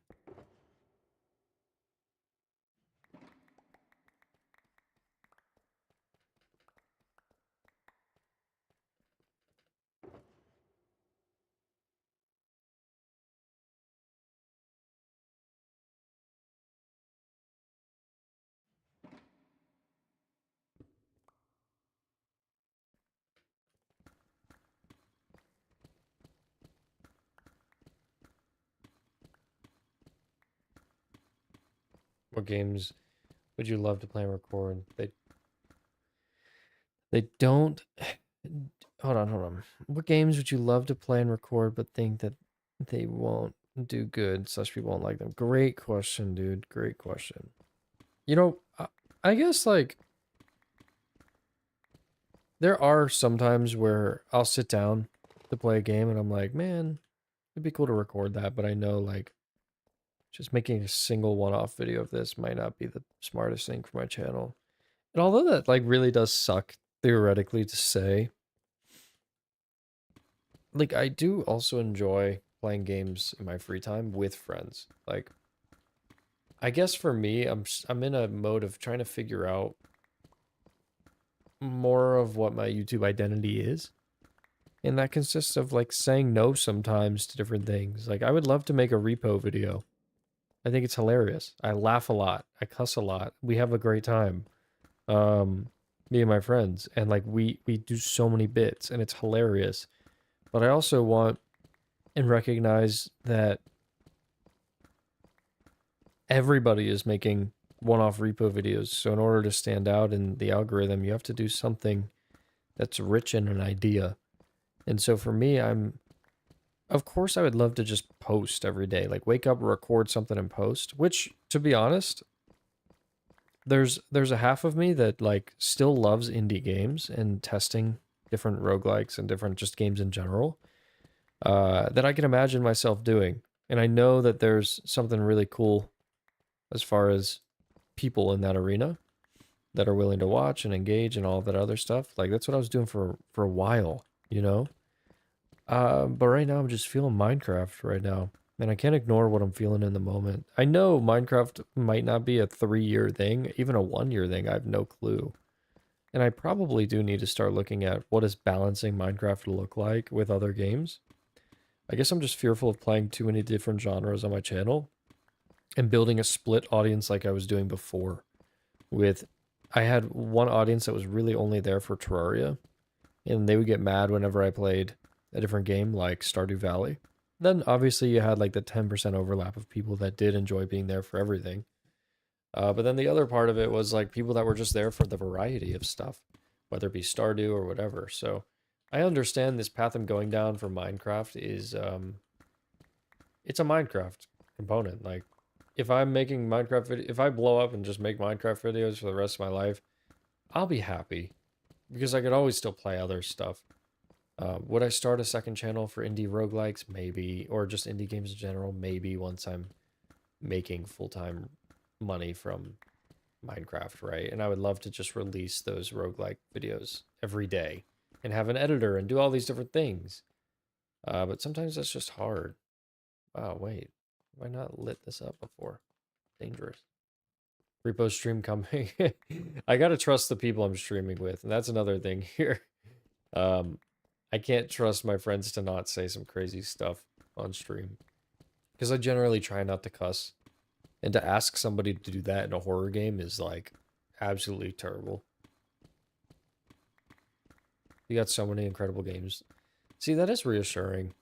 What games would you love to play and record? They don't. Hold on, hold on. What games would you love to play and record, but think that they won't do good, such people won't like them? Great question, dude. Great question. You know, I guess like there are some times where I'll sit down to play a game and I'm like, man, it'd be cool to record that, but I know like just making a single one-off video of this might not be the smartest thing for my channel. And although that like really does suck theoretically to say, like I do also enjoy playing games in my free time with friends. Like I guess for me, I'm in a mode of trying to figure out more of what my YouTube identity is. And that consists of like saying no sometimes to different things. Like I would love to make a repo video. I think it's hilarious. I laugh a lot. I cuss a lot. We have a great time. Um Me and my friends, and like we do so many bits and it's hilarious. But I also want and recognize that everybody is making one-off repo videos. So in order to stand out in the algorithm, you have to do something that's rich in an idea. And so for me, of course I would love to just post every day, like wake up, record something and post, which to be honest, there's a half of me that like still loves indie games and testing different roguelikes and different just games in general, that I can imagine myself doing. And I know that there's something really cool as far as people in that arena that are willing to watch and engage and all of that other stuff. Like that's what I was doing for a while, you know? But right now I'm just feeling Minecraft right now. And I can't ignore what I'm feeling in the moment. I know Minecraft might not be a 3-year thing, even a 1-year thing. I have no clue. And I probably do need to start looking at what does balancing Minecraft look like with other games. I guess I'm just fearful of playing too many different genres on my channel and building a split audience like I was doing before. With I had one audience that was really only there for Terraria, and they would get mad whenever I played a different game like Stardew Valley. Then obviously you had like the 10% overlap of people that did enjoy being there for everything. But then the other part of it was like people that were just there for the variety of stuff, whether it be Stardew or whatever. So I understand this path I'm going down for Minecraft is it's a Minecraft component. Like if I'm making if I blow up and just make Minecraft videos for the rest of my life, I'll be happy because I could always still play other stuff. Would I start a second channel for indie roguelikes? Maybe. Or just indie games in general? Maybe once I'm making full-time money from Minecraft, right? And I would love to just release those roguelike videos every day and have an editor and do all these different things. But sometimes that's just hard. Wow, wait. Have I not lit this up before? Dangerous. Repo stream coming. I gotta trust the people I'm streaming with, and that's another thing here. Um, I can't trust my friends to not say some crazy stuff on stream. Because I generally try not to cuss. And to ask somebody to do that in a horror game is like absolutely terrible. You got so many incredible games. See, that is reassuring.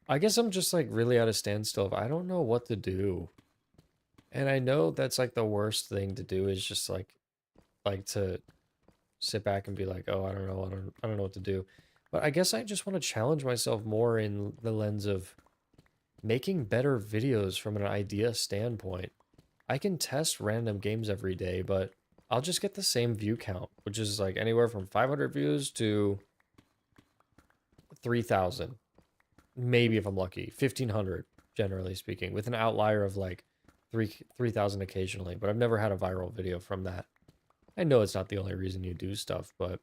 I guess I'm just like really at a standstill of I don't know what to do. And I know that's like the worst thing to do is just like to sit back and be like, "Oh, I don't know, I don't know what to do." But I guess I just want to challenge myself more in the lens of making better videos from an idea standpoint. I can test random games every day, but I'll just get the same view count, which is like anywhere from 500 views to 3,000. Maybe if I'm lucky, 1,500 generally speaking, with an outlier of like 3,000 occasionally, but I've never had a viral video from that. I know it's not the only reason you do stuff, but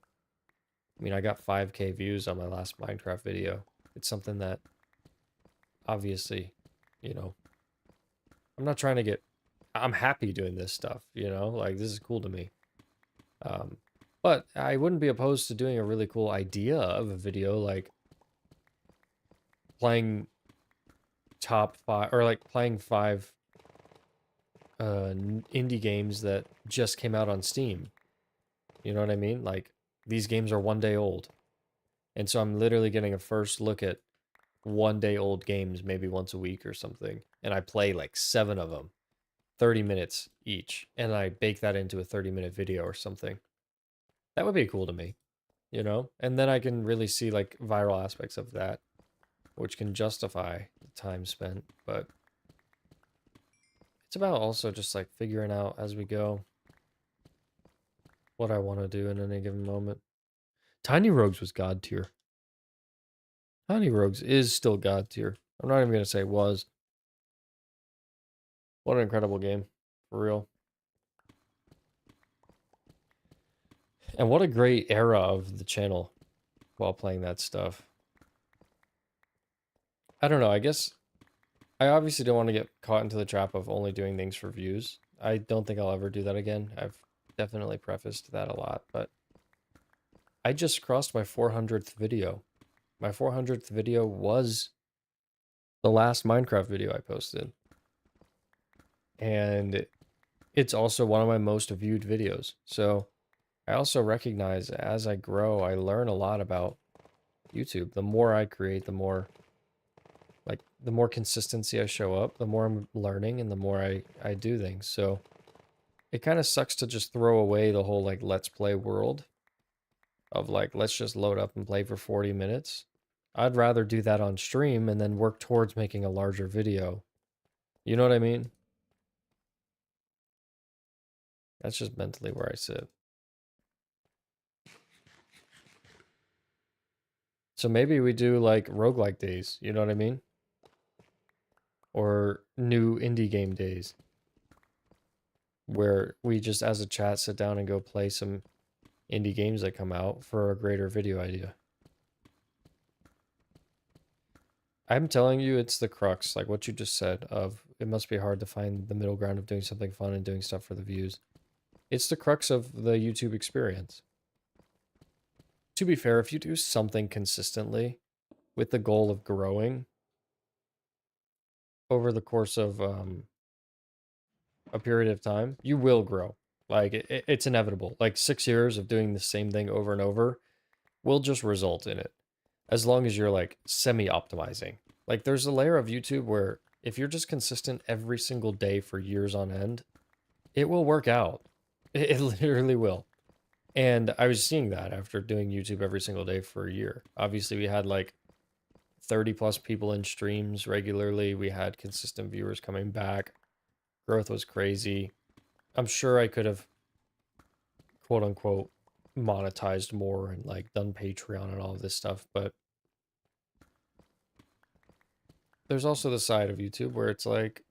I mean, I got 5K views on my last Minecraft video. It's something that obviously, you know, I'm not trying to get, I'm happy doing this stuff, you know, like this is cool to me. But I wouldn't be opposed to doing a really cool idea of a video, like playing top 5 or like playing 5 indie games that just came out on Steam. You know what I mean? Like these games are 1 day old. And so I'm literally getting a first look at 1 day old games maybe once a week or something. And I play like 7 of them. 30 minutes each, and I bake that into a 30-minute video or something. That would be cool to me, you know? And then I can really see like viral aspects of that, which can justify the time spent. But it's about also just like figuring out as we go what I want to do in any given moment. Tiny Rogues was god tier. Tiny Rogues is still god tier. I'm not even going to say was. What an incredible game. For real. And what a great era of the channel while playing that stuff. I don't know, I guess I obviously don't want to get caught into the trap of only doing things for views. I don't think I'll ever do that again. I've definitely prefaced that a lot, but I just crossed my 400th video. My 400th video was the last Minecraft video I posted. And it's also one of my most viewed videos. So I also recognize as I grow, I learn a lot about YouTube. The more I create, the more consistency I show up, the more I'm learning and the more I do things. So it kind of sucks to just throw away the whole like let's play world of like let's just load up and play for 40 minutes. I'd rather do that on stream and then work towards making a larger video. You know what I mean? That's just mentally where I sit. So maybe we do like roguelike days, you know what I mean? Or new indie game days where we just as a chat sit down and go play some indie games that come out for a greater video idea. I'm telling you, it's the crux, like what you just said, of it must be hard to find the middle ground of doing something fun and doing stuff for the views. It's the crux of the YouTube experience. To be fair, if you do something consistently with the goal of growing over the course of a period of time, you will grow. Like, it's inevitable. Like, 6 years of doing the same thing over and over will just result in it. As long as you're, like, semi-optimizing. Like, there's a layer of YouTube where if you're just consistent every single day for years on end, it will work out. It literally will. And I was seeing that after doing YouTube every single day for a year. Obviously, we had, like, 30 plus people in streams regularly. We had consistent viewers coming back. Growth was crazy. I'm sure I could have, quote unquote, monetized more and like done Patreon and all of this stuff, but there's also the side of YouTube where it's like,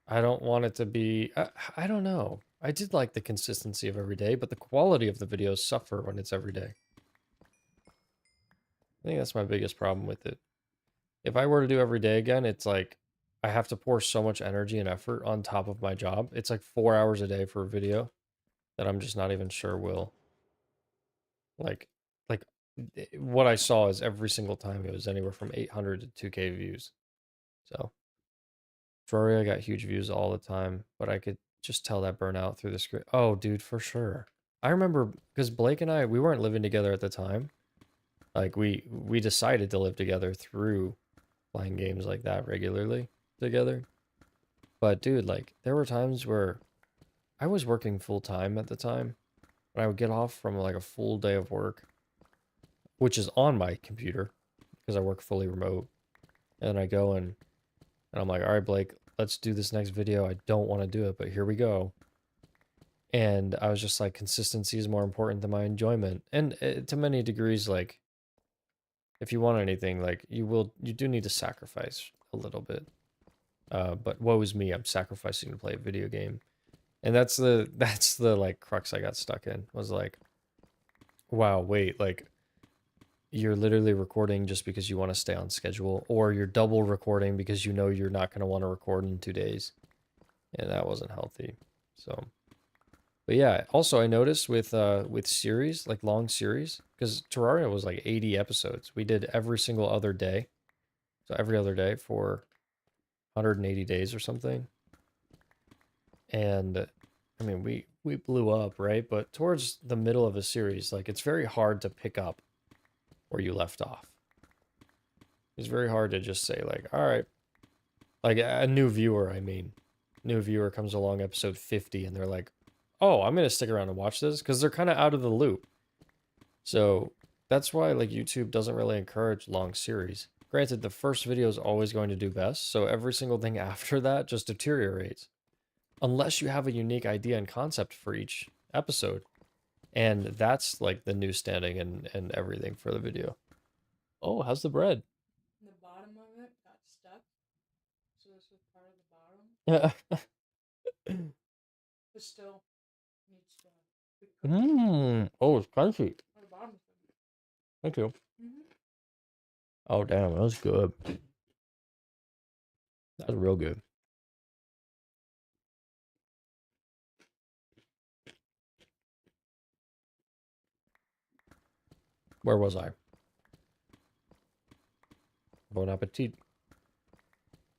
I don't want it to be, I don't know. I did like the consistency of every day, but the quality of the videos suffer when it's every day. I think that's my biggest problem with it. If I were to do every day again, it's like I have to pour so much energy and effort on top of my job. It's like 4 hours a day for a video that I'm just not even sure will like like what I saw is every single time it was anywhere from 800 to 2K views. So Terraria got huge views all the time, but I could just tell that burnout through the screen. Oh, dude, for sure. I remember because Blake and I, we weren't living together at the time. Like we decided to live together through playing games like that regularly together. But dude, like there were times where I was working full time at the time, and I would get off from like a full day of work, which is on my computer because I work fully remote. And I go and I'm like, all right, Blake, let's do this next video. I don't want to do it, but here we go. And I was just like, consistency is more important than my enjoyment. And to many degrees, like, if you want anything, like, you do need to sacrifice a little bit. But woe is me, I'm sacrificing to play a video game. And that's the like crux I got stuck in, was like, wow, wait, like, you're literally recording just because you want to stay on schedule, or you're double recording because you know you're not going to want to record in 2 days. And that wasn't healthy. So, but yeah, also I noticed with series, like long series, because Terraria was like 80 episodes. We did every single other day. So every other day for 180 days or something. And I mean, we blew up, right? But towards the middle of a series, like it's very hard to pick up where you left off. It's very hard to just say like, all right, Like a new viewer, I mean. New viewer comes along episode 50 and they're like, "Oh, I'm going to stick around and watch this," cuz they're kind of out of the loop. So, that's why like YouTube doesn't really encourage long series. Granted, the first video is always going to do best, so every single thing after that just deteriorates. Unless you have a unique idea and concept for each episode. And that's like the new standing and everything for the video. Oh, how's the bread? The bottom of it got stuck, so this was part of the bottom, but still needs to be cooked. Mmm. Oh, it's crunchy. Oh, the bottom's good. Thank you. Mm-hmm. Oh, damn, that was good. That was real good. Where was I? Bon appetit.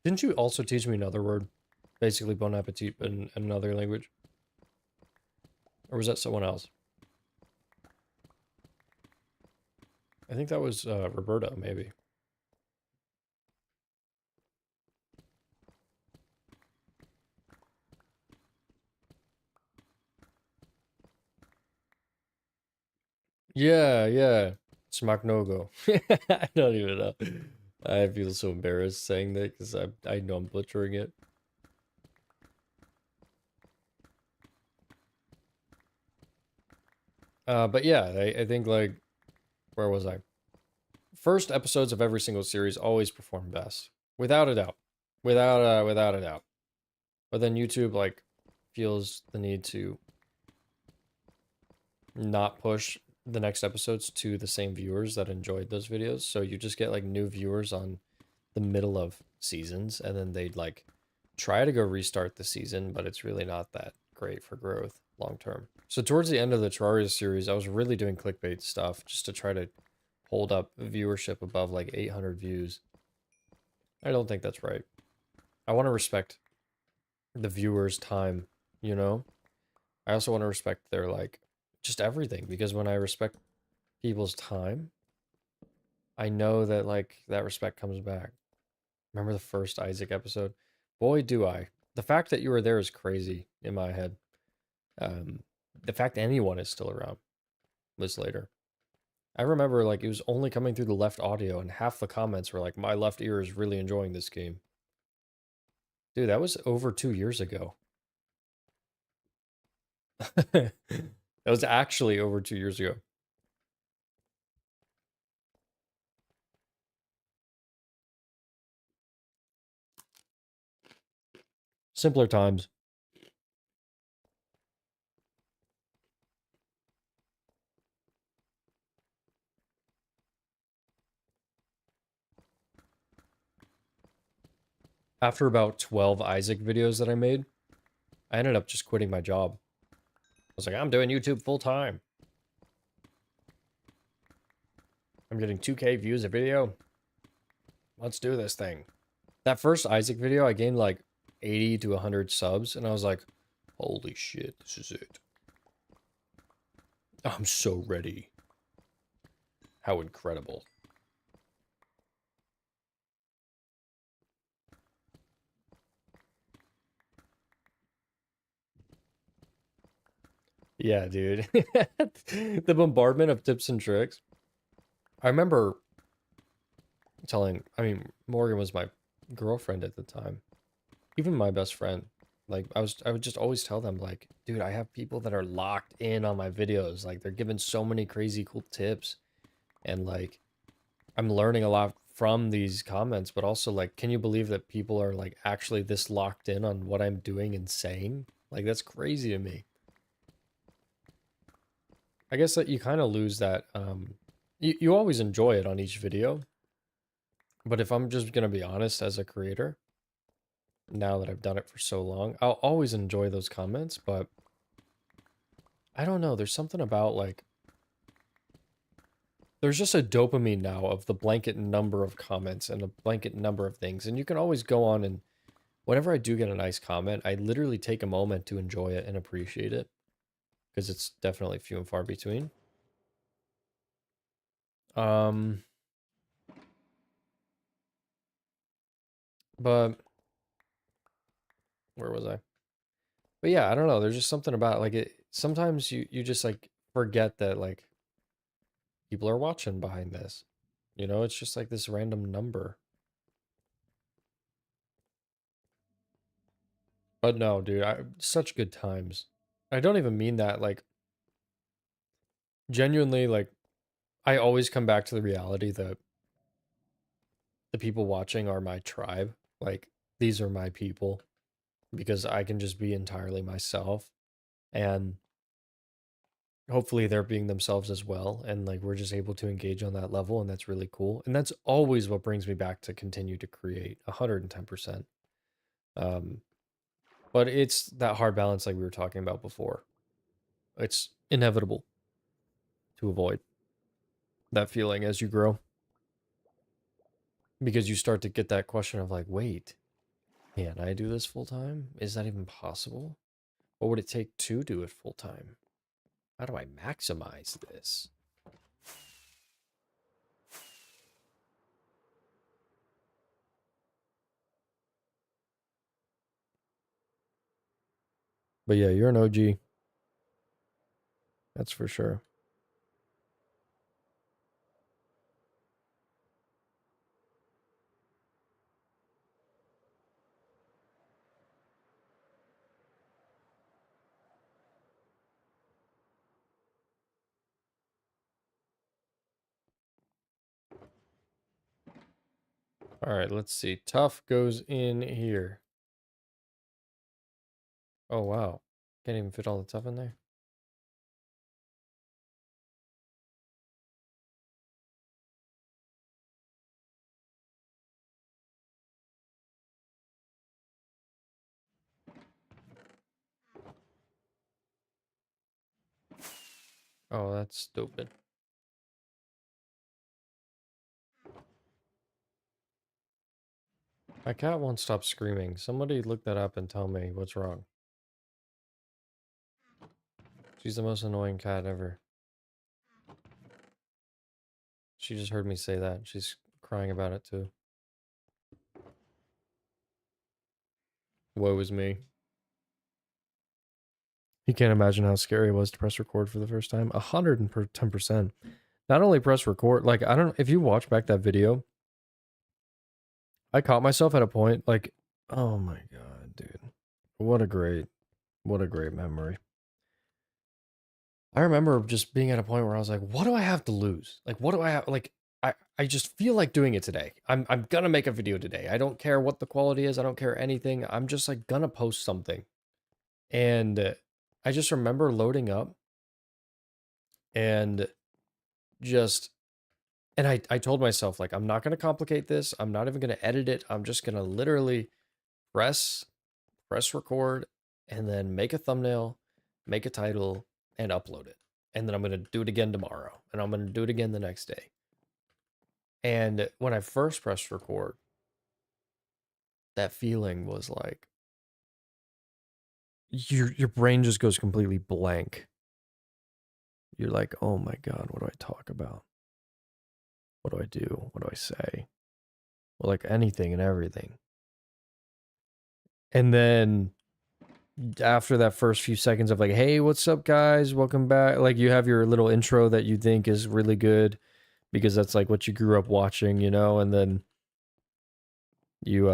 Didn't you also teach me another word? Basically, bon appetit in another language? Or was that someone else? I think that was Roberta, maybe. Yeah, yeah. Smack no go. I don't even know. I feel so embarrassed saying that because I know I'm butchering it. But yeah, I think like where was I? First episodes of every single series always perform best, without a doubt, without a doubt. But then YouTube like feels the need to not push the next episodes to the same viewers that enjoyed those videos, so you just get like new viewers on the middle of seasons, and then they'd like try to go restart the season, but it's really not that great for growth long term. So towards the end of the Terraria series, I was really doing clickbait stuff just to try to hold up viewership above like 800 views. I don't think that's right. I want to respect the viewers' time, you know? I also want to respect their like just everything, because when I respect people's time, I know that like that respect comes back. Remember the first Isaac episode? Boy, do I. The fact that you were there is crazy in my head. Um, the fact anyone is still around was later. I remember like it was only coming through the left audio, and half the comments were like, "My left ear is really enjoying this game." Dude, that was over 2 years ago. That was actually over 2 years ago. Simpler times. After about 12 Isaac videos that I made, I ended up just quitting my job. I was like, I'm doing YouTube full time. I'm getting 2K views a video. Let's do this thing. That first Isaac video, I gained like 80 to 100 subs, and I was like, holy shit, this is it. I'm so ready. How incredible. Yeah, dude. The bombardment of tips and tricks. I remember I mean, Morgan was my girlfriend at the time. Even my best friend. Like, I would just always tell them, like, dude, I have people that are locked in on my videos. Like, they're giving so many crazy cool tips. And, like, I'm learning a lot from these comments, but also, like, can you believe that people are, like, actually this locked in on what I'm doing and saying? Like, that's crazy to me. I guess that you kind of lose that, you always enjoy it on each video. But if I'm just gonna be honest as a creator, now that I've done it for so long, I'll always enjoy those comments, but I don't know, there's something about, like, there's just a dopamine now of the blanket number of comments and a blanket number of things, and you can always go on and whenever I do get a nice comment, I literally take a moment to enjoy it and appreciate it, because it's definitely few and far between. Um, but Where was I? But yeah, I don't know. There's just something about like it. Sometimes you just like forget that like people are watching behind this. You know, it's just like this random number. But no, dude, such good times. I don't even mean that like genuinely like I always come back to the reality that the people watching are my tribe. Like these are my people because I can just be entirely myself and hopefully they're being themselves as well and like we're just able to engage on that level and that's really cool. And that's always what brings me back to continue to create 110%. Um but it's that hard balance like we were talking about before. It's inevitable to avoid that feeling as you grow because you start to get that question of like, wait, can I do this full time? Is that even possible? What would it take to do it full time? How do I maximize this? But yeah, you're an OG. That's for sure. All right, let's see. Tough goes in here. Oh, wow. Can't even fit all the tough in there. Oh, that's stupid. My cat won't stop screaming. Somebody look that up and tell me what's wrong. She's the most annoying cat ever. She just heard me say that. She's crying about it too. Woe is me. You can't imagine how scary it was to press record for the first time. 110%. Not only press record, like, I don't, if you watch back that video, I caught myself at a point, like, oh my God, dude. What a great memory. I remember just being at a point where I was like, what do I have to lose? Like, what do I have? Like, I just feel like doing it today. I'm gonna make a video today. I don't care what the quality is. I don't care anything. I'm just like gonna post something. And I just remember loading up and just and I told myself like I'm not going to complicate this. I'm not even going to edit it. I'm just going to literally press press record and then make a thumbnail, make a title and upload it. And then I'm going to do it again tomorrow and I'm going to do it again the next day. And when I first pressed record, that feeling was like your brain just goes completely blank. You're like, "Oh my God, what do I talk about? What do I do? What do I say?" Well, like anything and everything. And then after that first few seconds of like, hey, what's up, guys? Welcome back. Like, you have your little intro that you think is really good because that's like what you grew up watching, you know? And then you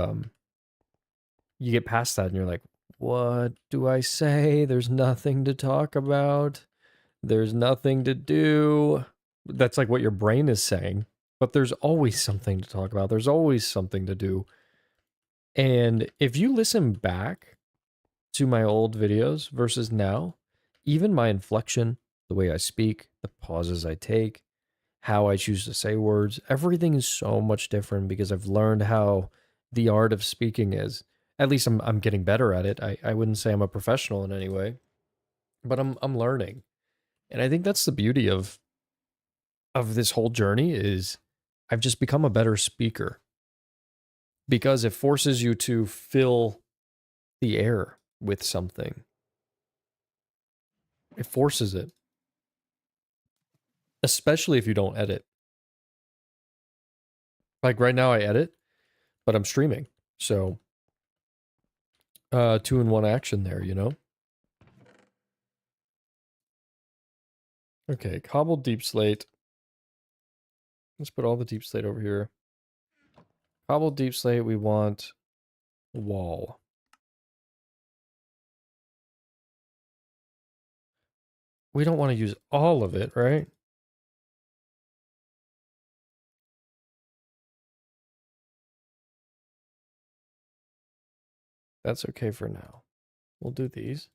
you get past that and you're like, what do I say? There's nothing to talk about. There's nothing to do. That's like what your brain is saying. But there's always something to talk about. There's always something to do. And if you listen back to my old videos versus now, even my inflection, the way I speak, the pauses I take, how I choose to say words, everything is so much different because I've learned how the art of speaking is. At least I'm getting better at it. I wouldn't say I'm a professional in any way, but I'm learning. And I think that's the beauty of this whole journey is I've just become a better speaker because it forces you to fill the air with something. It forces it, especially if you don't edit. Like right now I edit, but I'm streaming. So two-in-one action there, you know? Okay, cobbled deep slate. Let's put all the deep slate over here. Cobbled deep slate, we want wall. We don't want to use all of it, right? That's okay for now. We'll do these.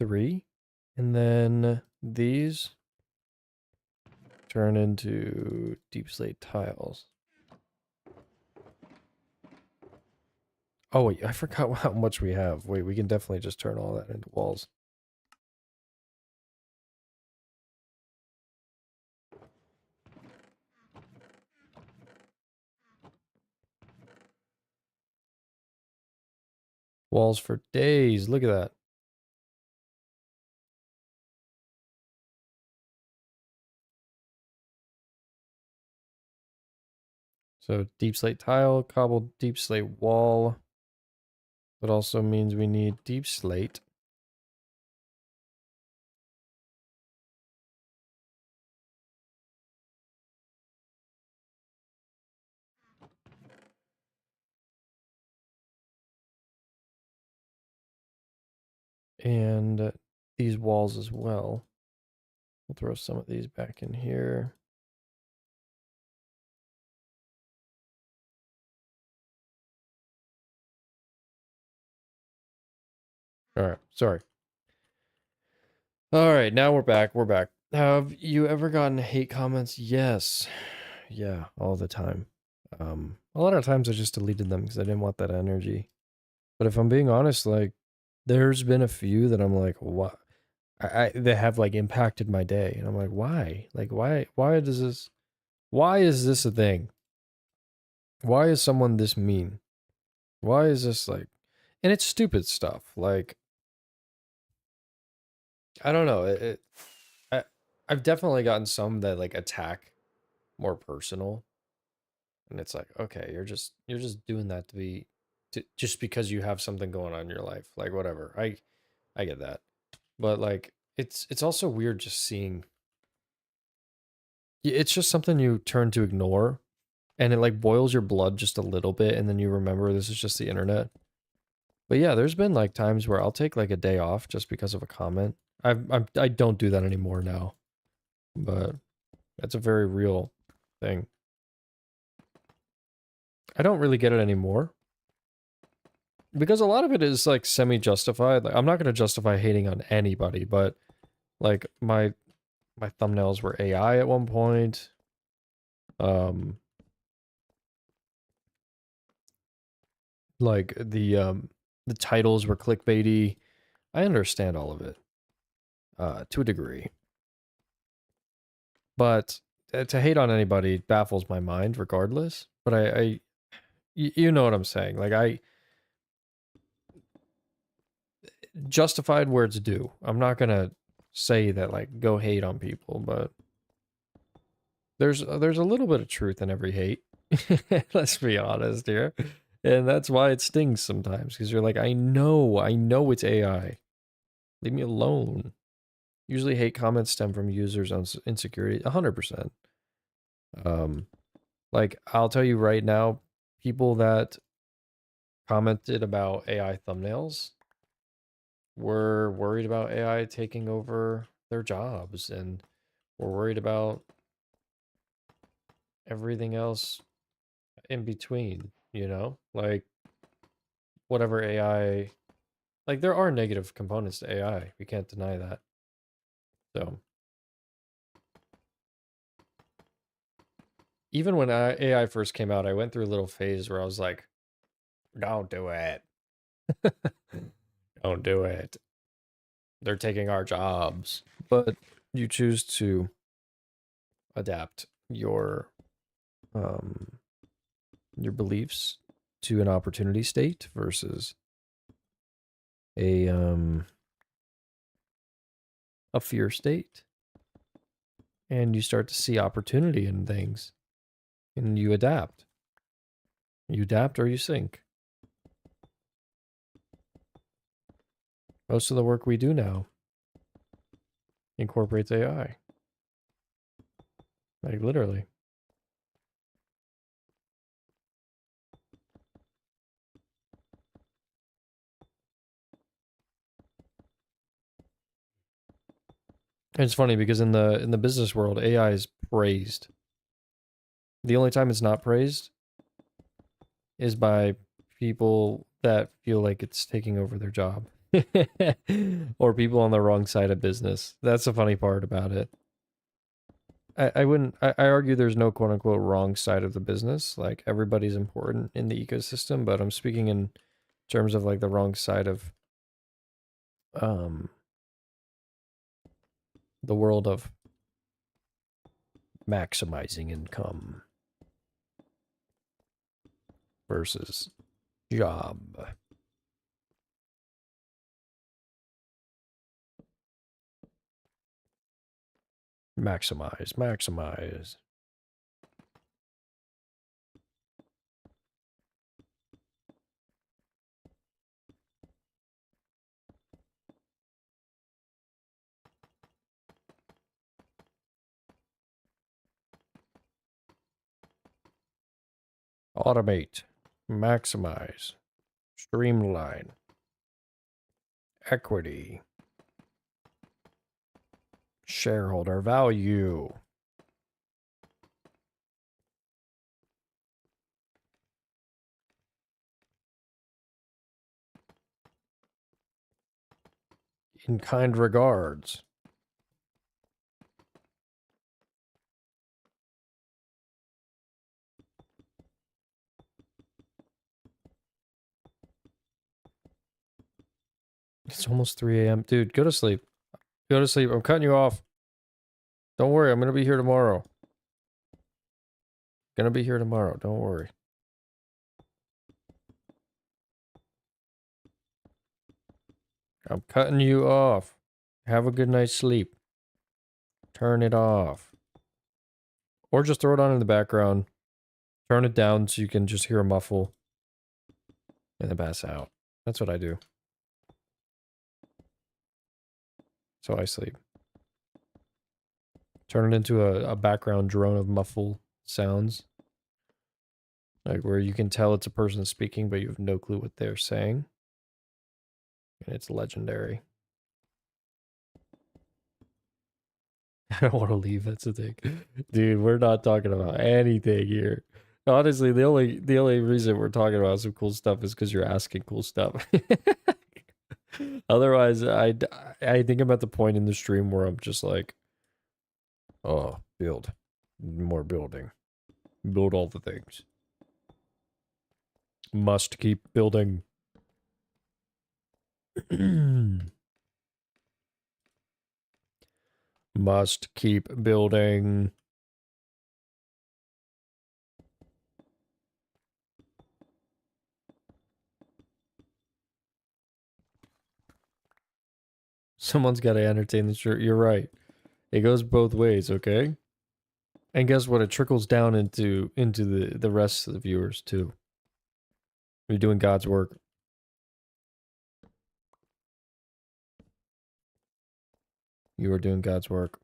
3. And then these turn into deep slate tiles. Oh, wait, I forgot how much we have. Wait, we can definitely just turn all that into walls. Walls for days. Look at that. So deep slate tile, cobbled deep slate wall. That also means we need deep slate. And these walls as well. We'll throw some of these back in here. All right, sorry. All right, now we're back. We're back. Have you ever gotten hate comments? Yes. Yeah, all the time. A lot of times I just deleted them because I didn't want that energy. But if I'm being honest, like, there's been a few that I'm like, what? They have like impacted my day, and I'm like, why? Like, why does this? Why is this a thing? Why is someone this mean? Why is this like? And it's stupid stuff. Like, I don't know. I, I've definitely gotten some that like attack more personal, and it's like, okay, you're just doing that just because you have something going on in your life, like whatever. I get that, but like it's also weird just seeing. It's just something you turn to ignore, and it like boils your blood just a little bit, and then you remember this is just the internet. But yeah, there's been like times where I'll take like a day off just because of a comment. I don't do that anymore now, but that's a very real thing. I don't really get it anymore because a lot of it is like semi-justified. Like I'm not going to justify hating on anybody, but like my thumbnails were AI at one point. Um like the titles were clickbaity. I understand all of it to a degree. But to hate on anybody baffles my mind regardless. But you know what I'm saying. Like justified where it's due. I'm not going to say that like go hate on people, but there's a little bit of truth in every hate. Let's be honest here. And that's why it stings sometimes because you're like, I know it's AI. Leave me alone. Usually hate comments stem from users on insecurity, 100%. Um, like I'll tell you right now, people that commented about AI thumbnails were worried about AI taking over their jobs and were worried about everything else in between, you know? Like whatever AI, like there are negative components to AI. We can't deny that. So even when AI first came out, I went through a little phase where I was like, don't do it. Don't do it. They're taking our jobs. But you choose to adapt um your beliefs to an opportunity state versus a a fear state, and you start to see opportunity in things and you adapt or you sink. Most of the work we do now incorporates AI. Like literally. And it's funny because in the business world, AI is praised. The only time it's not praised is by people that feel like it's taking over their job. Or people on the wrong side of business. That's the funny part about it. I wouldn't I argue there's no quote unquote wrong side of the business. Like everybody's important in the ecosystem, but I'm speaking in terms of like the wrong side of um the world of maximizing income versus job. Maximize, maximize. Automate, maximize, streamline, equity, shareholder value. In kind regards. It's almost 3 a.m. Dude, go to sleep. Go to sleep. I'm cutting you off. Don't worry, I'm gonna be here tomorrow. Gonna be here tomorrow. Don't worry. I'm cutting you off. Have a good night's sleep. Turn it off. Or just throw it on in the background. Turn it down so you can just hear a muffle. And then pass out. That's what I do. So I sleep. Turn it into a background drone of muffle sounds. Like where you can tell it's a person speaking, but you have no clue what they're saying. And it's legendary. I don't want to leave, that's the thing. Dude, we're not talking about anything here. Honestly, the only reason we're talking about some cool stuff is because you're asking cool stuff. Otherwise, I think I'm at the point in the stream where I'm just like, oh, build. More building. Build all the things. Must keep building. Must keep building. Someone's got to entertain the shirt. You're right. It goes both ways, okay? And guess what? It trickles down into the rest of the viewers too. You're doing God's work. You are doing God's work.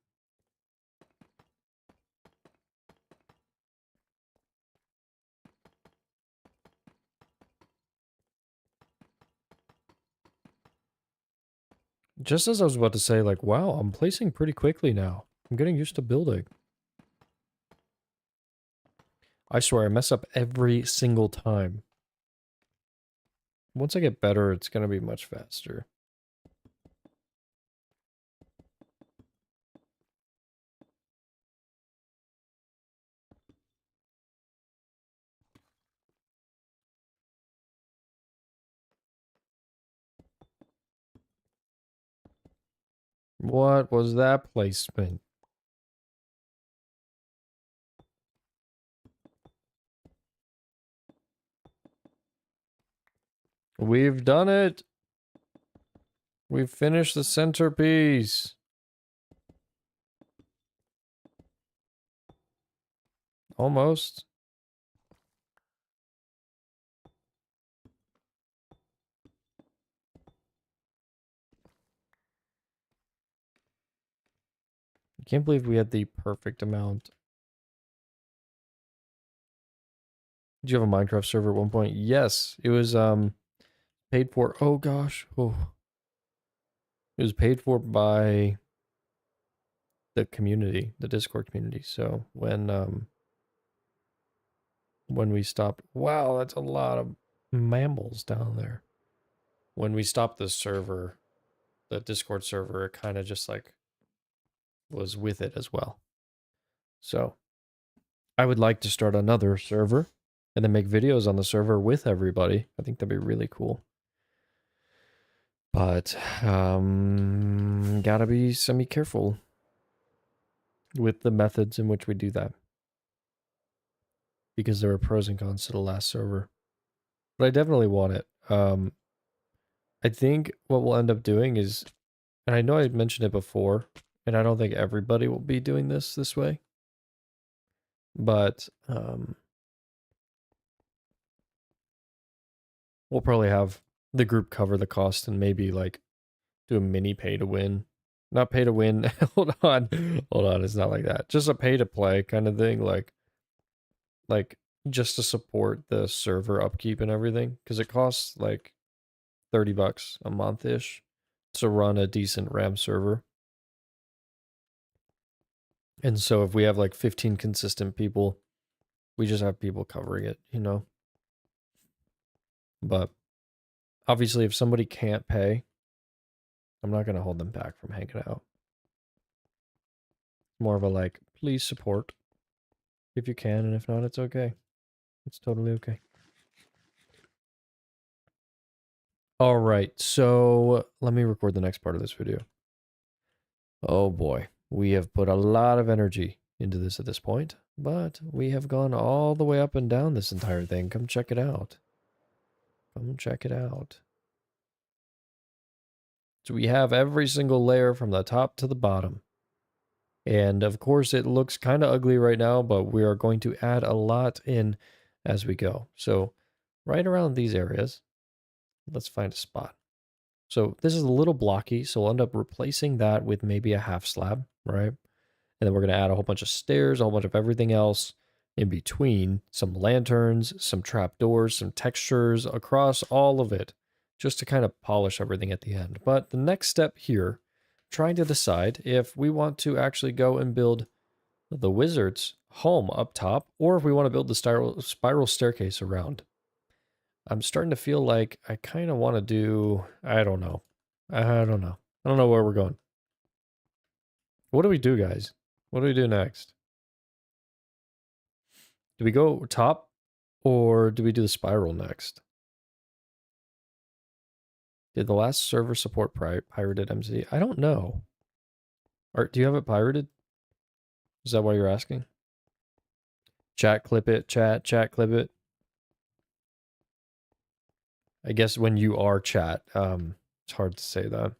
Just as I was about to say, like, wow, I'm placing pretty quickly now. I'm getting used to building. I swear, I mess up every single time. Once I get better, it's gonna be much faster. What was that placement? We've done it! We've finished the centerpiece! Almost. can't believe we had the perfect amount. Did you have a Minecraft server at one point? Yes, it was paid for. Oh gosh, oh, it was paid for by the community, the Discord community. So when we stopped, wow, that's a lot of mammals down there. When we stopped the server, the Discord server, it kind of just like was with it as well. So I would like to start another server and then make videos on the server with everybody. I think that'd be really cool. But gotta be semi-careful with the methods in which we do that. Because there are pros and cons to the last server. But I definitely want it. I think what we'll end up doing is, and I know I mentioned it before, and I don't think everybody will be doing this way, but we'll probably have the group cover the cost and maybe like do a mini pay to win. Not pay to win. Hold on. Hold on. It's not like that. Just a pay to play kind of thing. Like just to support the server upkeep and everything. Because it costs like $30 a month ish to run a decent RAM server. And so if we have like 15 consistent people, we just have people covering it, you know? But obviously, if somebody can't pay, I'm not going to hold them back from hanging out. More of a like, please support if you can, and if not, it's okay. It's totally okay. All right, so let me record the next part of this video. Oh boy, we have put a lot of energy into this at this point, but we have gone all the way up and down this entire thing. Come check it out. Come check it out. So we have every single layer from the top to the bottom. And of course, it looks kind of ugly right now, but we are going to add a lot in as we go. So right around these areas, let's find a spot. So this is a little blocky, so we'll end up replacing that with maybe a half slab, right? And then we're going to add a whole bunch of stairs, a whole bunch of everything else in between, some lanterns, some trap doors, some textures across all of it, just to kind of polish everything at the end. But the next step here, trying to decide if we want to actually go and build the wizard's home up top, or if we want to build the spiral staircase around. I'm starting to feel like I kind of want to do, I don't know. I don't know. I don't know where we're going. What do we do, guys? What do we do next? Do we go top or do we do the spiral next? Did the last server support pirated MC? I don't know. Do you have it pirated? Is that why you're asking? Chat clip it, chat clip it. I guess when you are chat, it's hard to say that.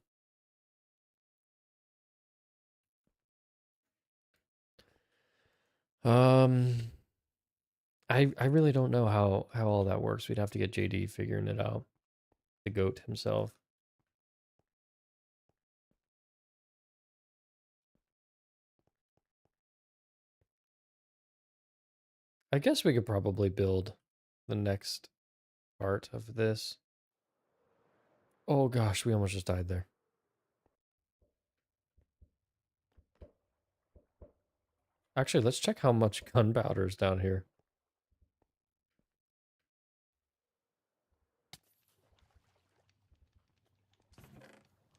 I really don't know how all that works. We'd have to get JD figuring it out. The goat himself. I guess we could probably build the next part of this. Oh gosh, we almost just died there. Actually, let's check how much gunpowder is down here.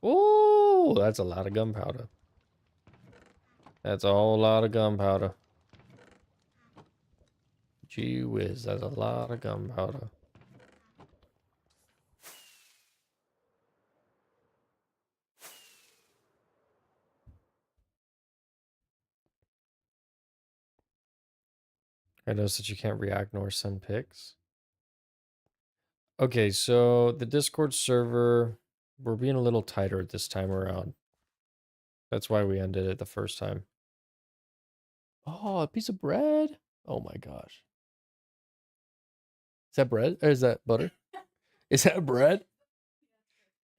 Oh, that's a lot of gunpowder. That's a whole lot of gunpowder. Gee whiz, that's a lot of gunpowder. I noticed that you can't react nor send pics. Okay, so the Discord server, we're being a little tighter this time around. That's why we ended it the first time. Oh, a piece of bread? Oh my gosh. Is that bread? Or is that butter? Is that bread?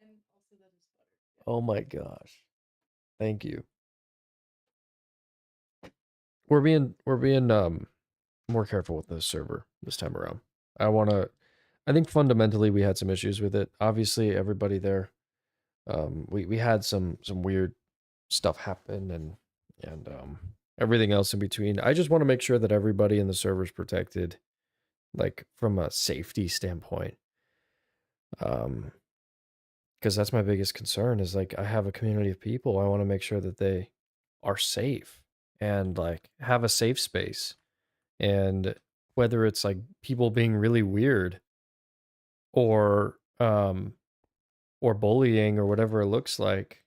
And also that is butter. Oh my gosh. Thank you. we're being more careful with this server this time around. I think fundamentally we had some issues with it. Obviously, everybody there, we had some weird stuff happen and everything else in between. I just want to make sure that everybody in the server is protected, like from a safety standpoint. Um, because that's my biggest concern is like I have a community of people. I want to make sure that they are safe and like have a safe space. And whether it's like people being really weird or or bullying or whatever it looks like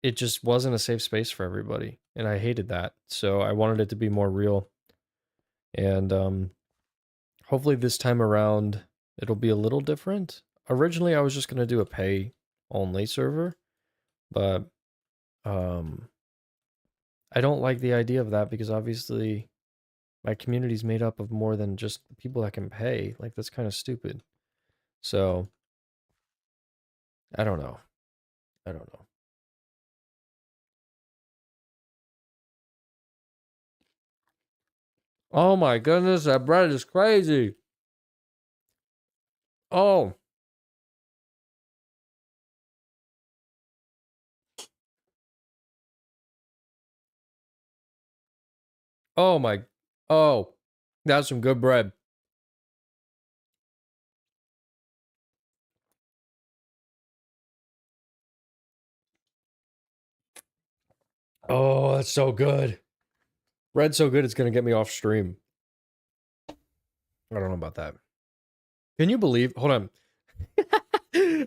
it just wasn't a safe space for everybody. And I hated that. So I wanted it to be more real. And hopefully this time around it'll be a little different. Originally I was just gonna do a pay only server, but um I don't like the idea of that because obviously my community's made up of more than just people that can pay. Like that's kind of stupid. So I don't know. I don't know. Oh my goodness, that bread is crazy. Oh, oh my. Oh, that's some good bread. Oh, that's so good. Bread's so good it's gonna get me off stream. I don't know about that. Can you believe? Hold on.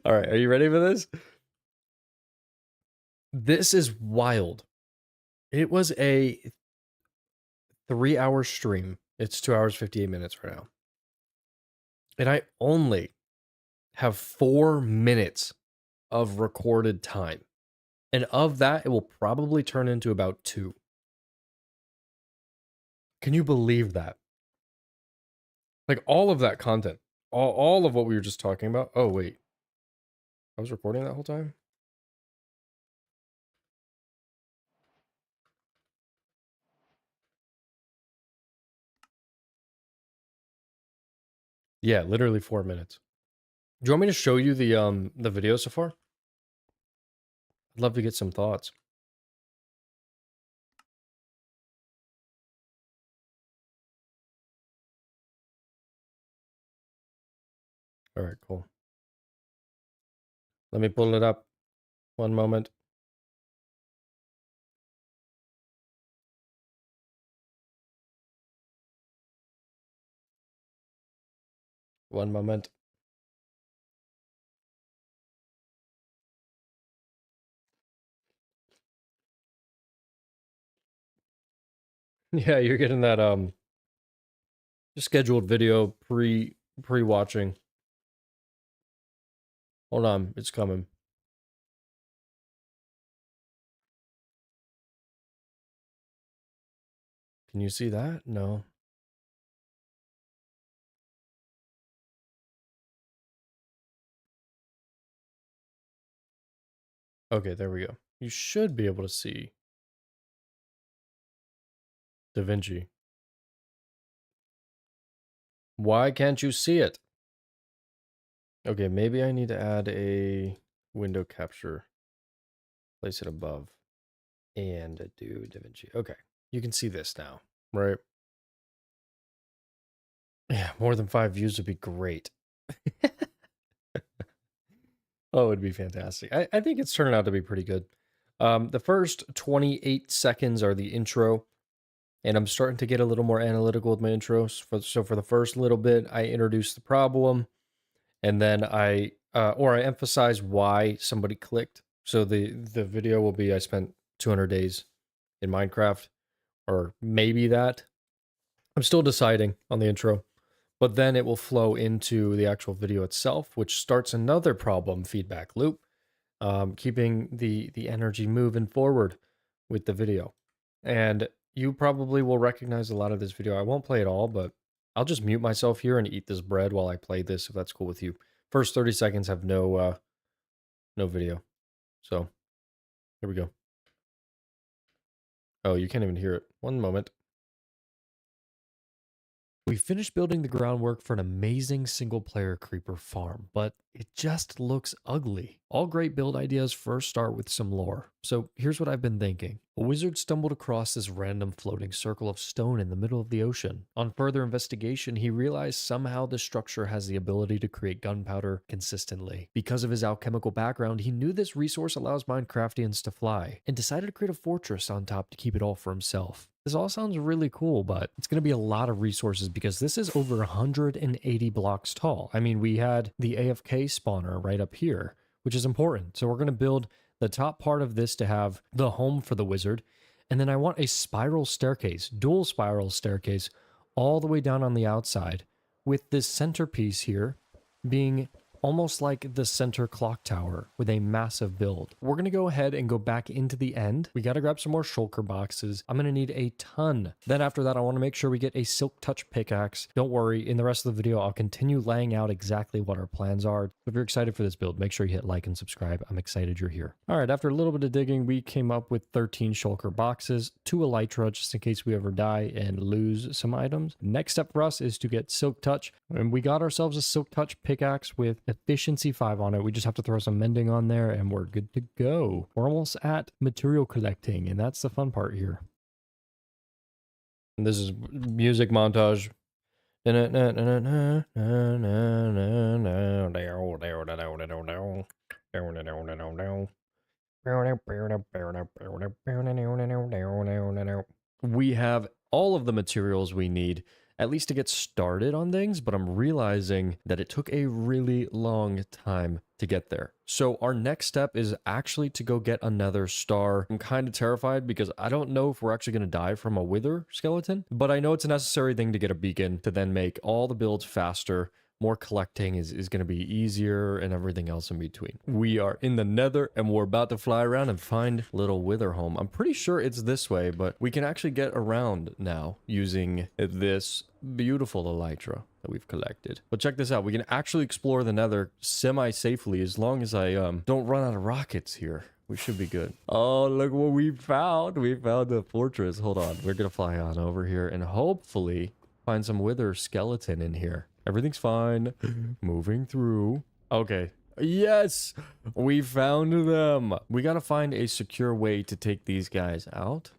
All right, are you ready for this? This is wild. It was a 3 hour stream. It's 2 hours, 58 minutes right now. And I only have 4 minutes of recorded time. And of that, it will probably turn into about 2. Can you believe that? Like all of that content, all of what we were just talking about. Oh, wait. I was recording that whole time? Yeah, literally 4 minutes. Do you want me to show you the video so far? I'd love to get some thoughts. All right, cool. Let me pull it up. One moment. One moment. Yeah, you're getting that scheduled video pre-watching. Hold on, it's coming. Can you see that? No. Okay, there we go. You should be able to see Da Vinci. Why can't you see it? Okay, maybe I need to add a window capture. Place it above and do Da Vinci. Okay, you can see this now, right? Yeah, more than 5 views would be great. Oh, it'd be fantastic. I think it's turning out to be pretty good. The first 28 seconds are the intro, and I'm starting to get a little more analytical with my intros. So for the first little bit, I introduce the problem, and then I emphasize why somebody clicked. So the video will be I spent 200 days in Minecraft, or maybe that. I'm still deciding on the intro, but then it will flow into the actual video itself, which starts another problem feedback loop, keeping the energy moving forward with the video. And you probably will recognize a lot of this video. I won't play it all, but I'll just mute myself here and eat this bread while I play this, if that's cool with you. First 30 seconds have no video. So here we go. Oh, you can't even hear it. One moment. We finished building the groundwork for an amazing single-player creeper farm, but it just looks ugly. All great build ideas first start with some lore. So here's what I've been thinking. A wizard stumbled across this random floating circle of stone in the middle of the ocean. On further investigation, he realized somehow this structure has the ability to create gunpowder consistently. Because of his alchemical background, he knew this resource allows Minecraftians to fly, and decided to create a fortress on top to keep it all for himself. This all sounds really cool, but it's going to be a lot of resources because this is over 180 blocks tall. I mean, we had the AFK spawner right up here, which is important. So we're going to build the top part of this to have the home for the wizard. And then I want a spiral staircase, dual spiral staircase, all the way down on the outside, with this centerpiece here being almost like the center clock tower with a massive build. We're going to go ahead and go back into the end. We got to grab some more shulker boxes. I'm going to need a ton. Then after that, I want to make sure we get a silk touch pickaxe. Don't worry, in the rest of the video, I'll continue laying out exactly what our plans are. If you're excited for this build, make sure you hit like and subscribe. I'm excited you're here. All right, after a little bit of digging, we came up with 13 shulker boxes, 2 elytra, just in case we ever die and lose some items. Next step for us is to get silk touch, and we got ourselves a silk touch pickaxe with efficiency 5 on it. We just have to throw some mending on there and we're good to go. We're almost at material collecting, and that's the fun part here. And this is music montage. We have all of the materials we need, at least to get started on things, but I'm realizing that it took a really long time to get there. So our next step is actually to go get another star. I'm kind of terrified because I don't know if we're actually going to die from a wither skeleton, but I know it's a necessary thing to get a beacon to then make all the builds faster. More collecting is going to be easier and everything else in between. We are in the nether and we're about to fly around and find little wither home. I'm pretty sure it's this way, but we can actually get around now using this beautiful elytra that we've collected. But check this out. We can actually explore the nether semi-safely as long as I don't run out of rockets here. We should be good. Oh, look what we found. We found the fortress. Hold on. We're going to fly on over here and hopefully find some wither skeleton in here. Everything's fine. Moving through. Okay. Yes! We found them. We gotta find a secure way to take these guys out.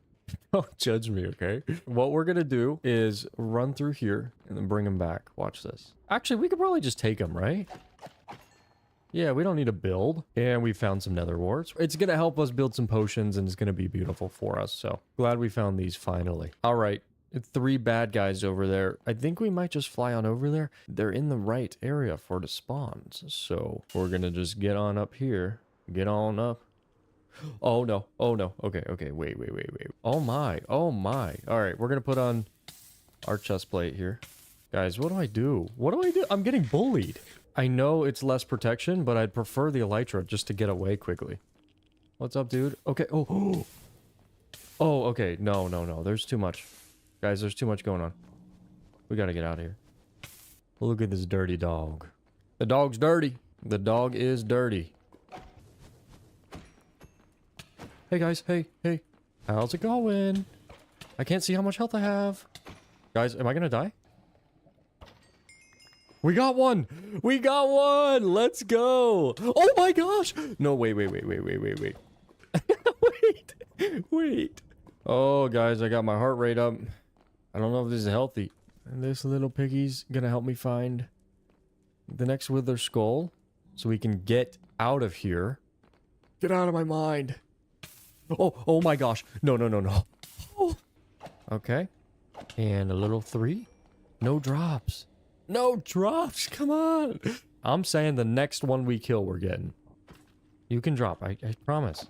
Don't judge me, okay? What we're gonna do is run through here and then bring them back. Watch this. Actually, we could probably just take them, right? Yeah, we don't need to build. And we found some nether warts. It's gonna help us build some potions and it's gonna be beautiful for us. So glad we found these finally. All right. 3 bad guys over there. I think we might just fly on over there. They're in the right area for the spawns. So we're gonna just get on up here. Get on up. Oh no. Oh no. Okay, okay. Wait. Oh my. Oh my. Alright, we're gonna put on our chest plate here. Guys, what do I do? What do I do? I'm getting bullied. I know it's less protection, but I'd prefer the elytra just to get away quickly. What's up, dude? Okay. Oh. Oh, okay. No. There's too much. Guys, there's too much going on. We gotta get out of here. Look at this dirty dog. The dog's dirty. The dog is dirty. Hey guys, hey. How's it going? I can't see how much health I have. Guys, am I gonna die? We got one! We got one! Let's go! Oh my gosh! No, wait. Wait. Oh, guys, I got my heart rate up. I don't know if this is healthy. And this little piggy's gonna help me find the next wither skull so we can get out of here. Get out of my mind. Oh my gosh. No. Oh. Okay. And a little 3. No drops. No drops. Come on. I'm saying the next one we kill, we're getting. You can drop. I promise.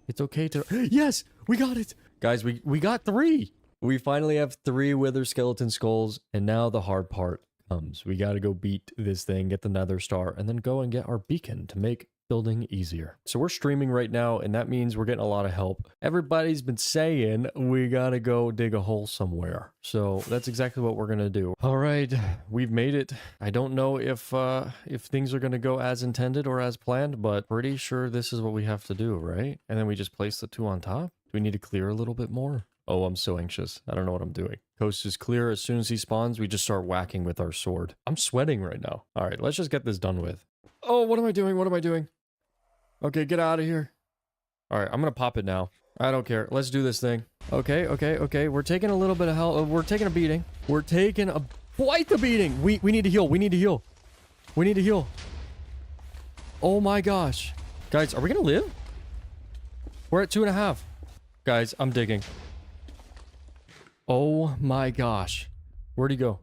It's okay to... Yes! We got it! Guys, we got 3! We finally have 3 wither skeleton skulls, and now the hard part comes. We gotta go beat this thing, get the nether star, and then go and get our beacon to make building easier. So we're streaming right now, and that means we're getting a lot of help. Everybody's been saying we gotta go dig a hole somewhere. So that's exactly what we're gonna do. All right, we've made it. I don't know if things are gonna go as intended or as planned, but pretty sure this is what we have to do, right? And then we just place the 2 on top. we need to clear a little bit more? Oh, I'm so anxious. I don't know what I'm doing. Coast is clear. As soon as he spawns, we just start whacking with our sword. I'm sweating right now. All right, let's just get this done with. Oh, what am I doing? What am I doing? Okay, get out of here. All right, I'm gonna pop it now. I don't care. Let's do this thing. Okay, okay, okay. We're taking a little bit of hell. We're taking a beating. We're taking a quite the beating. We need to heal. We need to heal. We need to heal. Oh my gosh. Guys, are we gonna live? We're at 2.5. Guys, I'm digging. Oh my gosh. Where'd he go?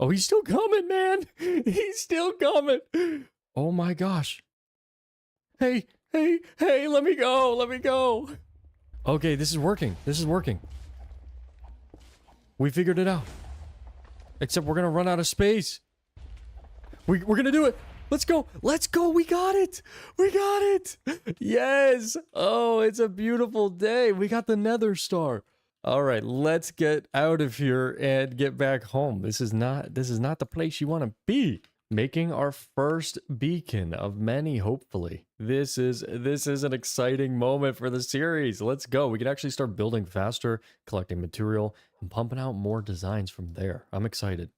Oh, he's still coming, man. He's still coming. Oh my gosh. Hey, hey, hey, let me go. Let me go. Okay, this is working. This is working. We figured it out. Except we're gonna run out of space. We're gonna do it. Let's go. Let's go. We got it. We got it. Yes. Oh, it's a beautiful day. We got the Nether Star. All right, let's get out of here and get back home. This is not the place you want to be. Making our first beacon of many, hopefully. This is an exciting moment for the series. Let's go. We can actually start building faster, collecting material, and pumping out more designs from there. I'm excited.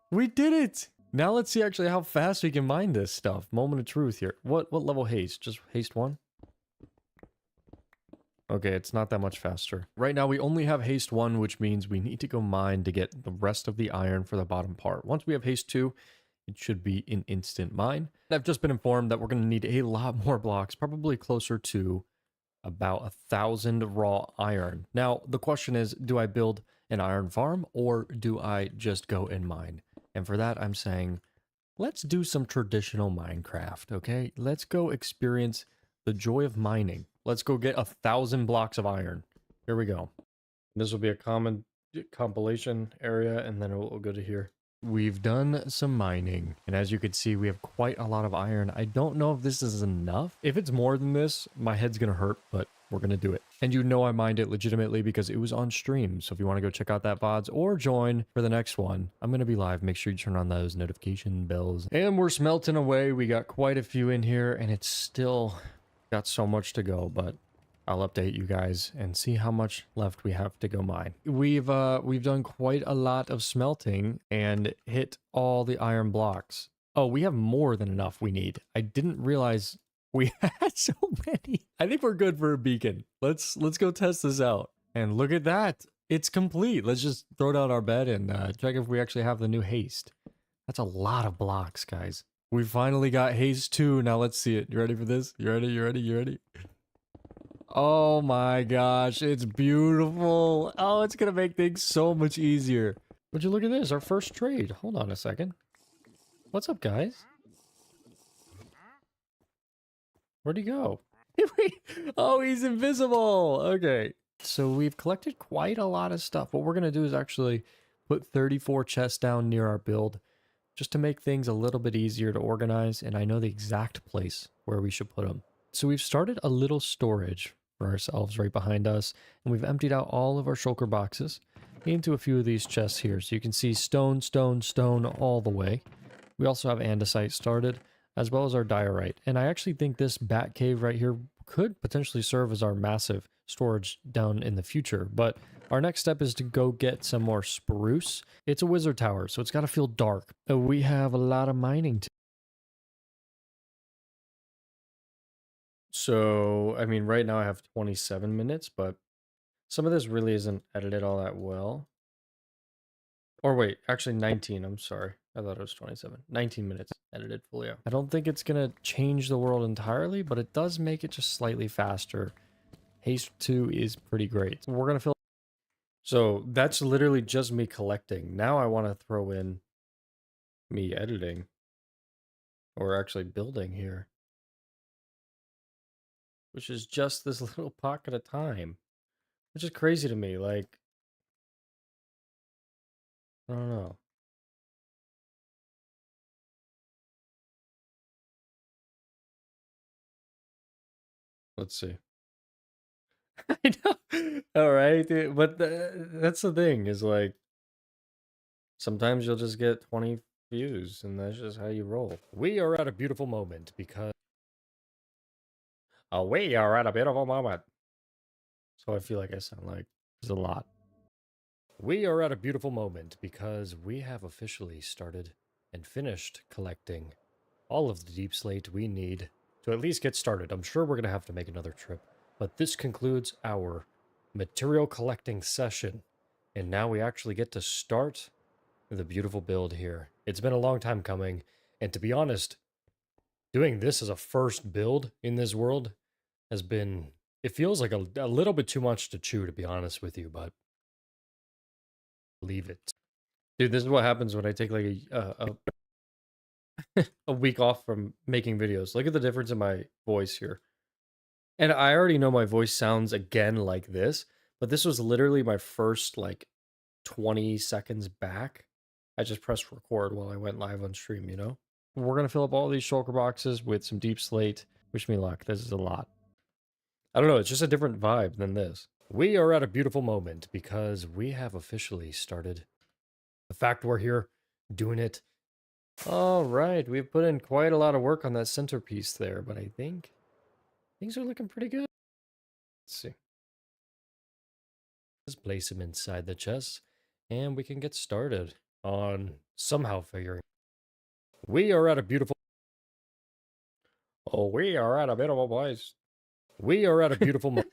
We did it! Now let's see actually how fast we can mine this stuff. Moment of truth here. What level haste? Just haste 1? Okay, it's not that much faster. Right now we only have haste 1, which means we need to go mine to get the rest of the iron for the bottom part. Once we have haste 2, it should be an instant mine. I've just been informed that we're going to need a lot more blocks, probably closer to about 1,000 raw iron. Now, the question is, do I build an iron farm or do I just go and mine? And for that, I'm saying, let's do some traditional Minecraft, okay? Let's go experience the joy of mining. Let's go get 1,000 blocks of iron. Here we go. This will be a common compilation area, and then we'll go to here. We've done some mining, and as you can see, we have quite a lot of iron. I don't know if this is enough. If it's more than this, my head's gonna hurt, but we're gonna do it. And you know I mined it legitimately because it was on stream, so if you want to go check out that VODs or join for the next one, I'm gonna be live. Make sure you turn on those notification bells. And we're smelting away. We got quite a few in here, and it's still got so much to go, but I'll update you guys and see how much left we have to go mine. We've done quite a lot of smelting and hit all the iron blocks. Oh, we have more than enough we need. I didn't realize we had so many. I think we're good for a beacon. Let's go test this out. And look at that. It's complete. Let's just throw down our bed and check if we actually have the new haste. That's a lot of blocks, guys. We finally got haste 2. Now let's see it. You ready for this? You ready? You ready? You ready? Oh my gosh, it's beautiful. Oh, it's gonna make things so much easier. Would you look at this? Our first trade. Hold on a second. What's up, guys? Where'd he go? Oh, he's invisible. Okay. So we've collected quite a lot of stuff. What we're gonna do is actually put 34 chests down near our build just to make things a little bit easier to organize, and I know the exact place where we should put them. So we've started a little storage for ourselves right behind us, and we've emptied out all of our shulker boxes into a few of these chests here. So you can see stone, stone, stone all the way. We also have andesite started, as well as our diorite. And I actually think this bat cave right here could potentially serve as our massive storage down in the future. But our next step is to go get some more spruce. It's a wizard tower, so it's got to feel dark. We have a lot of mining to. So, I mean, right now I have 27 minutes, but some of this really isn't edited all that well. Or wait, actually 19, I'm sorry. I thought it was 27. 19 minutes edited fully out. I don't think it's going to change the world entirely, but it does make it just slightly faster. Haste 2 is pretty great. We're going to fill. So that's literally just me collecting. Now I want to throw in me editing. Or actually building here. Which is just this little pocket of time. Which is crazy to me. Like, I don't know. Let's see. I know. All right. But that's the thing is like, sometimes you'll just get 20 views and that's just how you roll. We are at a beautiful moment because We are at a beautiful moment. So I feel like I sound like there's a lot. We are at a beautiful moment because we have officially started and finished collecting all of the deep slate we need to at least get started. I'm sure we're going to have to make another trip, but this concludes our material collecting session. And now we actually get to start the beautiful build here. It's been a long time coming, and to be honest, doing this as a first build in this world has been, it feels like a little bit too much to chew, to be honest with you, but leave it. Dude, this is what happens when I take like a week off from making videos. Look at the difference in my voice here. And I already know my voice sounds again like this, but this was literally my first like 20 seconds back. I just pressed record while I went live on stream, you know? We're going to fill up all these shulker boxes with some deep slate. Wish me luck. This is a lot. I don't know. It's just a different vibe than this. We are at a beautiful moment because we have officially started. The fact we're here doing it. All right. We've put in quite a lot of work on that centerpiece there, but I think things are looking pretty good. Let's see. Let's place him inside the chest and we can get started on somehow figuring. We are at a beautiful. Oh, we are at a beautiful place. We are at a beautiful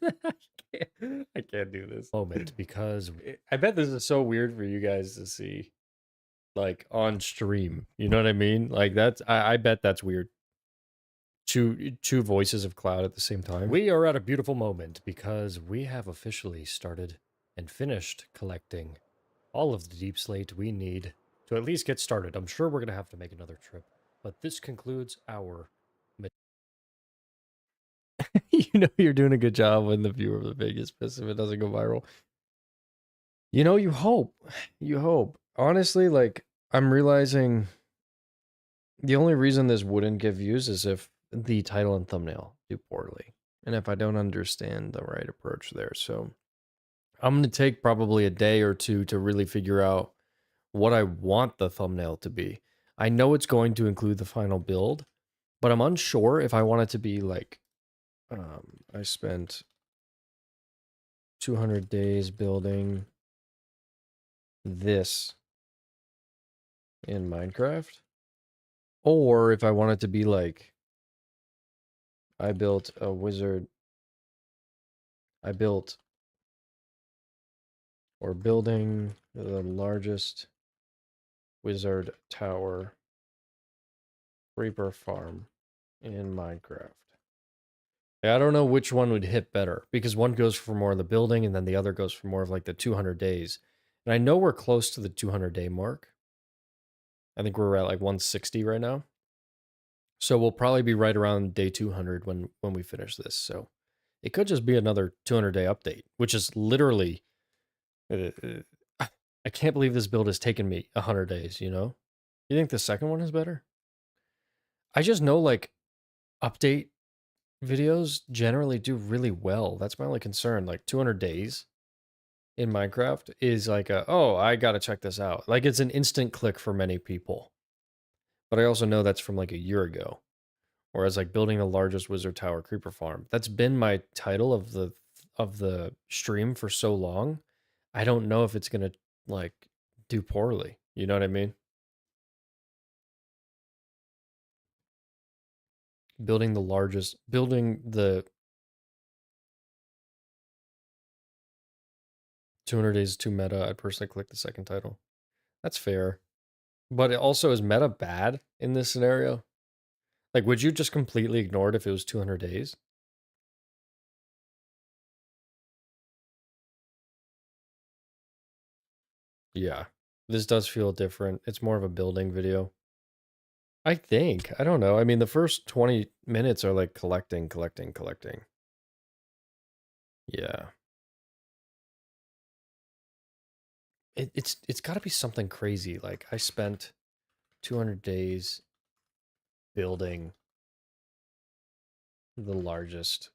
I can't do this moment because I bet this is so weird for you guys to see, like on stream. You know what I mean? Like that's I bet that's weird. Two voices of Cloud at the same time. We are at a beautiful moment because we have officially started and finished collecting all of the deep slate we need to at least get started. I'm sure we're gonna have to make another trip, but this concludes our. You know you're doing a good job when the viewer of the Vegas piss if it doesn't go viral. You know, you hope. You hope. Honestly, like, I'm realizing the only reason this wouldn't get views is if the title and thumbnail do poorly. And if I don't understand the right approach there. So I'm going to take probably a day or two to really figure out what I want the thumbnail to be. I know it's going to include the final build, but I'm unsure if I want it to be like, I spent 200 days building this in Minecraft, or if I want it to be like I built a wizard, I built or building the largest wizard tower creeper farm in Minecraft. I don't know which one would hit better because one goes for more of the building and then the other goes for more of like the 200 days. And I know we're close to the 200 day mark. I think we're at like 160 right now. So we'll probably be right around day 200 when we finish this. So it could just be another 200-day update, which is literally I can't believe this build has taken me 100 days, you know? You think the second one is better? I just know like update videos generally do really well. That's my only concern. Like 200 days in Minecraft is like oh, I got to check this out. Like it's an instant click for many people. But I also know that's from like a year ago. Whereas like building the largest wizard tower creeper farm, that's been my title of the stream for so long. I don't know if it's gonna like do poorly. You know what I mean? Building the 200 days to meta. I'd personally click the second title. That's fair, but it also is meta bad in this scenario. Like, would you just completely ignore it if it was 200 days? Yeah, this does feel different. It's more of a building video. I think. I don't know. I mean, the first 20 minutes are like collecting, collecting, collecting. Yeah. It's got to be something crazy. Like I spent 200 days building the largest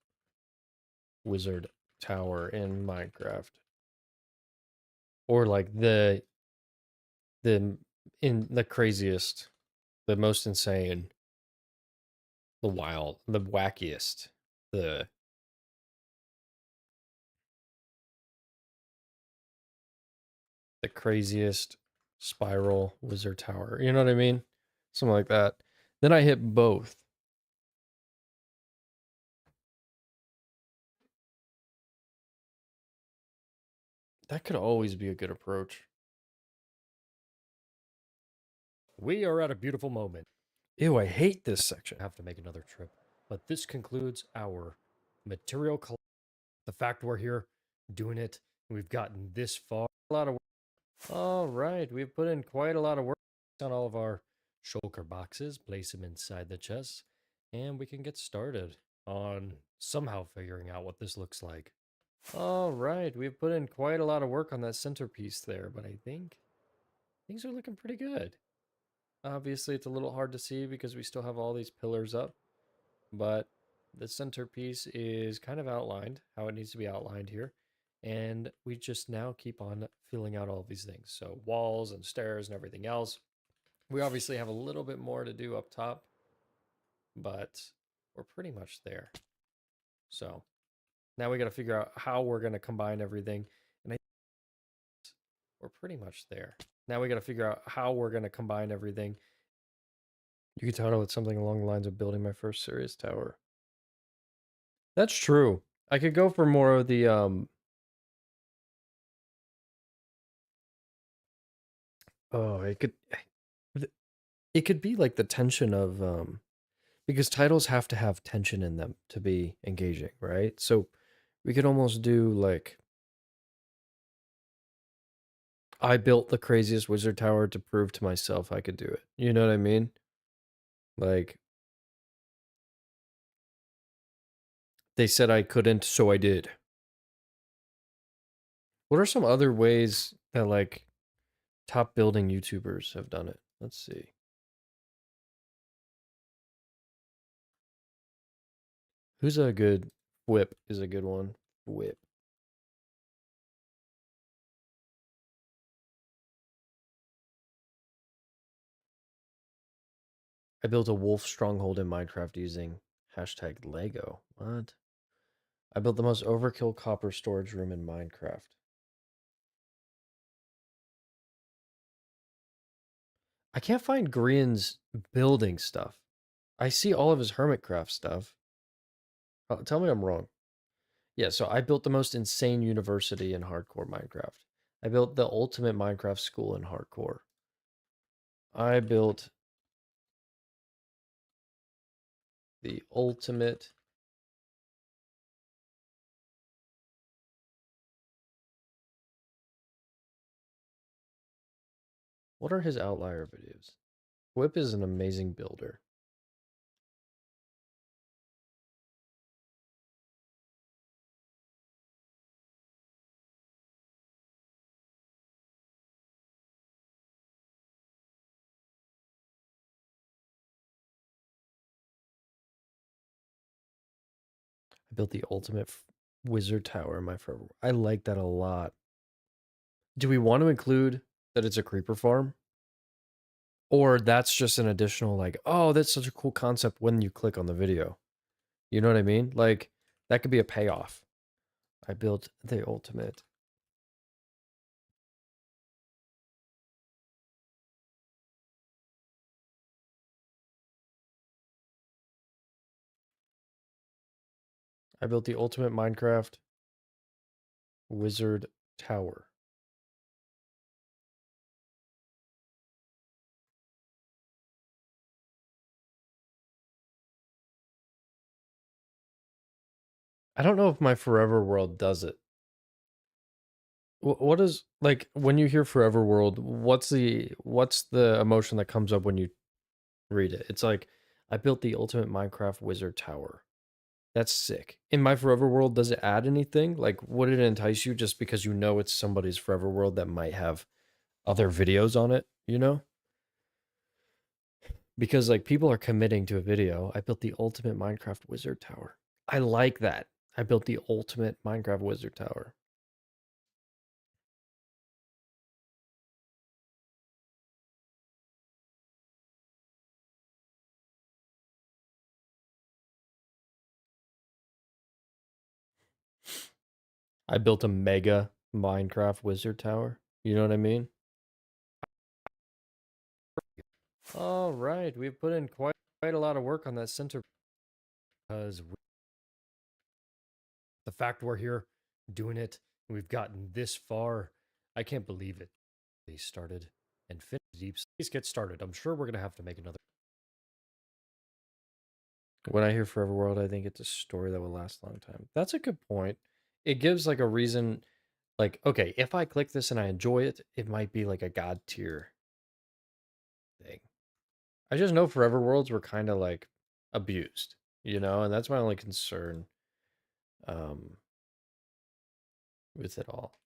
wizard tower in Minecraft. Or like the in the craziest, the most insane, the wild, the wackiest the craziest spiral wizard tower. You know what I mean? Something like that. Then I hit both. That could always be a good approach. We are at a beautiful moment. Ew, I hate this section. I have to make another trip. But this concludes our material collect. The fact we're here doing it, we've gotten this far. A lot of work. All right, we've put in quite a lot of work on all of our shulker boxes, place them inside the chest, and we can get started on somehow figuring out what this looks like. All right, we've put in quite a lot of work on that centerpiece there, but I think things are looking pretty good. Obviously, it's a little hard to see because we still have all these pillars up, but the centerpiece is kind of outlined how it needs to be outlined here. And we just now keep on filling out all of these things. So walls and stairs and everything else. We obviously have a little bit more to do up top, but we're pretty much there. So now we got to figure out how we're going to combine everything. And we're pretty much there. Now we got to figure out how we're going to combine everything. You could title it something along the lines of building my first serious tower. That's true. I could go for more of the oh, it could be like the tension of because titles have to have tension in them to be engaging, right? So we could almost do like I built the craziest wizard tower to prove to myself I could do it. You know what I mean? Like they said I couldn't, so I did. What are some other ways that like top building YouTubers have done it? Let's see. Who's a good whip is a good one. Whip. I built a wolf stronghold in Minecraft using hashtag Lego. What? I built the most overkill copper storage room in Minecraft. I can't find Grian's building stuff. I see all of his Hermitcraft stuff. Tell me I'm wrong. Yeah, so I built the most insane university in hardcore Minecraft. I built the ultimate Minecraft school in hardcore. I built the ultimate. What are his outlier videos? Whip is an amazing builder. I built the ultimate wizard tower in my forever. I like that a lot. Do we want to include that it's a creeper farm? Or that's just an additional, like, oh, that's such a cool concept when you click on the video. You know what I mean? Like, that could be a payoff. I built the ultimate. I built the ultimate Minecraft wizard tower. I don't know if my Forever World does it. What is like when you hear Forever World? What's the emotion that comes up when you read it? It's like I built the ultimate Minecraft wizard tower. That's sick. In my Forever World, does it add anything? Like, would it entice you just because you know it's somebody's Forever World that might have other videos on it? You know, because like people are committing to a video. I built the ultimate Minecraft wizard tower. I like that. I built the ultimate Minecraft wizard tower. I built a mega Minecraft wizard tower. You know what I mean? All right, we've put in quite a lot of work on that center because the fact we're here doing it, and we've gotten this far, I can't believe it. They started and finished deep. Please get started. I'm sure we're gonna have to make another. When I hear Forever World, I think it's a story that will last a long time. That's a good point. It gives like a reason, like, okay, if I click this and I enjoy it, it might be like a god tier thing. I just know Forever Worlds were kind of like abused, and that's my only concern um with it all.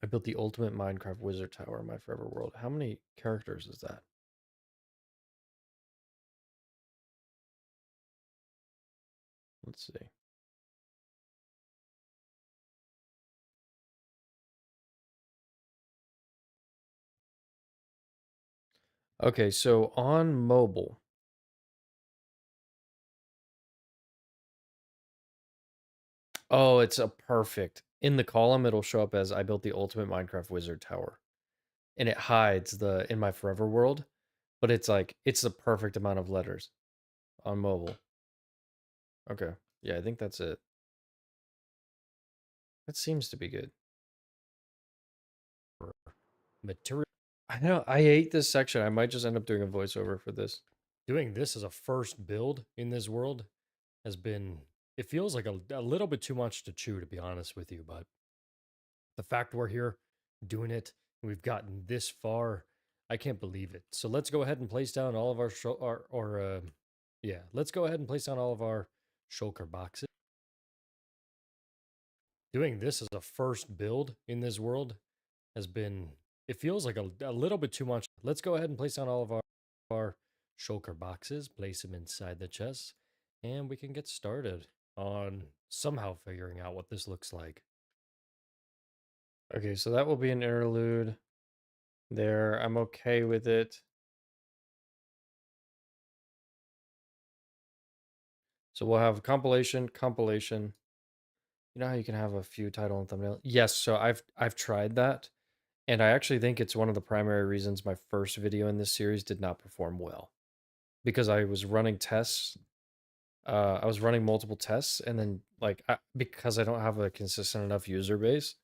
I built the ultimate Minecraft wizard tower in my Forever World. How many characters is that? Let's see. Okay, so on mobile. Oh, it's a perfect. In the column, it'll show up as I built the ultimate Minecraft wizard tower. And it hides the in my Forever World, but it's like it's the perfect amount of letters on mobile. Okay. Yeah, I think that's it. That seems to be good. Material. I know. I hate this section. I might just end up doing a voiceover for this. Doing this as a first build in this world has been. It feels like a little bit too much to chew, to be honest with you. But the fact we're here doing it, and we've gotten this far, I can't believe it. So let's go ahead and place down all of our yeah, let's go ahead and place down all of our shulker boxes. Doing this as a first build in this world has been, it feels like a little bit too much. Let's go ahead and place down all of our shulker boxes, place them inside the chest, and we can get started on somehow figuring out what this looks like. Okay, so that will be an interlude there. I'm okay with it. So we'll have compilation. You know how you can have a few title and thumbnail? Yes, so I've tried that. And I actually think it's one of the primary reasons my first video in this series did not perform well. Because I was running tests. I was running multiple tests, and then because I don't have a consistent enough user base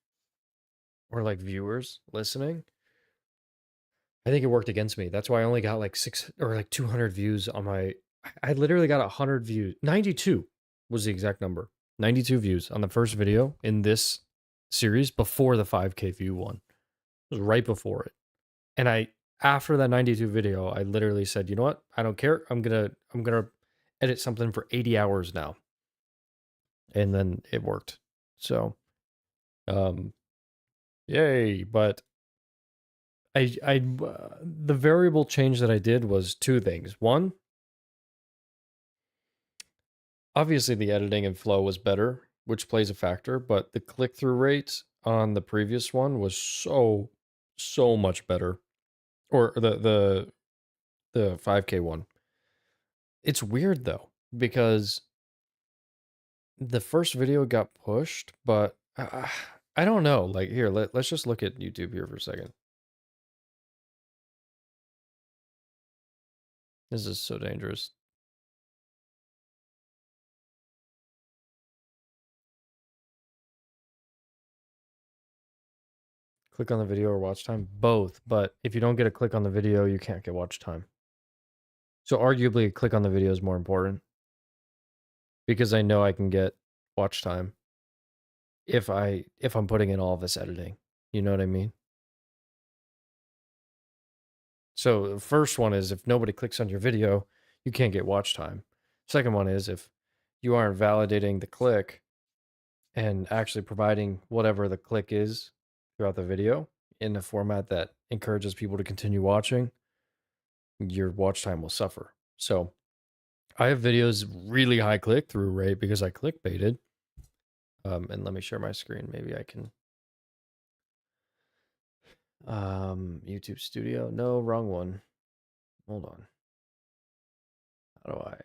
or like viewers listening, I think it worked against me. That's why I only got like 6 or like 200 views on my. I literally got 100 views. 92 was the exact number. 92 views on the first video in this series before the 5K view one. It was right before it. And after that 92 video, I literally said, "You know what? I don't care. I'm gonna edit something for 80 hours now." And then it worked. So, um yay, but the variable change that I did was two things. One, obviously the editing and flow was better, which plays a factor, but the click-through rate on the previous one was so much better. Or the 5K one. It's weird though, because the first video got pushed, but I don't know. Like here, let's just look at YouTube here for a second. This is so dangerous. Click on the video or watch time? Both, but if you don't get a click on the video, you can't get watch time. So arguably a click on the video is more important because I know I can get watch time if I'm putting in all of this editing. You know what I mean? So the first one is if nobody clicks on your video, you can't get watch time. Second one is if you aren't validating the click and actually providing whatever the click is throughout the video in a format that encourages people to continue watching, your watch time will suffer. So I have videos really high click through rate because I clickbaited. And let me share my screen. Maybe I can. YouTube Studio. No, wrong one. Hold on. How do I?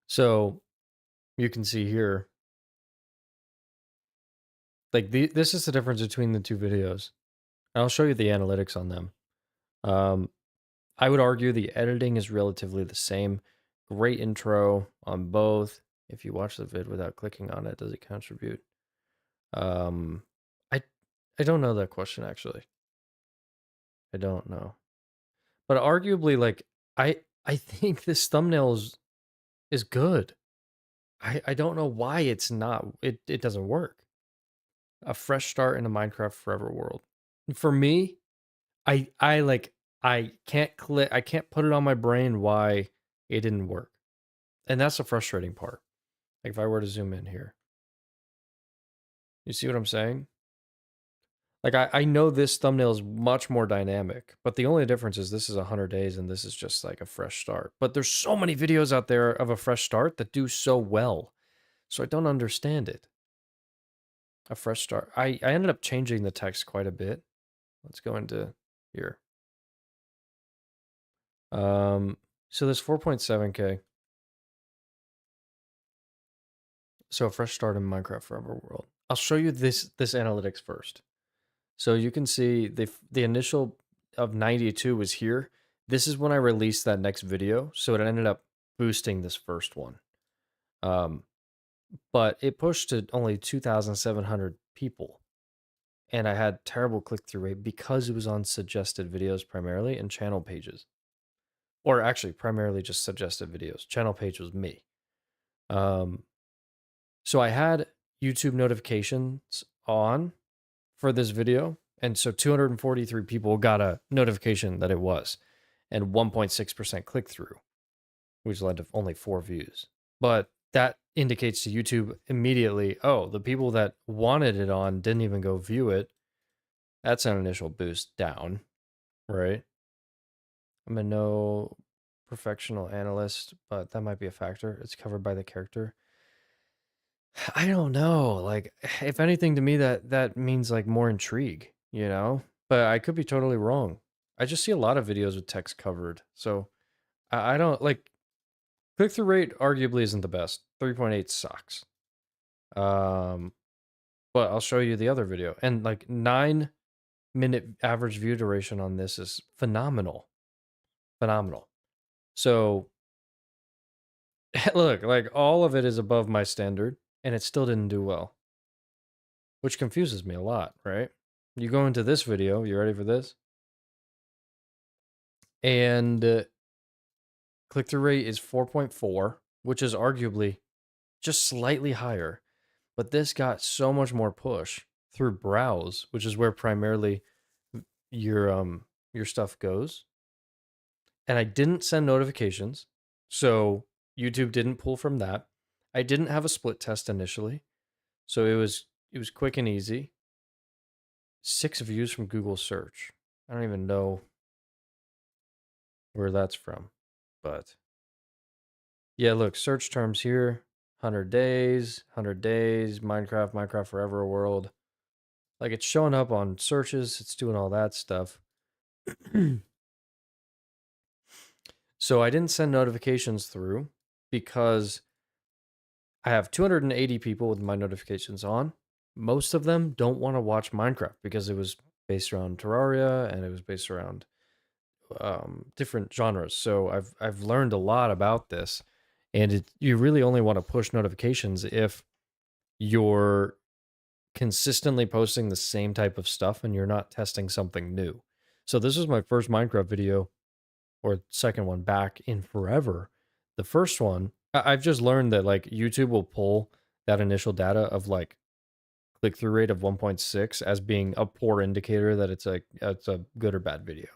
So you can see here, like this is the difference between the two videos. I'll show you the analytics on them. Um, I would argue the editing is relatively the same. Great intro on both. If you watch the vid without clicking on it, does it contribute? Um, I I don't know that question actually. I don't know. But arguably, like I think this thumbnail is good. I don't know why it's not. It doesn't work. A fresh start in a Minecraft Forever world. For me, I like I can't click. I can't put it on my brain why it didn't work, and that's the frustrating part. Like if I were to zoom in here, you see what I'm saying? Like I know this thumbnail is much more dynamic, but the only difference is this is 100 days and this is just like a fresh start. But there's so many videos out there of a fresh start that do so well. So I don't understand it. A fresh start. I ended up changing the text quite a bit. Let's go into here. So this 4.7K. So a fresh start in Minecraft Forever World. I'll show you this analytics first. So you can see the initial of 92 was here. This is when I released that next video, so it ended up boosting this first one. But it pushed to only 2,700 people, and I had terrible click-through rate because it was on suggested videos primarily and channel pages, or actually primarily just suggested videos. Channel page was me. So I had YouTube notifications on for this video. And so 243 people got a notification that it was, and 1.6% click through, which led to only 4 views. But that indicates to YouTube immediately, oh, the people that wanted it on didn't even go view it. That's an initial boost down, right? I'm a no professional analyst, but that might be a factor. It's covered by the character. I don't know. Like, if anything, to me that means like more intrigue, you know. But I could be totally wrong. I just see a lot of videos with text covered, so I don't like click through rate. Arguably, isn't the best. 3.8 sucks. Um, but I'll show you the other video, and like 9-minute average view duration on this is phenomenal, phenomenal. So look, like all of it is above my standard, and it still didn't do well, which confuses me a lot, right? You go into this video, you ready for this? And click through rate is 4.4, which is arguably just slightly higher. But this got so much more push through browse, which is where primarily your stuff goes. And I didn't send notifications, so YouTube didn't pull from that. I didn't have a split test initially, so it was quick and easy. 6 views from Google search. I don't even know where that's from, but yeah, look, search terms here. 100 days, Minecraft, Minecraft Forever World. Like it's showing up on searches, it's doing all that stuff. So I didn't send notifications through because I have 280 people with my notifications on. Most of them don't want to watch Minecraft because it was based around Terraria and it was based around different genres. So I've learned a lot about this, and you really only want to push notifications if you're consistently posting the same type of stuff and you're not testing something new. So this was my first Minecraft video, or second one back in forever. The first one, I've just learned that like YouTube will pull that initial data of like click through rate of 1.6 as being a poor indicator that it's a good or bad video.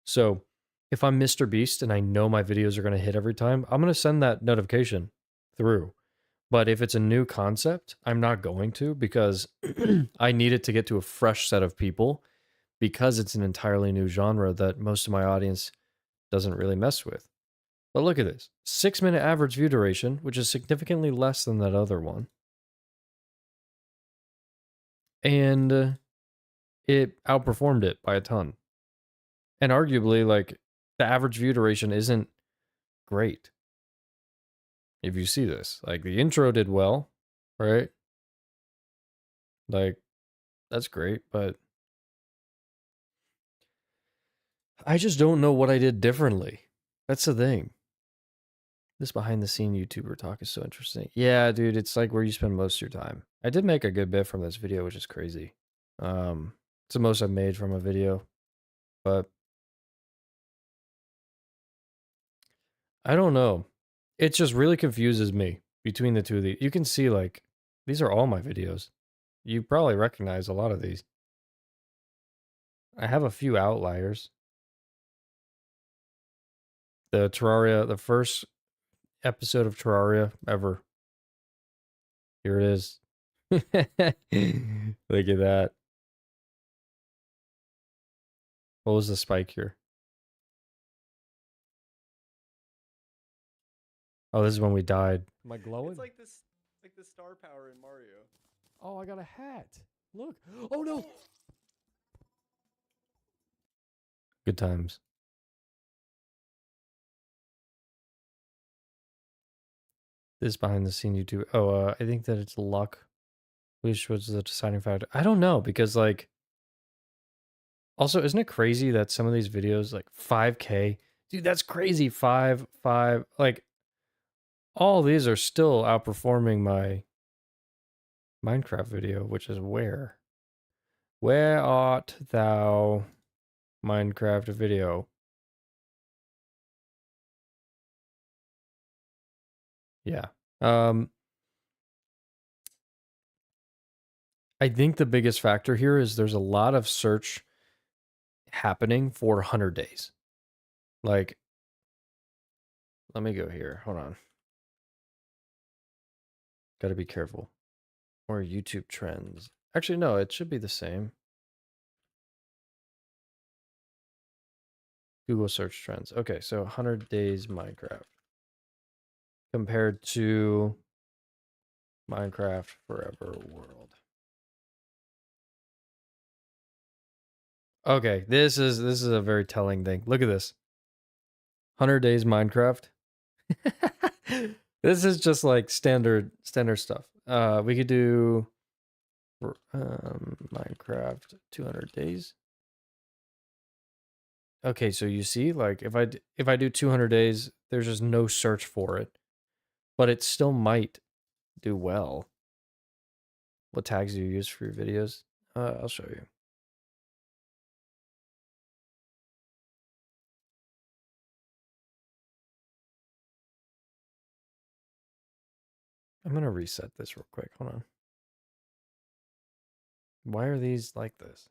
So if I'm Mr. Beast and I know my videos are going to hit every time, I'm going to send that notification through. But if it's a new concept, I'm not going to because I need it to get to a fresh set of people because it's an entirely new genre that most of my audience doesn't really mess with. But look at this 6-minute average view duration, which is significantly less than that other one. And it outperformed it by a ton. And arguably, like, the average view duration isn't great. If you see this, like the intro did well, right? Like that's great, but I just don't know what I did differently. That's the thing. This behind the scene YouTuber talk is so interesting. Yeah, dude, it's like where you spend most of your time. I did make a good bit from this video, which is crazy. It's the most I've made from a video, but I don't know. It just really confuses me between the two of these. You can see like these are all my videos. You probably recognize a lot of these. I have a few outliers. The Terraria, the first episode of Terraria ever. Here it is. Look at that. What was the spike here? Oh, this is when we died. Am I glowing? It's like this, like the star power in Mario. Oh, I got a hat. Look. Oh no. Good times. This behind the scene YouTube. Oh, I think that it's luck, which was the deciding factor. I don't know because like, also isn't it crazy that some of these videos like 5K, dude, that's crazy. 5, like all these are still outperforming my Minecraft video, which is where art thou, Minecraft video? Yeah. I think the biggest factor here is there's a lot of search happening for 100 days. Like, let me go here. Hold on. Got to be careful. Or YouTube trends. Actually, no, it should be the same. Google search trends. Okay, so 100 days Minecraft compared to Minecraft Forever World. Okay, this is a very telling thing. Look at this. 100 days Minecraft. This is just like standard stuff. We could do Minecraft 200 days. Okay, so you see, like if I do 200 days, there's just no search for it, but it still might do well. What tags do you use for your videos? I'll show you. I'm gonna reset this real quick. Hold on. Why are these like this?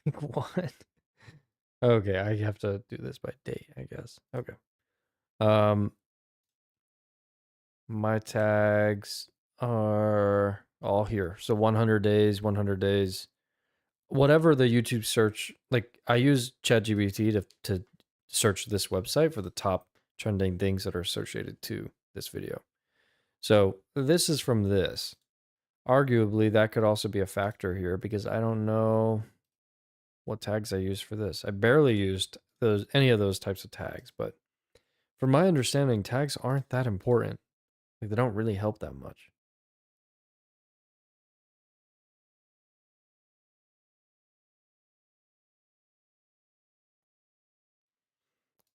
Like what? Okay, I have to do this by date, I guess. Okay. My tags are all here. So 100 days, 100 days. Whatever the YouTube search, like I use ChatGPT to search this website for the top trending things that are associated to this video. So this is from this. Arguably, that could also be a factor here because I don't know what tags I use for this. I barely used any of those types of tags, but from my understanding, tags aren't that important. Like they don't really help that much.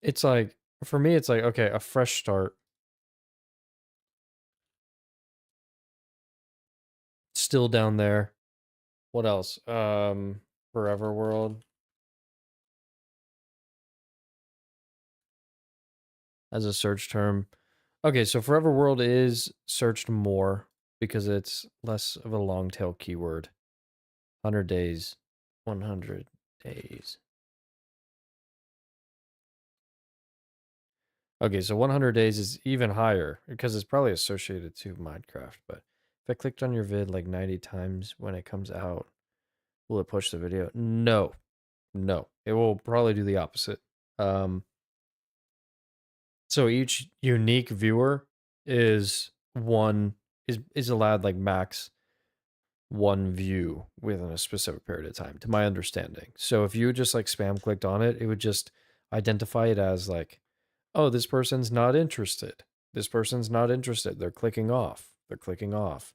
It's like for me, it's like okay, a fresh start. Still down there. What else? Forever World as a search term. Okay, so Forever World is searched more because it's less of a long tail keyword. 100 days. 100 days. Okay, so 100 days is even higher because it's probably associated to Minecraft. But if I clicked on your vid like 90 times when it comes out, will it push the video? No, no. It will probably do the opposite. So each unique viewer is allowed like max one view within a specific period of time, to my understanding. So if you just like spam clicked on it, it would just identify it as like oh, this person's not interested. This person's not interested. They're clicking off. They're clicking off.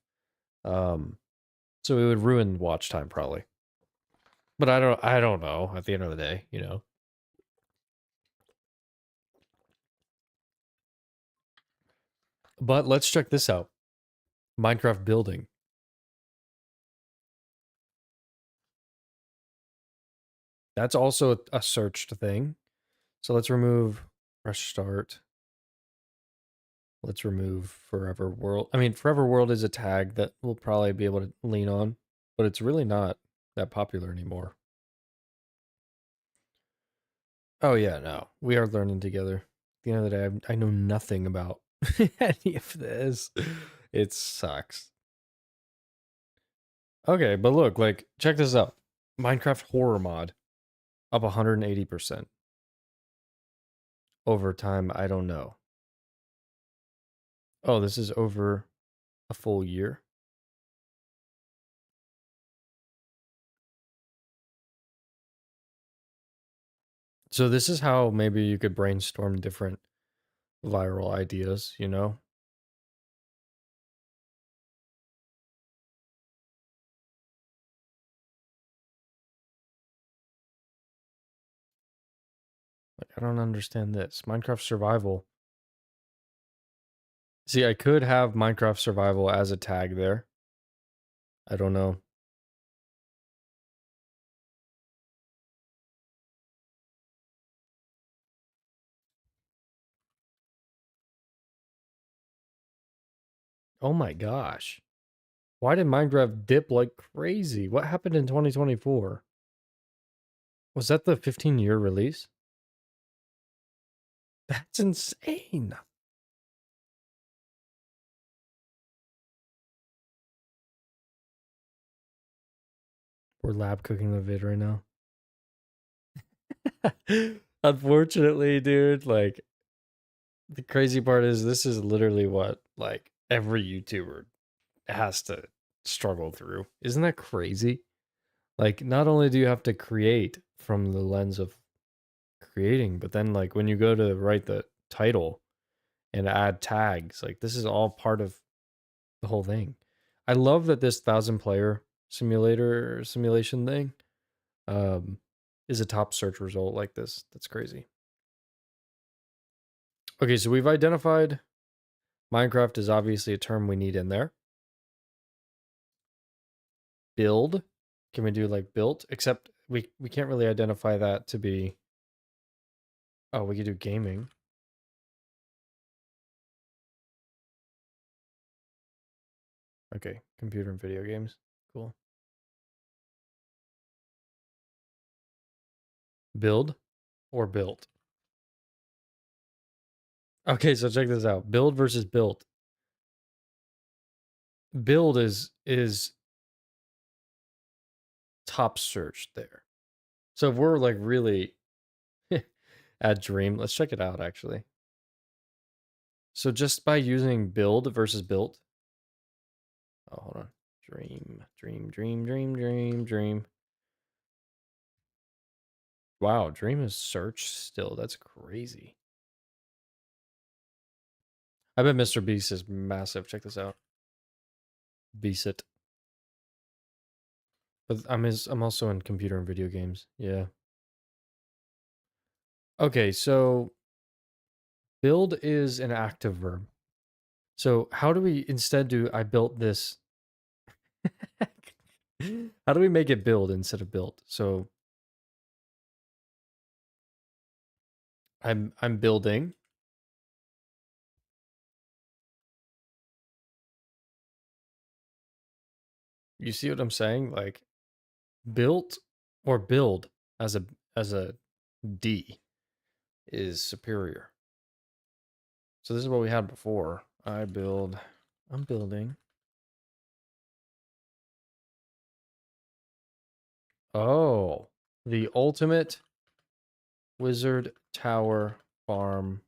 So it would ruin watch time probably. But I don't know at the end of the day, you know. But let's check this out. Minecraft building. That's also a searched thing. So let's remove fresh start. Let's remove forever world. I mean, forever world is a tag that we'll probably be able to lean on, but it's really not that popular anymore. Oh yeah, no. We are learning together. At the end of the day, I know nothing about any of this. It sucks. Okay, but look, like, check this out. Minecraft horror mod up 180%. Over time, I don't know. Oh, this is over a full year. So this is how maybe you could brainstorm different viral ideas, you know? Like, I don't understand this. Minecraft survival. See, I could have Minecraft survival as a tag there. I don't know. Oh my gosh. Why did Minecraft dip like crazy? What happened in 2024? Was that the 15-year release? That's insane. We're lab cooking the vid right now. Unfortunately, dude, like the crazy part is this is literally what like every YouTuber has to struggle through. Isn't that crazy? Like not only do you have to create from the lens of creating, but then like when you go to write the title and add tags, like this is all part of the whole thing. I love that this 1,000 player simulation thing um is a top search result like this. That's crazy. Okay, so we've identified Minecraft is obviously a term we need in there. Build. Can we do like built? Except we can't really identify that to be. Oh, we could do gaming. Okay, computer and video games. Cool. Build or built. Okay, so check this out. Build versus built. Build is top search there. So if we're like really at Dream, let's check it out actually. So just by using build versus built. Oh, hold on. Dream. Wow, Dream is search still. That's crazy. I bet Mr. Beast is massive. Check this out. Beast it. But I'm also in computer and video games. Yeah. Okay, so build is an active verb. So how do we instead do I built this? How do we make it build instead of built? So I'm building. You see what I'm saying? Like built or build as a D is superior. So this is what we had before. I'm building. Oh, the ultimate wizard tower farm.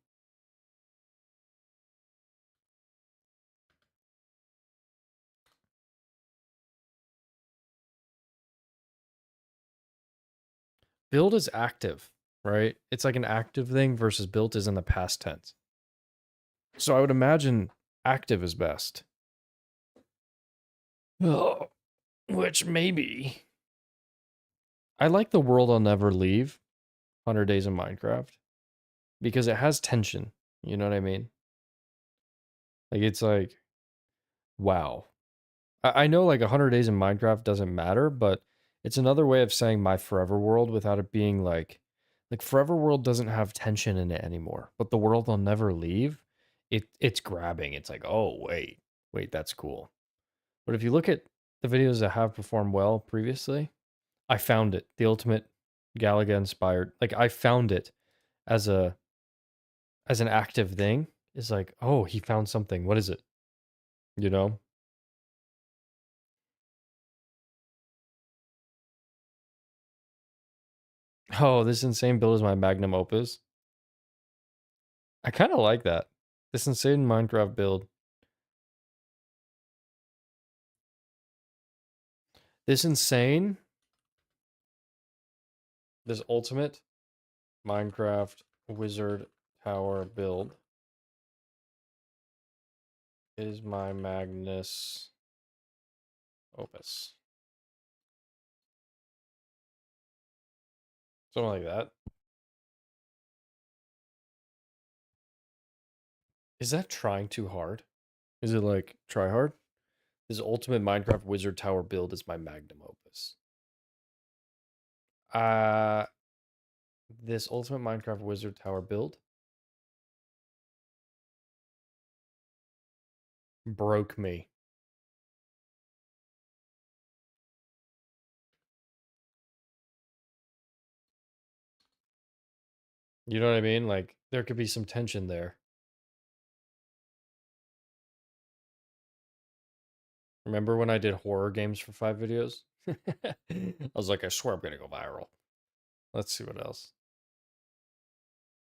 Build is active. right? It's like an active thing versus built is in the past tense. So I would imagine active is best. Oh, which maybe. I like the world I'll never leave, 100 Days in Minecraft, because it has tension. You know what I mean? Like, it's like, wow. I know like 100 Days in Minecraft doesn't matter, but it's another way of saying my forever world without it being like forever world doesn't have tension in it anymore. But the world I'll never leave, it's grabbing. It's like, oh wait, that's cool. But if you look at the videos that have performed well previously, I found it. The ultimate Galaga inspired. Like I found it as an active thing. Is like, oh, he found something. What is it? You know? Oh, this insane build is my magnum opus. I kind of like that. This insane Minecraft build. This insane, this ultimate Minecraft wizard tower build is my Magnus opus. Something like that. Is that trying too hard? Is it like try hard? This ultimate Minecraft wizard tower build is my magnum opus. Uh this ultimate Minecraft wizard tower build broke me. You know what I mean? Like there could be some tension there. Remember when I did horror games for 5 videos? I was like, I swear I'm gonna go viral. Let's see what else.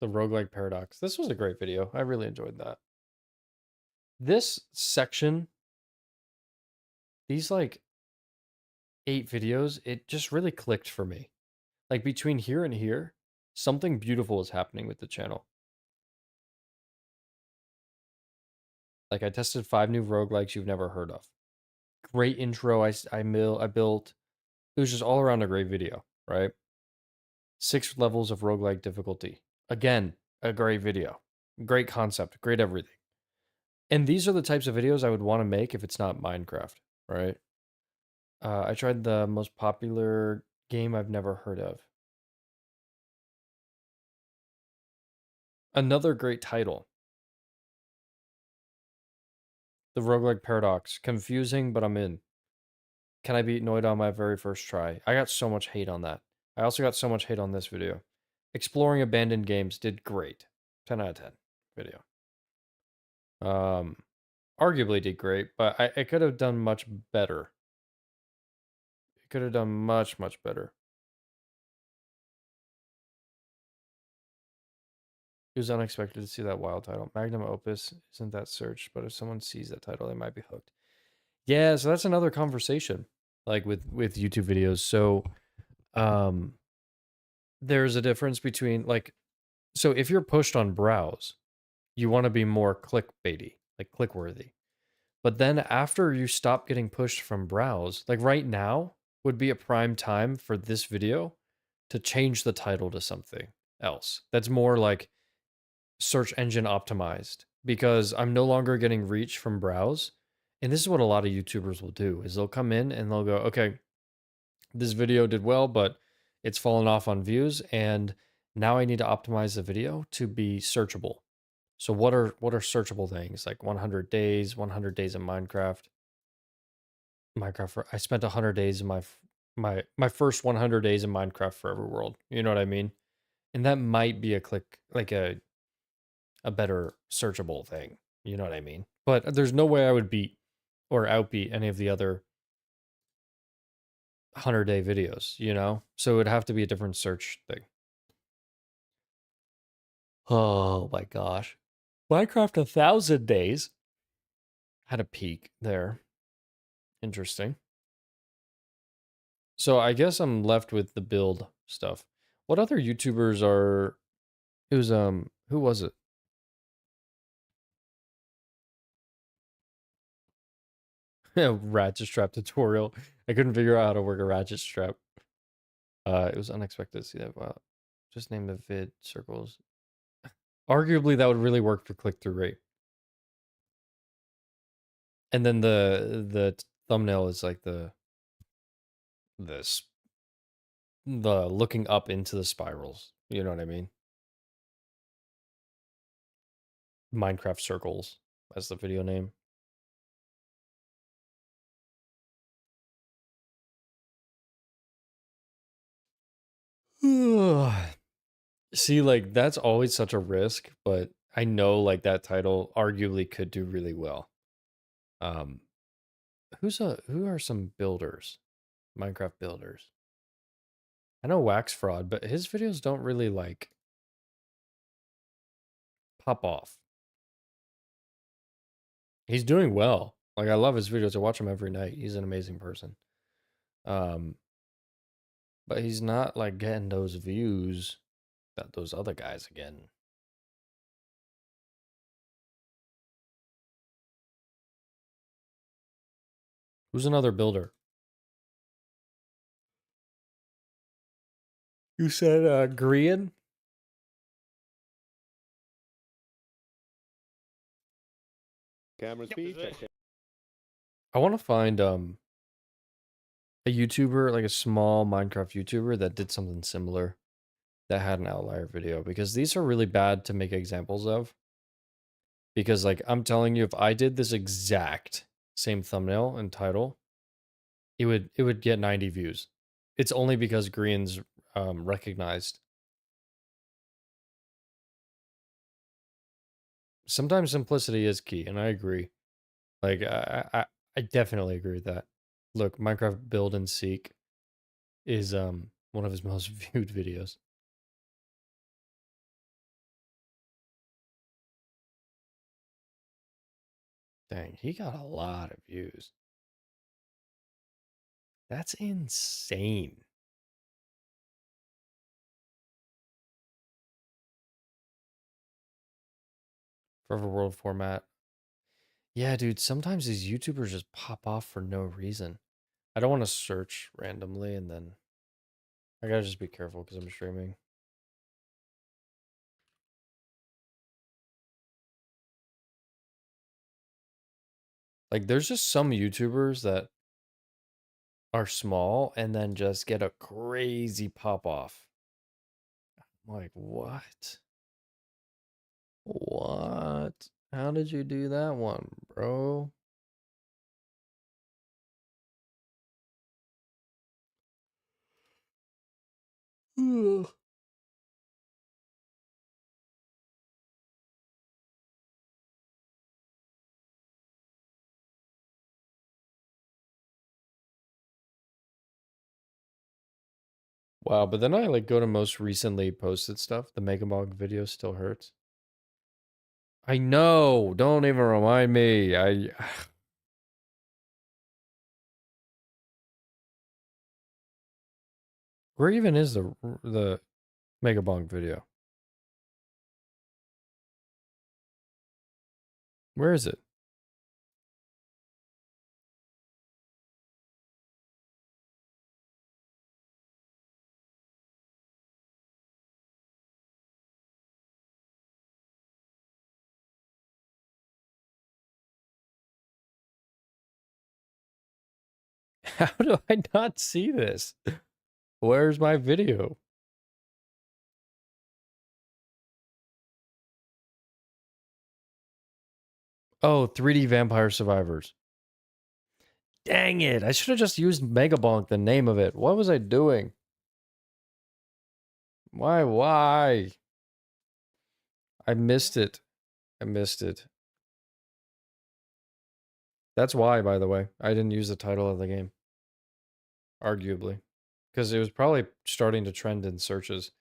The roguelike paradox. This was a great video. I really enjoyed that. This section, these like 8 videos, it just really clicked for me. Like between here and here, something beautiful is happening with the channel. Like I tested 5 new roguelikes you've never heard of. Great intro I built. It was just all around a great video, right? 6 levels of roguelike difficulty. Again, a great video. Great concept, great everything. And these are the types of videos I would want to make if it's not Minecraft, right? I tried the most popular game I've never heard of. Another great title. The Roguelike Paradox. Confusing, but I'm in. Can I beat Noid on my very first try? I got so much hate on that. I also got so much hate on this video. Exploring abandoned games did great. 10 out of 10 video. Arguably did great, but I could have done much better. It could have done much better. It was unexpected to see that wild title. Magnum opus isn't that search, but if someone sees that title, they might be hooked. Yeah, so that's another conversation, like with YouTube videos. So, there's a difference between like, so if you're pushed on browse, you want to be more clickbaity, like click worthy. But then after you stop getting pushed from browse, like right now would be a prime time for this video to change the title to something else. That's more like search engine optimized because I'm no longer getting reach from browse. And this is what a lot of YouTubers will do is they'll come in and they'll go, okay, this video did well, but it's fallen off on views and now I need to optimize the video to be searchable. So what are searchable things like 100 days, 100 days in Minecraft? I spent 100 days in my first 100 days in Minecraft Forever World. You know what I mean? And that might be a click like a better searchable thing. You know what I mean? But there's no way I would beat or outbeat any of the other 100-day videos, you know? So it would have to be a different search thing. Oh my gosh. Minecraft 1,000 days had a peak there. Interesting. So I guess I'm left with the build stuff. What other YouTubers are? It was who was it? Ratchet strap tutorial. I couldn't figure out how to work a ratchet strap. It was unexpected to see that. Wow. Just name the vid circles. Arguably, that would really work for click-through rate. And then the thumbnail is like this the looking up into the spirals. You know what I mean? Minecraft circles as the video name. See, like that's always such a risk, but I know like that title arguably could do really well. Um, who are some builders? Minecraft builders. I know Wax Fraud, but his videos don't really like pop off. He's doing well. Like I love his videos. I watch him every night. He's an amazing person. Um, but he's not like getting those views that those other guys are getting. Who's another builder? You said Grian? Camera speed. I want to find a YouTuber, like a small Minecraft YouTuber that did something similar that had an outlier video because these are really bad to make examples of. Because like I'm telling you, if I did this exact same thumbnail and title, it would get 90 views. It's only because Green's recognized. Sometimes simplicity is key, and I agree. Like I definitely agree with that. Look, Minecraft Build and Seek is one of his most viewed videos. Dang, he got a lot of views. That's insane. Forever World format. Yeah, dude, sometimes these YouTubers just pop off for no reason. I don't want to search randomly and then I gotta just be careful because I'm streaming. Like, there's just some YouTubers that are small and then just get a crazy pop off. I'm like, what? What? How did you do that one, bro? Ugh. Wow, but then I like go to most recently posted stuff. The Megamog video still hurts. I know. Don't even remind me. Where even is the Megabong video? Where is it? How do I not see this? Where's my video? Oh, 3D Vampire Survivors. Dang it. I should have just used Megabonk, the name of it. What was I doing? Why? I missed it. I missed it. That's why, by the way. I didn't use the title of the game. Arguably. Because it was probably starting to trend in searches.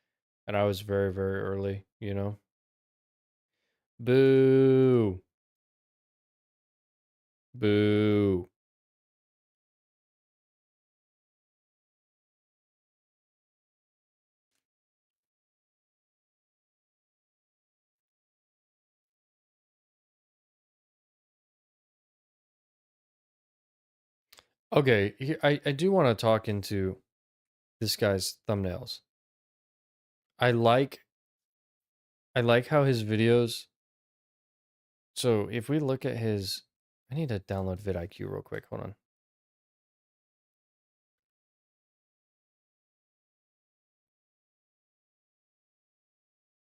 And I was very, very early, you know? Boo. Boo. Okay, I do want to talk into this guy's thumbnails. I like how his videos. So if we look at his, I need to download vidIQ real quick. Hold on.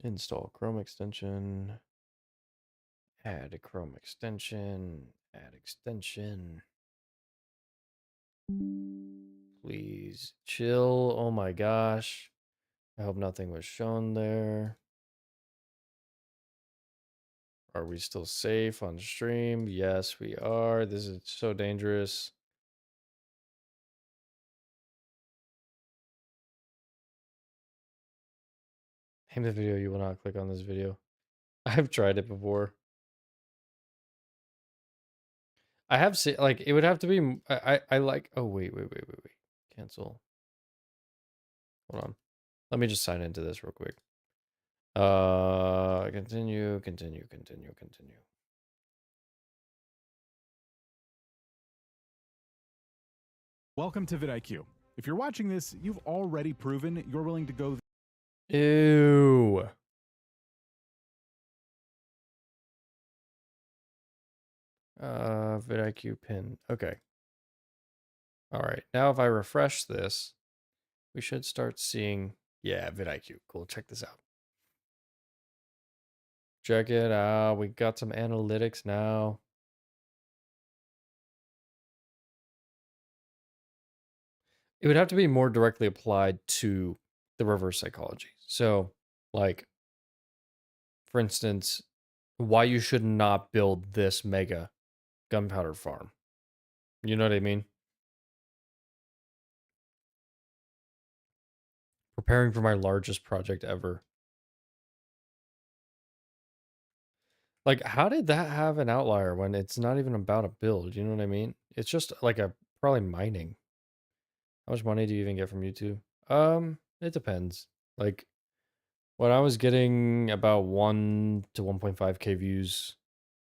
Install Chrome extension. Add a Chrome extension. Add extension. Please chill. Oh my gosh. I hope nothing was shown there. Are we still safe on stream? Yes, we are. This is so dangerous. Name the video. You will not click on this video. I've tried it before. I have seen, like, it would have to be, I like, oh, wait. Cancel. Hold on. Let me just sign into this real quick. Continue. Welcome to vidIQ. If you're watching this, you've already proven you're willing to go. Ew. vidIQ pin. Okay. All right. Now if I refresh this, we should start seeing, yeah, vidIQ. Cool. Check this out. Check it out. We got some analytics now. It would have to be more directly applied to the reverse psychology. So, like, for instance, why you should not build this mega gunpowder farm. You know what I mean? Preparing for my largest project ever. Like, how did that have an outlier when it's not even about a build? You know what I mean? It's just like a probably mining. How much money do you even get from YouTube? It depends. Like, when I was getting about 1 to 1.5K views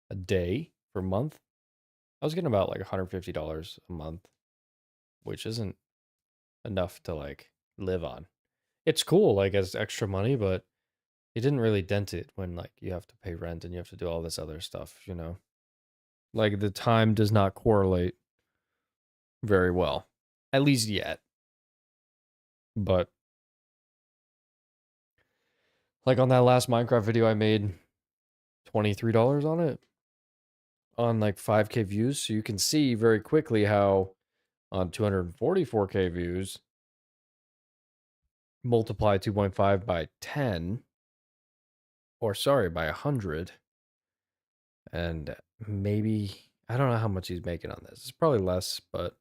a day for a month, I was getting about like $150 a month, which isn't enough to like live on. It's cool, like as extra money, but it didn't really dent it when like you have to pay rent and you have to do all this other stuff, you know? Like the time does not correlate very well, at least yet. But like on that last Minecraft video, I made $23 on it on like 5K views. So you can see very quickly how on 244K views, multiply 2.5 by 10, or sorry, by 100, and maybe, I don't know how much he's making on this. It's probably less, but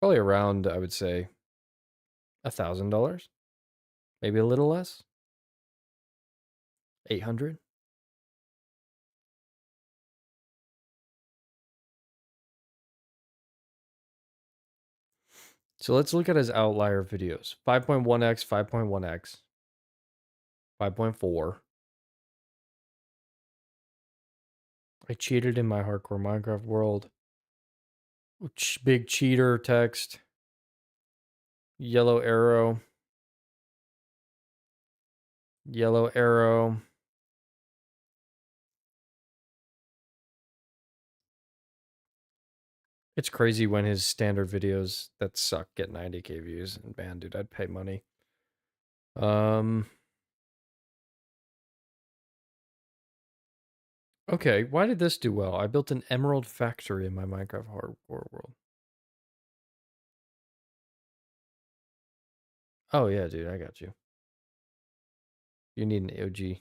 probably around, I would say, $1,000, maybe a little less, 800. So let's look at his outlier videos. 5.1x, 5.1x, 5.4. I cheated in my hardcore Minecraft world. Big cheater text. Yellow arrow. Yellow arrow. It's crazy when his standard videos that suck get 90K views. And man, dude, I'd pay money. Okay, why did this do well? I built an emerald factory in my Minecraft hardcore world. Oh yeah, dude, I got you. You need an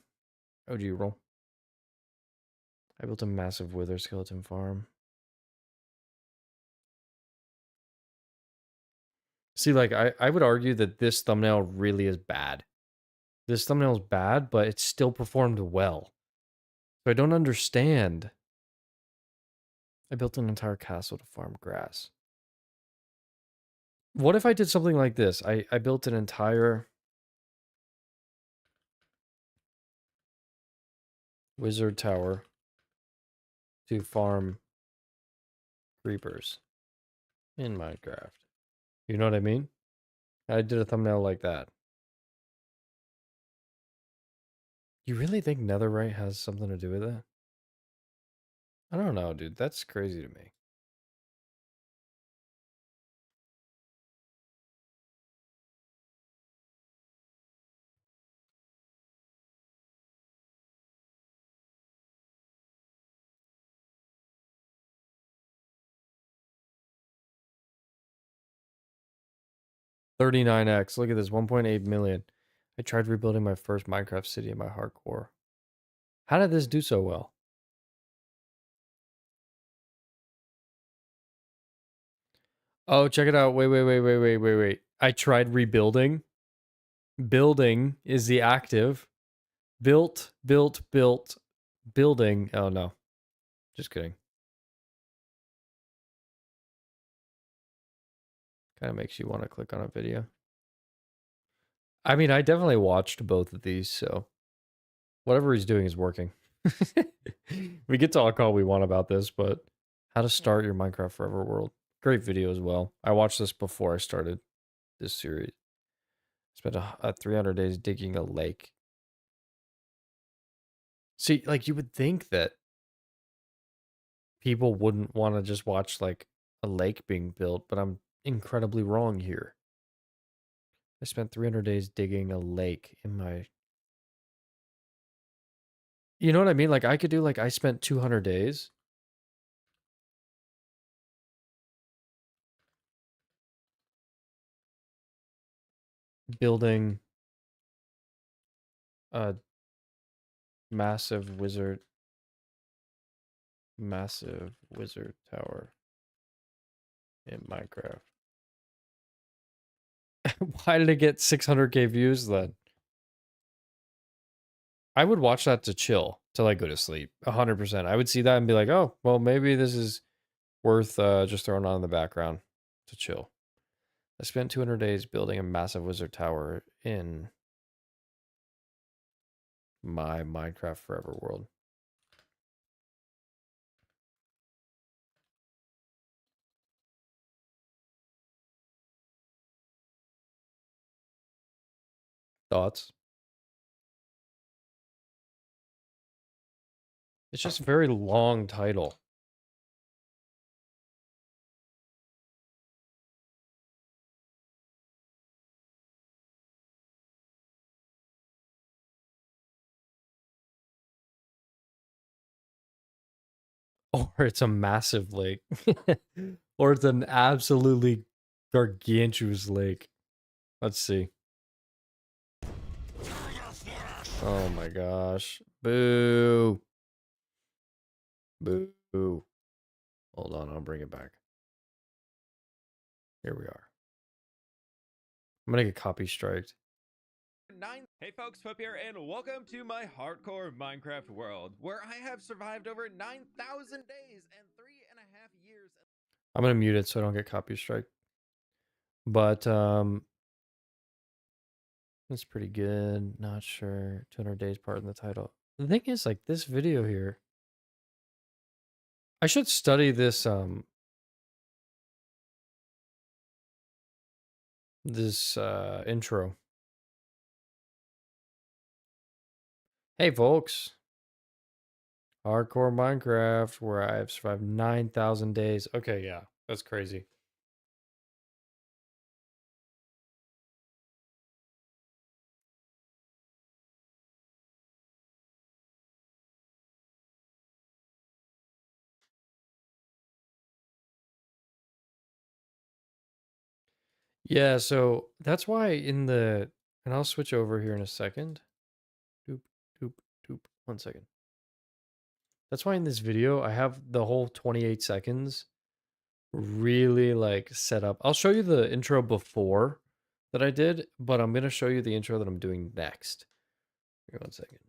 OG roll. I built a massive wither skeleton farm. See, like, I would argue that this thumbnail really is bad. This thumbnail is bad, but it still performed well. So I don't understand. I built an entire castle to farm grass. What if I did something like this? I built an entire wizard tower to farm creepers. in Minecraft. You know what I mean? I did a thumbnail like that. You really think netherite has something to do with it? I don't know, dude. That's crazy to me. $39x. Look at this. 1.8 million. I tried rebuilding my first Minecraft city in my hardcore. How did this do so well? Oh, check it out. Wait. I tried rebuilding. Building is the active. Built. Building. Oh, no. Just kidding. Kind of makes you want to click on a video. I mean, I definitely watched both of these, so whatever he's doing is working. We get to talk all we want about this, but how to start your Minecraft Forever world. Great video as well. I watched this before I started this series. Spent 300 days digging a lake. See, like, you would think that people wouldn't want to just watch, like, a lake being built, but I'm incredibly wrong here. I spent 300 days digging a lake in my... You know what I mean? Like, I could do, like, I spent 200 days building a massive wizard tower in Minecraft. Why did it get 600k views then? I would watch that to chill, till I go to sleep. 100%. I would see that and be like, oh, well, maybe this is worth just throwing on in the background to chill. I spent 200 days building a massive wizard tower in my Minecraft Forever world. Thoughts? It's just a very long title. Or it's a massive lake. Or it's an absolutely gargantuous lake. Let's see. Oh my gosh. Boo. Boo. Hold on, I'll bring it back. Here we are. I'm gonna get copy striked. Hey folks, Flip here, and welcome to my hardcore Minecraft world, where I have survived over 9,000 days and 3.5 years. I'm gonna mute it so I don't get copy strike. But that's pretty good. Not sure. 200 days part in the title. The thing is, like, this video here, I should study this intro. Hey folks, hardcore Minecraft, where I have survived 9,000 days. Okay, yeah, that's crazy. Yeah, so that's why in the, and I'll switch over here in a second. Doop, doop, doop. 1 second. That's why in this video, I have the whole 28 seconds really, like, set up. I'll show you the intro before that I did, but I'm going to show you the intro that I'm doing next. Give me 1 second.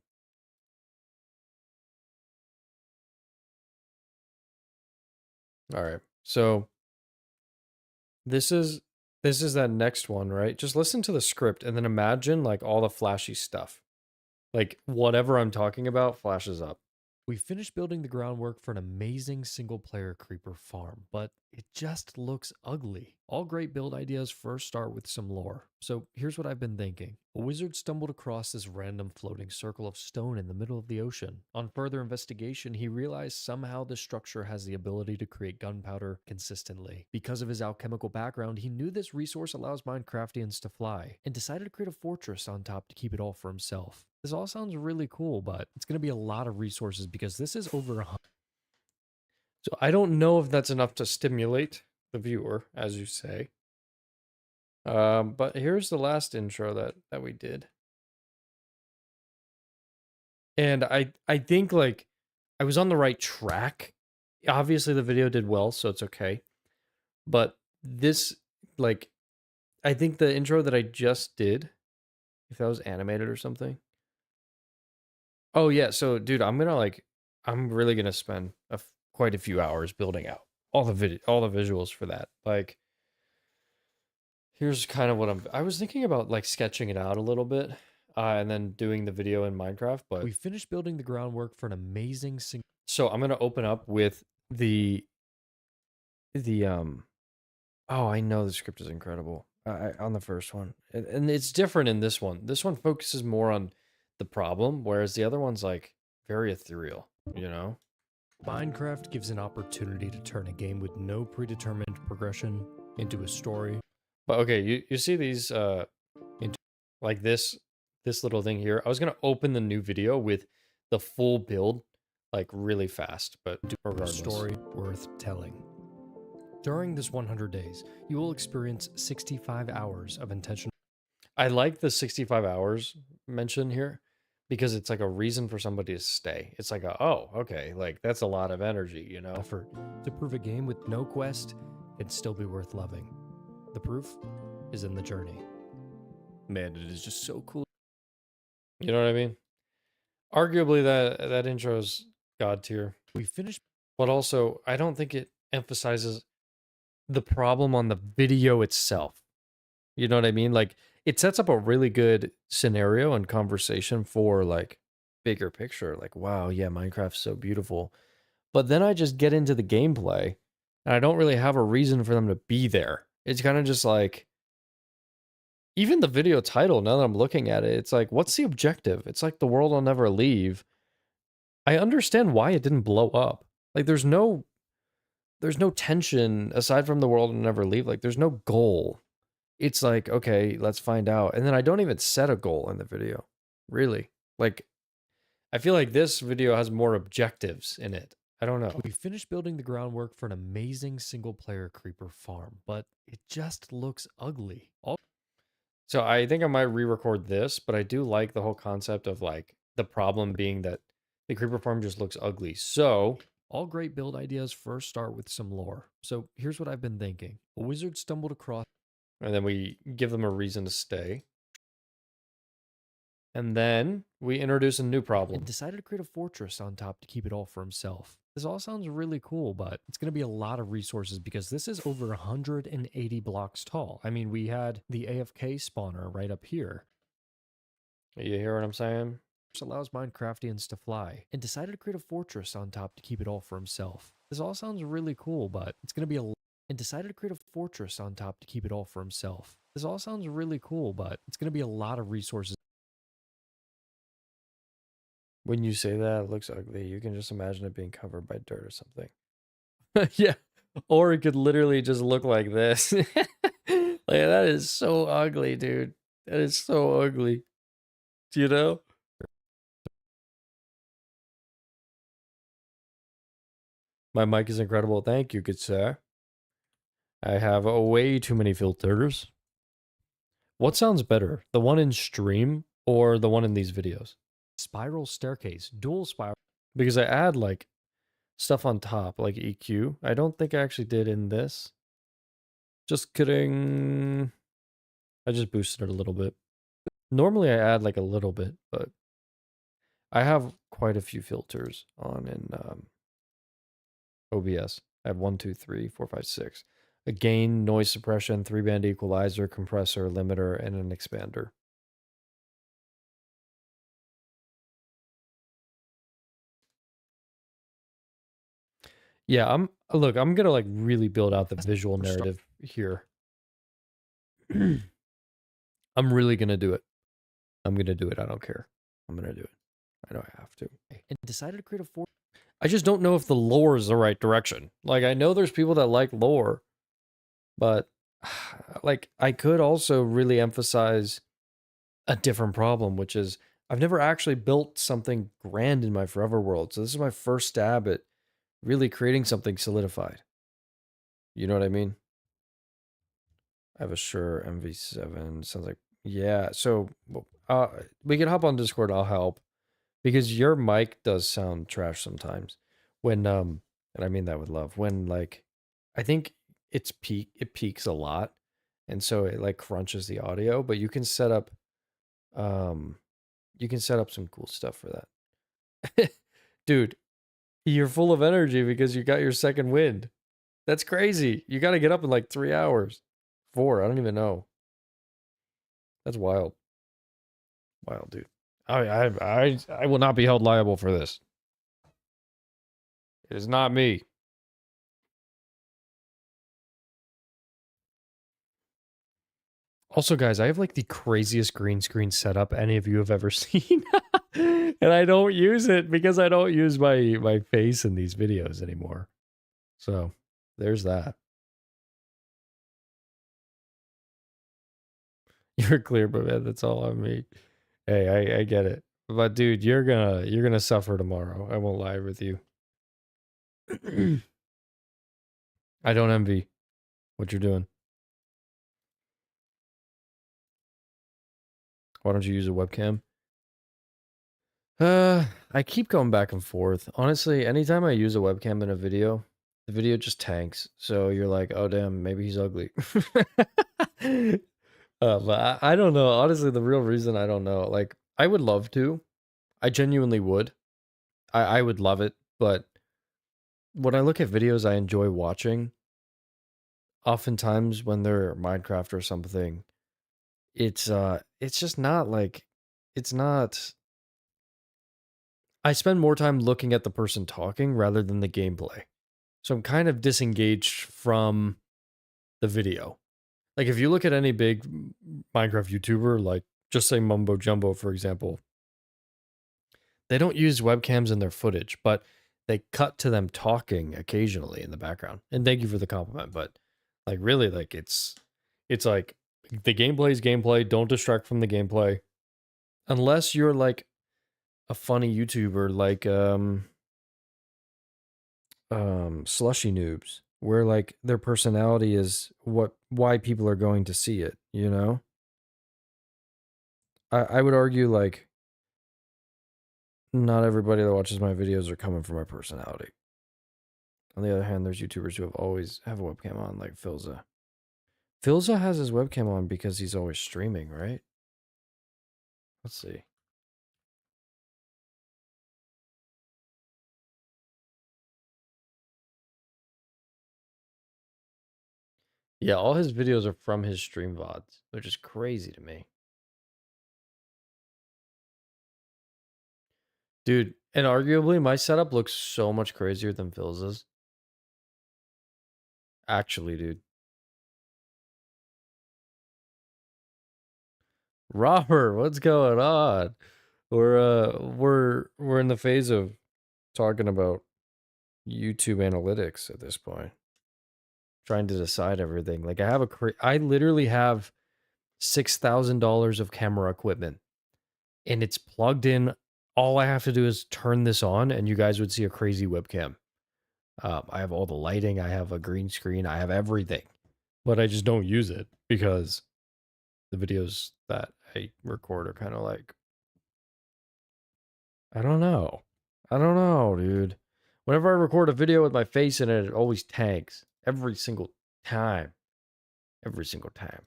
All right. So this is that next one, right? Just listen to the script and then imagine, like, all the flashy stuff. Like, whatever I'm talking about flashes up. We finished building the groundwork for an amazing single-player creeper farm, but it just looks ugly. All great build ideas first start with some lore. So here's what I've been thinking. A wizard stumbled across this random floating circle of stone in the middle of the ocean. On further investigation, he realized somehow this structure has the ability to create gunpowder consistently. Because of his alchemical background, he knew this resource allows Minecraftians to fly, and decided to create a fortress on top to keep it all for himself. This all sounds really cool, but it's going to be a lot of resources because this is over 100. So I don't know if that's enough to stimulate the viewer, as you say. But here's the last intro that we did. And I think like I was on the right track. Obviously the video did well, so it's okay. But this, like, I think the intro that I just did, if that was animated or something. Oh yeah, so dude, I'm really gonna spend quite a few hours building out all the visuals for that. Like, here's kind of what I was thinking about, like sketching it out a little bit, and then doing the video in Minecraft. But we finished building the groundwork for an amazing So I'm gonna open up with the Oh, I know the script is incredible. On the first one, and it's different in this one. This one focuses more on the problem, whereas the other one's like very ethereal, you know? Minecraft gives an opportunity to turn a game with no predetermined progression into a story. But okay, you see these like this little thing here. I was gonna open the new video with the full build, like really fast, but regardless. Story worth telling. During this 100 days, you will experience 65 hours of intentional. I like the 65 hours mentioned here because it's like a reason for somebody to stay. It's like oh, okay, like that's a lot of energy, you know? Effort to prove a game with no quest can still be worth loving. The proof is in the journey. Man, it is just so cool. You know what I mean? Arguably that intro's god tier. We finished, but also I don't think it emphasizes the problem on the video itself. You know what I mean? Like, it sets up a really good scenario and conversation for like bigger picture. Like, wow, yeah, Minecraft's so beautiful. But then I just get into the gameplay and I don't really have a reason for them to be there. It's kind of just like, even the video title, now that I'm looking at it, it's like, what's the objective? It's like the world will never leave. I understand why it didn't blow up. Like, there's no tension aside from the world will never leave. Like, there's no goal. It's like, okay, let's find out. And then I don't even set a goal in the video. Really. Like, I feel like this video has more objectives in it. I don't know. We finished building the groundwork for an amazing single-player creeper farm, but it just looks ugly. So I think I might re-record this, but I do like the whole concept of like the problem being that the creeper farm just looks ugly. So all great build ideas first start with some lore. So here's what I've been thinking. A wizard stumbled across, and then we give them a reason to stay. And then we introduce a new problem. And decided to create a fortress on top to keep it all for himself. This all sounds really cool, but it's going to be a lot of resources because this is over 180 blocks tall. I mean, we had the AFK spawner right up here. You hear what I'm saying? This allows Minecraftians to fly, and decided to create a fortress on top to keep it all for himself. This all sounds really cool, but it's going to be and decided to create a fortress on top to keep it all for himself. This all sounds really cool, but it's going to be a lot of resources. When you say that it looks ugly, you can just imagine it being covered by dirt or something. Yeah. Or it could literally just look like this. Like, that is so ugly, dude. That is so ugly. Do you know? My mic is incredible. Thank you, good sir. I have way too many filters. What sounds better? The one in stream or the one in these videos? Spiral staircase, dual spiral. Because I add like stuff on top, like EQ. I don't think I actually did in this. Just kidding. I just boosted it a little bit. Normally I add like a little bit, but I have quite a few filters on in OBS. I have 1, 2, 3, 4, 5, 6. A gain, noise suppression, 3-band equalizer, compressor, limiter, and an expander. Yeah, look, I'm gonna like really build out the visual narrative here. I'm really gonna do it. I'm gonna do it. I don't care. I'm gonna do it. I know I have to. And decided to create a 4. I just don't know if the lore is the right direction. Like, I know there's people that like lore, but like, I could also really emphasize a different problem, which is I've never actually built something grand in my Forever World. So this is my first stab at really creating something solidified. You know what I mean? I have a Shure MV7. Sounds like, yeah. So we can hop on Discord. I'll help because your mic does sound trash sometimes. When and I mean that with love. When like, I think it peaks a lot, and so it like crunches the audio. But um you can set up some cool stuff for that. Dude, you're full of energy because you got your second wind. That's crazy. You got to get up in like 3 hours. 4, I don't even know. That's wild. Wild, dude. I will not be held liable for this. It is not me. Also, guys, I have like the craziest green screen setup any of you have ever seen. And I don't use it because I don't use my face in these videos anymore. So, there's that. You're clear, but man, that's all on me. Hey, I get it. But dude, you're gonna suffer tomorrow. I won't lie with you. I don't envy what you're doing. Why don't you use a webcam? I keep going back and forth. Honestly, anytime I use a webcam in a video, the video just tanks. So you're like, oh damn, maybe he's ugly. But I don't know. Honestly, the real reason I don't know. Like, I would love to. I genuinely would. I would love it. But when I look at videos I enjoy watching, oftentimes when they're Minecraft or something, it's just not like, it's not. I spend more time looking at the person talking rather than the gameplay. So I'm kind of disengaged from the video. Like, if you look at any big Minecraft YouTuber, like just say Mumbo Jumbo, for example, they don't use webcams in their footage, but they cut to them talking occasionally in the background. And thank you for the compliment, but like, really, like, it's like the gameplay is gameplay. Don't distract from the gameplay. Unless you're like a funny YouTuber like Slushy Noobs, where like their personality is why people are going to see it, you know? I would argue like not everybody that watches my videos are coming from my personality. On the other hand, there's YouTubers who always have a webcam on, like Filza. Filza has his webcam on because he's always streaming, right? Let's see. Yeah, all his videos are from his stream VODs, which is crazy to me. Dude, and arguably my setup looks so much crazier than Filza's. Actually, dude. Robert, what's going on? We're in the phase of talking about YouTube analytics at this point. Trying to decide everything. Like, I literally have $6,000 of camera equipment and it's plugged in. All I have to do is turn this on and you guys would see a crazy webcam. I have all the lighting, I have a green screen, I have everything. But I just don't use it because the videos that I record are kind of like, I don't know. I don't know, dude. Whenever I record a video with my face in it, it always tanks. Every single time. Every single time.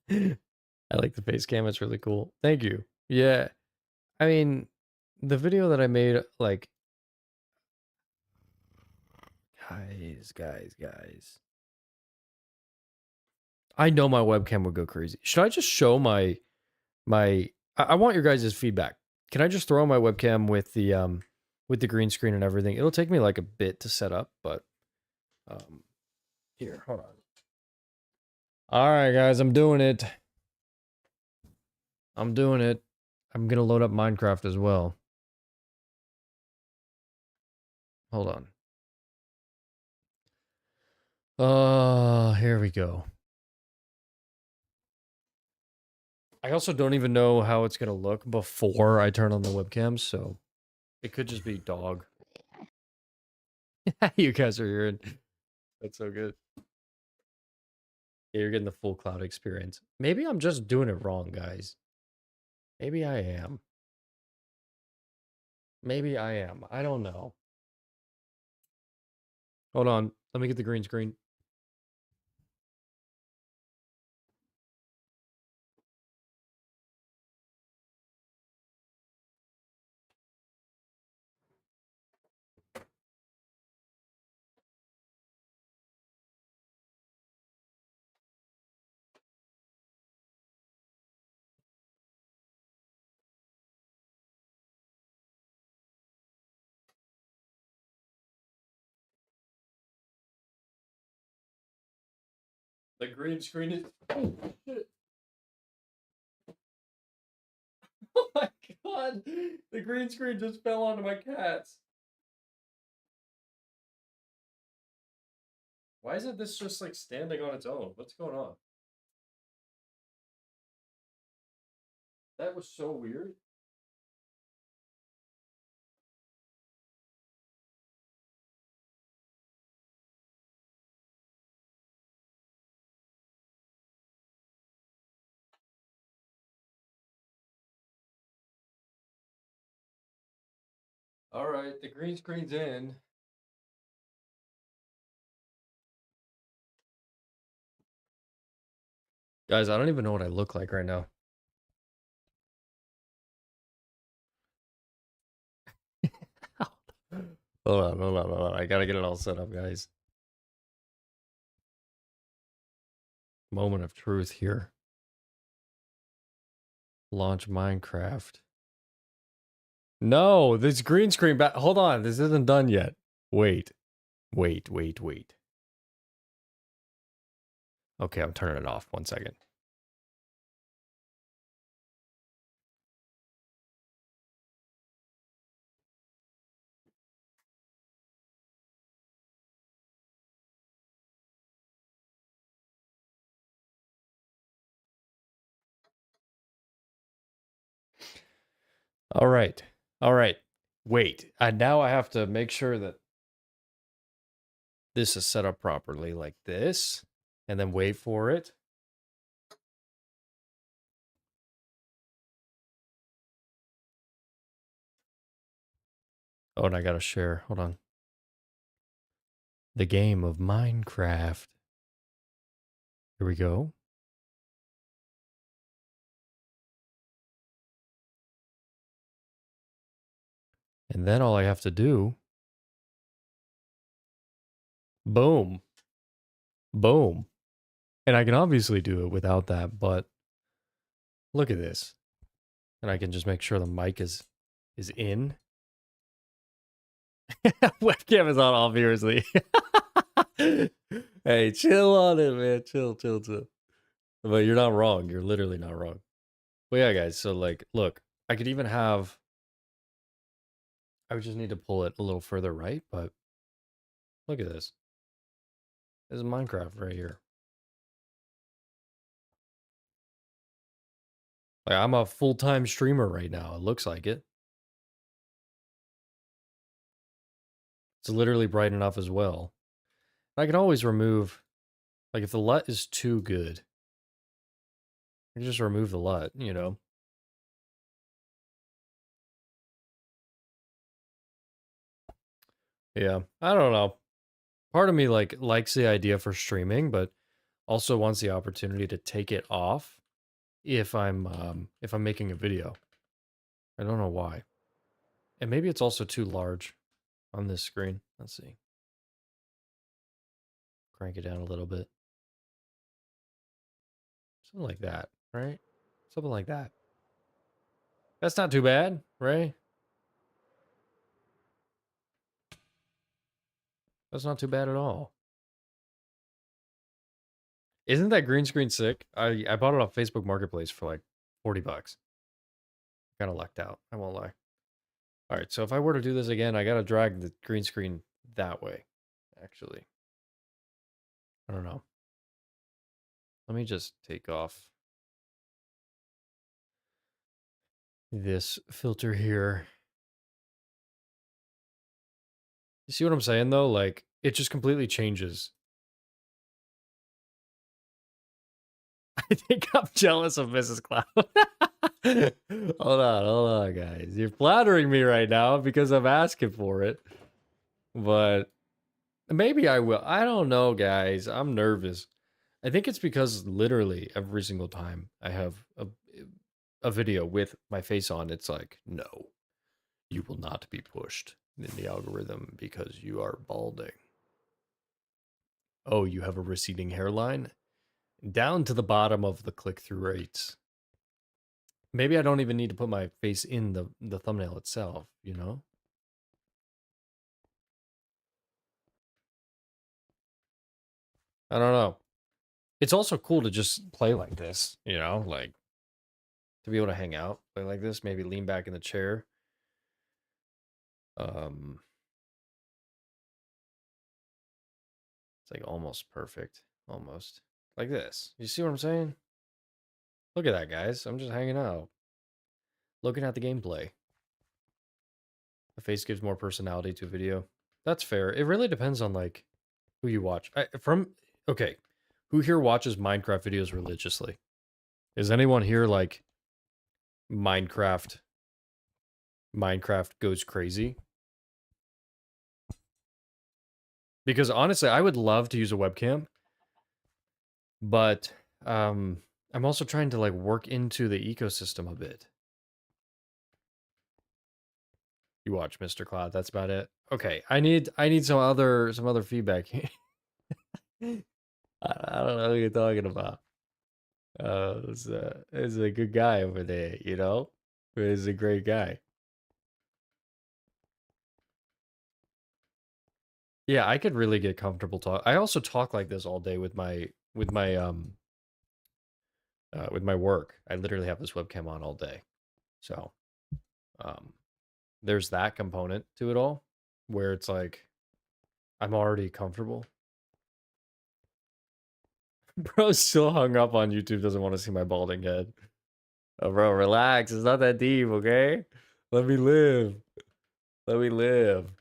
I like the face cam. It's really cool. Thank you. Yeah. I mean, the video that I made, like, guys. I know my webcam would go crazy. Should I just show my I want your guys' feedback. Can I just throw my webcam with the green screen and everything? It'll take me like a bit to set up, but here, hold on. All right, guys, I'm doing it. I'm doing it. I'm gonna load up Minecraft as well. Hold on. Here we go. I also don't even know how it's gonna look before I turn on the webcam, so it could just be dog. You guys are hearing. That's so good. Yeah, you're getting the full cloud experience. Maybe I'm just doing it wrong, guys. Maybe I am. Maybe I am. I don't know. Hold on. Let me get the green screen. The green screen is. Oh, shit. Oh my god. The green screen just fell onto my cats. Why isn't this just like standing on its own? What's going on? That was so weird. All right, the green screen's in. Guys, I don't even know what I look like right now. Hold on, hold on, hold on. I gotta get it all set up, guys. Moment of truth here. Launch Minecraft. No, this green screen back. Hold on, this isn't done yet. Wait. Wait. Okay, I'm turning it off. 1 second. All right. All right. Wait. Now I have to make sure that this is set up properly like this. And then wait for it. Oh, and I gotta share. Hold on. The game of Minecraft. Here we go. And then all I have to do. Boom. Boom. And I can obviously do it without that, but look at this. And I can just make sure the mic is in. Webcam is on, obviously. Hey, chill on it, man. Chill. But you're not wrong. You're literally not wrong. But yeah, guys. So like, look, I could even have. I would just need to pull it a little further right, but look at this. This is Minecraft right here. Like I'm a full-time streamer right now. It looks like it. It's literally bright enough as well. I can always remove, like if the LUT is too good, I can just remove the LUT, you know? Yeah, I don't know. Part of me likes the idea for streaming, but also wants the opportunity to take it off if I'm making a video. I don't know why. And maybe it's also too large on this screen. Let's see. Crank it down a little bit. Something like that, right? Something like that. That's not too bad, right? That's not too bad at all. Isn't that green screen sick? I bought it off Facebook Marketplace for like $40. Kind of lucked out. I won't lie. All right, so if I were to do this again, I gotta drag the green screen that way. Actually, I don't know. Let me just take off this filter here. You see what I'm saying though? Like it just completely changes. I think I'm jealous of Mrs. Cloud. Hold on, guys. You're flattering me right now because I'm asking for it. But maybe I will. I don't know, guys. I'm nervous. I think it's because literally every single time I have a video with my face on, it's like, no, you will not be pushed in the algorithm because you are balding. Oh, you have a receding hairline? Down to the bottom of the click-through rates. Maybe I don't even need to put my face in the thumbnail itself, you know? I don't know. It's also cool to just play like this, you know? Like, to be able to hang out, play like this, maybe lean back in the chair. It's like almost perfect. Almost. Like this. You see what I'm saying? Look at that, guys. I'm just hanging out. Looking at the gameplay. The face gives more personality to a video. That's fair. It really depends on, like, who you watch. Okay. Who here watches Minecraft videos religiously? Is anyone here, like, Minecraft goes crazy? Because honestly, I would love to use a webcam, but I'm also trying to like work into the ecosystem a bit. You watch Mr. Cloud, that's about it. Okay, I need some other feedback. I don't know who you're talking about. It's a good guy over there, you know? He's a great guy. Yeah, I could really get comfortable talk. I also talk like this all day with my with my work. I literally have this webcam on all day. So, there's that component to it all where it's like I'm already comfortable. Bro's still hung up on YouTube, doesn't want to see my balding head. Oh, bro, relax. It's not that deep, okay? Let me live. Let me live.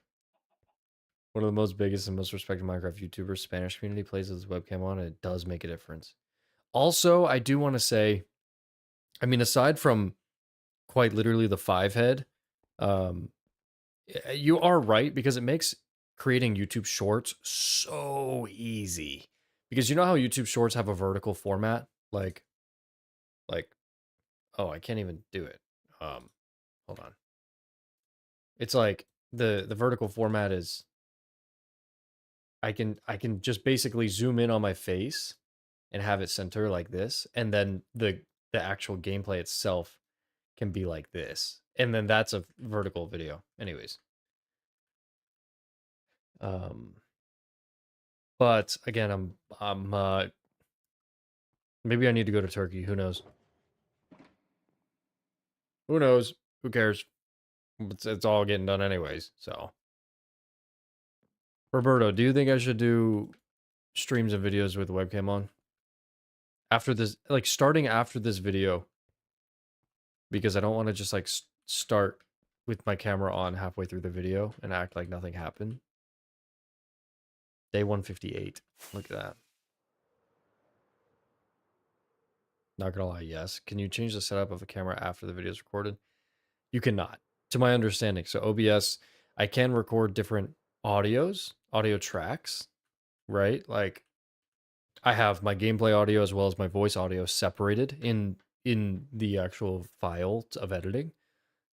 One of the most biggest and most respected Minecraft YouTubers, Spanish community, plays with his webcam on, and it does make a difference. Also, I do want to say, I mean, aside from quite literally the 5 head, you are right because it makes creating YouTube Shorts so easy. Because you know how YouTube Shorts have a vertical format? Like, oh, I can't even do it. Hold on. It's like the vertical format is I can just basically zoom in on my face and have it center like this, and then the actual gameplay itself can be like this. And then that's a vertical video. Anyways. But again, I'm maybe I need to go to Turkey. Who knows? Who knows? Who cares? It's all getting done anyways. So, Roberto, do you think I should do streams and videos with the webcam on after this? Like starting after this video, because I don't want to just like start with my camera on halfway through the video and act like nothing happened. Day 158. Look at that. Not gonna lie, yes. Can you change the setup of a camera after the video is recorded? You cannot, to my understanding. So OBS, I can record different audio tracks, right? Like I have my gameplay audio as well as my voice audio separated in the actual file of editing.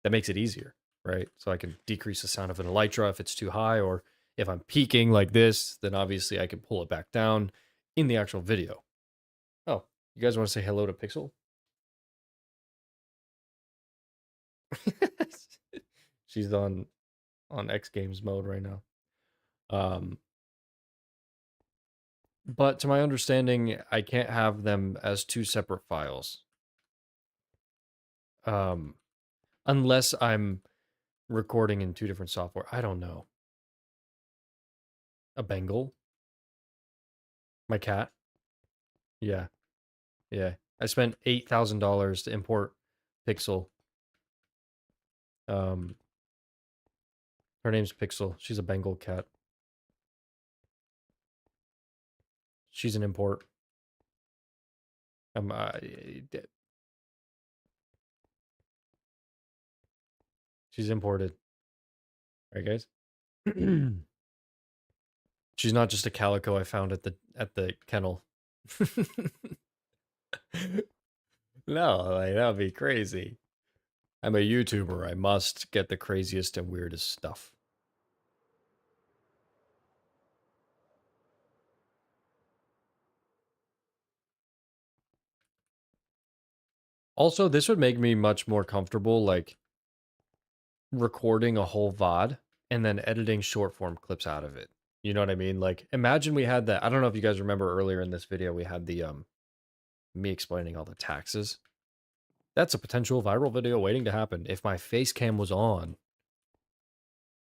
That makes it easier, right? So I can decrease the sound of an elytra if it's too high, or if I'm peaking like this, then obviously I can pull it back down in the actual video. Oh, you guys want to say hello to Pixel? She's on X Games mode right now. But to my understanding, I can't have them as two separate files. Unless I'm recording in two different software. I don't know. A Bengal? My cat? Yeah. Yeah. I spent $8,000 to import Pixel. Her name's Pixel. She's a Bengal cat. She's an import. She's imported. Right, guys? She's not just a calico I found at the kennel. No, like that would be crazy. I'm a YouTuber. I must get the craziest and weirdest stuff. Also, this would make me much more comfortable, like, recording a whole VOD and then editing short form clips out of it. You know what I mean? Like, imagine we had that. I don't know if you guys remember earlier in this video, we had the, me explaining all the taxes. That's a potential viral video waiting to happen if my face cam was on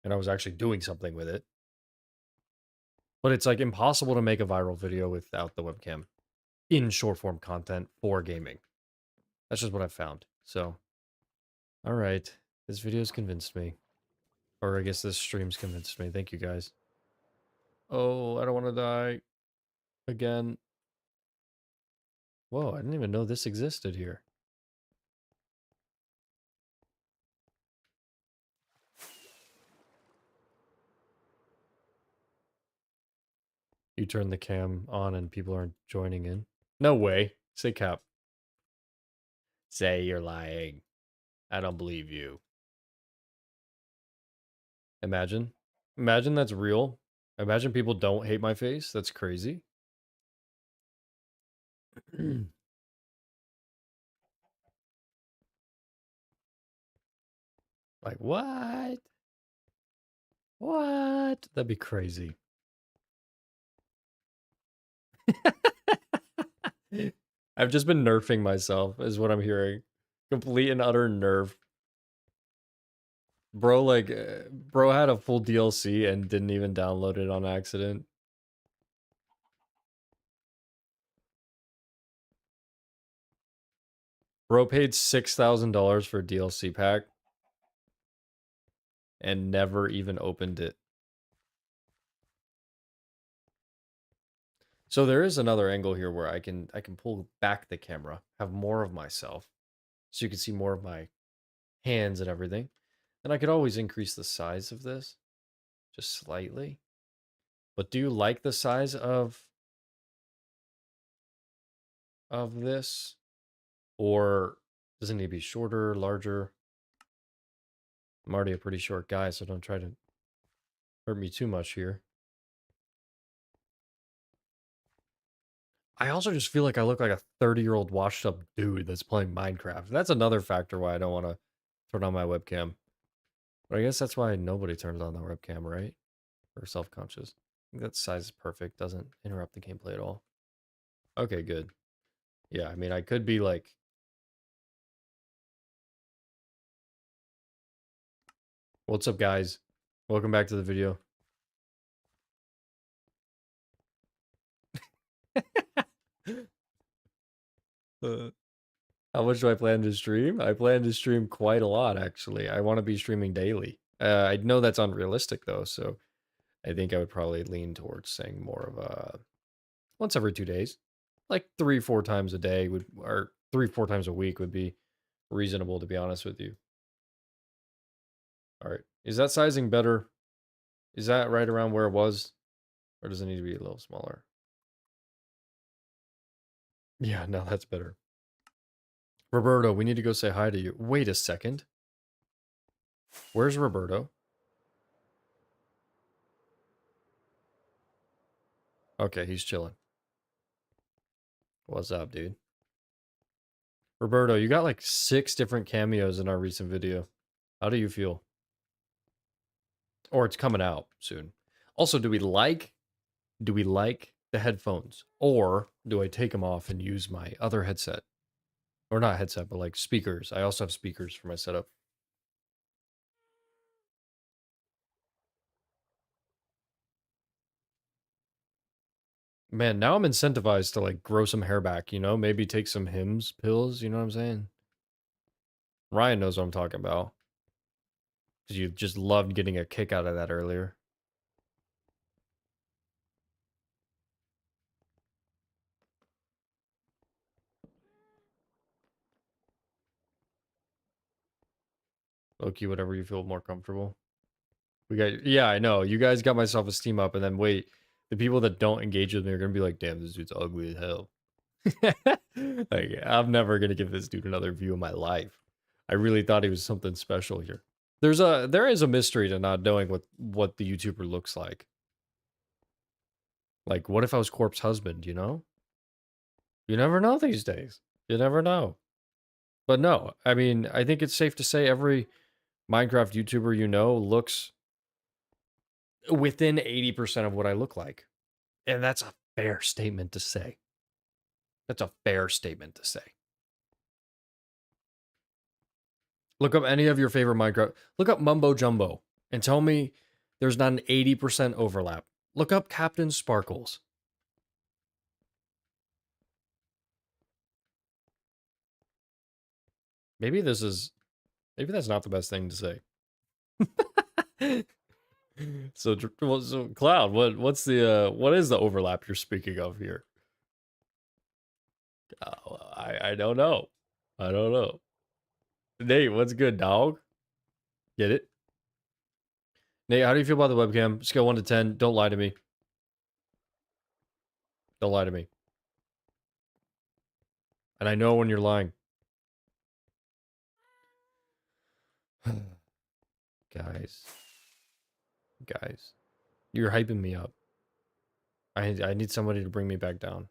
and I was actually doing something with it. But it's like impossible to make a viral video without the webcam in short form content for gaming. That's just what I've found. So, all right. This video's convinced me. Or I guess this stream's convinced me. Thank you guys. Oh, I don't want to die. Again. Whoa, I didn't even know this existed here. You turn the cam on and people aren't joining in? No way. Say cap. Say you're lying. I don't believe you. Imagine. Imagine that's real. Imagine people don't hate my face. That's crazy. Like, what? What? That'd be crazy. I've just been nerfing myself, is what I'm hearing. Complete and utter nerf. Bro, like, bro had a full DLC and didn't even download it on accident. Bro paid $6,000 for a DLC pack and never even opened it. So there is another angle here where I can pull back the camera, have more of myself, so you can see more of my hands and everything. And I could always increase the size of this just slightly. But do you like the size of this? Or does it need to be shorter, larger? I'm already a pretty short guy, so don't try to hurt me too much here. I also just feel like I look like a 30-year-old washed up dude that's playing Minecraft. That's another factor why I don't want to turn on my webcam. But I guess that's why nobody turns on the webcam, right? Or self-conscious. I think that size is perfect. Doesn't interrupt the gameplay at all. Okay, good. Yeah, I mean, I could be like... What's up, guys? Welcome back to the video. How much do I plan to stream? I plan to stream quite a lot, actually. I want to be streaming daily. I know that's unrealistic, though, so I think I would probably lean towards saying more of a once every 2 days. Like 3-4 times a day would, or 3-4 times a week would be reasonable, to be honest with you. All right. Is that sizing better? Is that right around where it was? Or does it need to be a little smaller? Yeah, no, that's better. Roberto, we need to go say hi to you. Wait a second. Where's Roberto? Okay, he's chilling. What's up, dude? Roberto, you got like 6 different cameos in our recent video. How do you feel? Or it's coming out soon. Also, do we like the headphones, or do I take them off and use my other headset? Or not headset, but like speakers. I also have speakers for my setup. Man, now I'm incentivized to like grow some hair back, you know? Maybe take some Hims pills, you know what I'm saying? Ryan knows what I'm talking about. Because you just loved getting a kick out of that earlier. Loki, whatever you feel more comfortable. We got, yeah, I know. You guys got my self-esteem up, and then wait, the people that don't engage with me are gonna be like, damn, this dude's ugly as hell. Like, I'm never gonna give this dude another view of my life. I really thought he was something special here. There is a mystery to not knowing what the YouTuber looks like. Like, what if I was Corp's husband, you know? You never know these days. You never know. But no, I mean, I think it's safe to say every Minecraft YouTuber you know looks within 80% of what I look like. And that's a fair statement to say. That's a fair statement to say. Look up any of your favorite Minecraft. Look up Mumbo Jumbo and tell me there's not an 80% overlap. Look up Captain Sparkles. Maybe that's not the best thing to say. So Cloud, what is the overlap you're speaking of here? I don't know. I don't know. Nate, what's good, dog? Get it? Nate, how do you feel about the webcam? Scale 1 to 10. Don't lie to me. Don't lie to me. And I know when you're lying. Guys. Guys. You're hyping me up. I need somebody to bring me back down.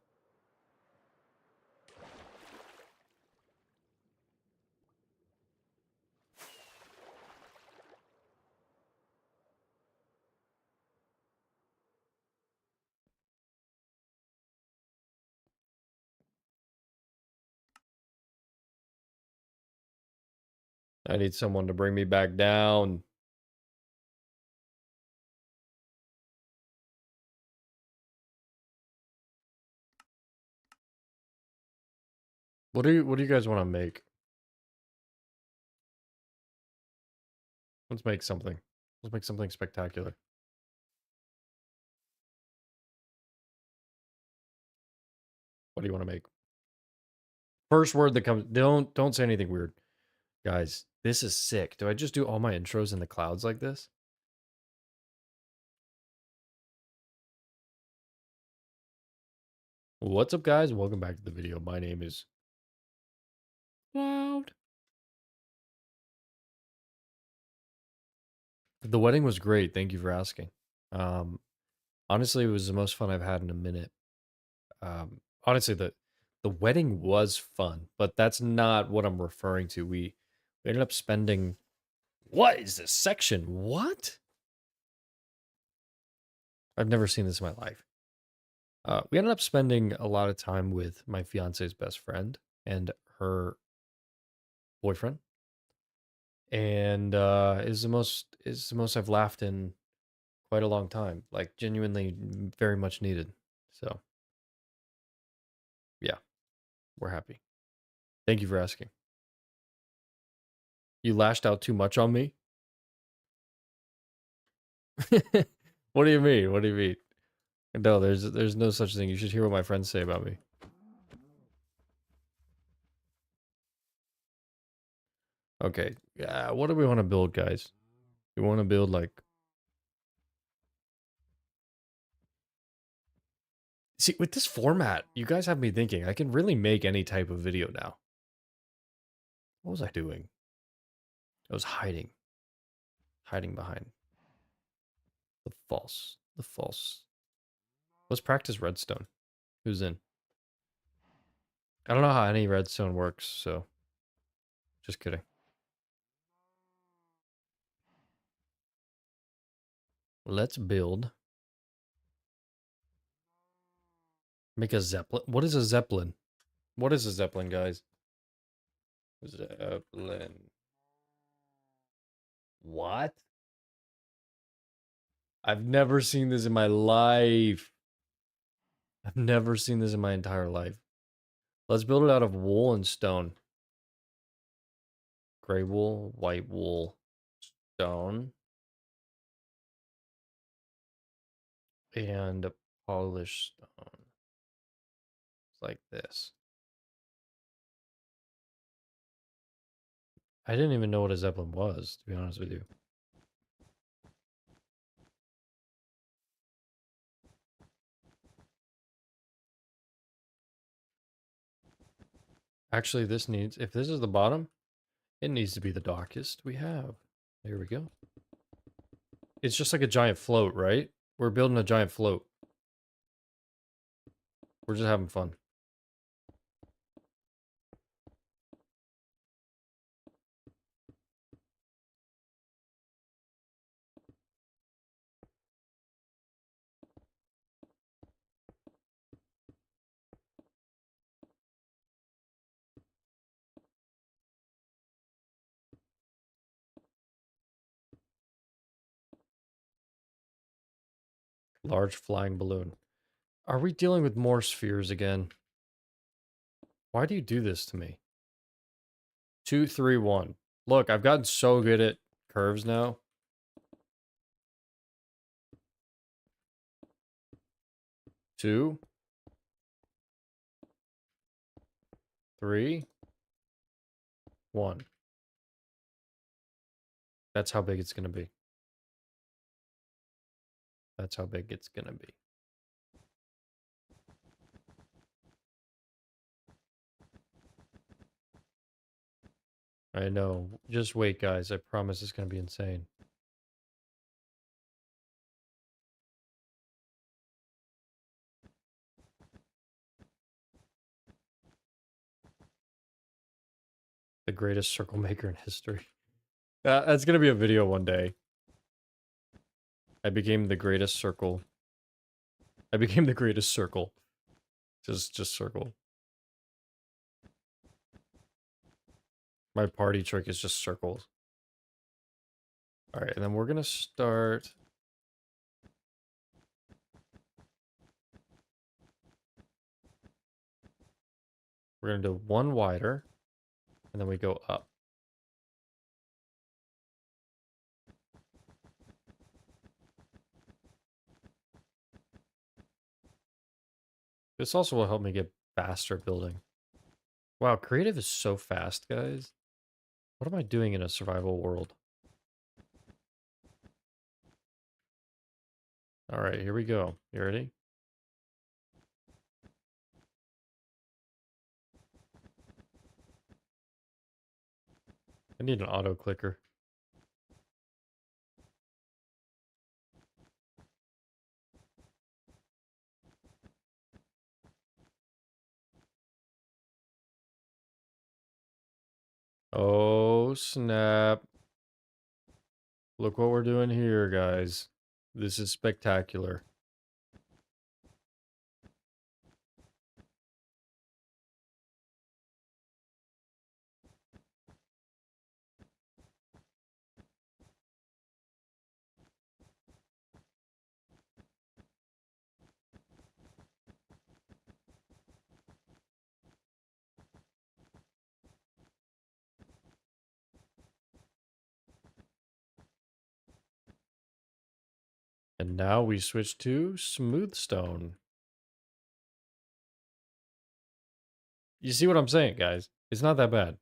I need someone to bring me back down. What do you guys want to make? Let's make something. Let's make something spectacular. What do you want to make? First word that comes. Don't say anything weird. Guys, this is sick. Do I just do all my intros in the clouds like this? What's up, guys? Welcome back to the video. My name is Cloud. The wedding was great. Thank you for asking. Honestly, it was the most fun I've had in a minute. Honestly, the wedding was fun, but that's not what I'm referring to. We ended up spending. What is this section? What? I've never seen this in my life. We ended up spending a lot of time with my fiance's best friend and her boyfriend, and is the most I've laughed in quite a long time. Like genuinely, very much needed. So, yeah, we're happy. Thank you for asking. You lashed out too much on me. What do you mean? What do you mean? No, there's no such thing. You should hear what my friends say about me. Okay. Yeah, what do we want to build, guys? We want to build like. See, with this format, you guys have me thinking I can really make any type of video now. What was I doing? I was hiding. Hiding behind the false. The false. Let's practice redstone. Who's in? I don't know how any redstone works, so just kidding. Let's build. Make a Zeppelin. What is a Zeppelin? What is a Zeppelin, guys? Zeppelin. What? I've never seen this in my life. I've never seen this in my entire life. Let's build it out of wool and stone. Gray wool, white wool, stone. And polished stone. It's like this. I didn't even know what a Zeppelin was, to be honest with you. Actually, this needs, if this is the bottom, it needs to be the darkest we have. There we go. It's just like a giant float, right? We're building a giant float. We're just having fun. Large flying balloon. Are we dealing with more spheres again? Why do you do this to me? 2, 3, 1. Look, I've gotten so good at curves now. Two, 3, 1. That's how big it's gonna be. That's how big it's gonna be. I know. Just wait, guys. I promise it's gonna be insane. The greatest circle maker in history. That's gonna be a video one day. I became the greatest circle. I became the greatest circle. Just circle. My party trick is just circles. Alright, and then we're gonna start. We're gonna do one wider, and then we go up. This also will help me get faster at building. Wow, creative is so fast, guys. What am I doing in a survival world? Alright, here we go. You ready? I need an auto clicker. Oh, snap. Look what we're doing here, guys. This is spectacular. And now we switch to smooth stone. You see what I'm saying, guys? It's not that bad.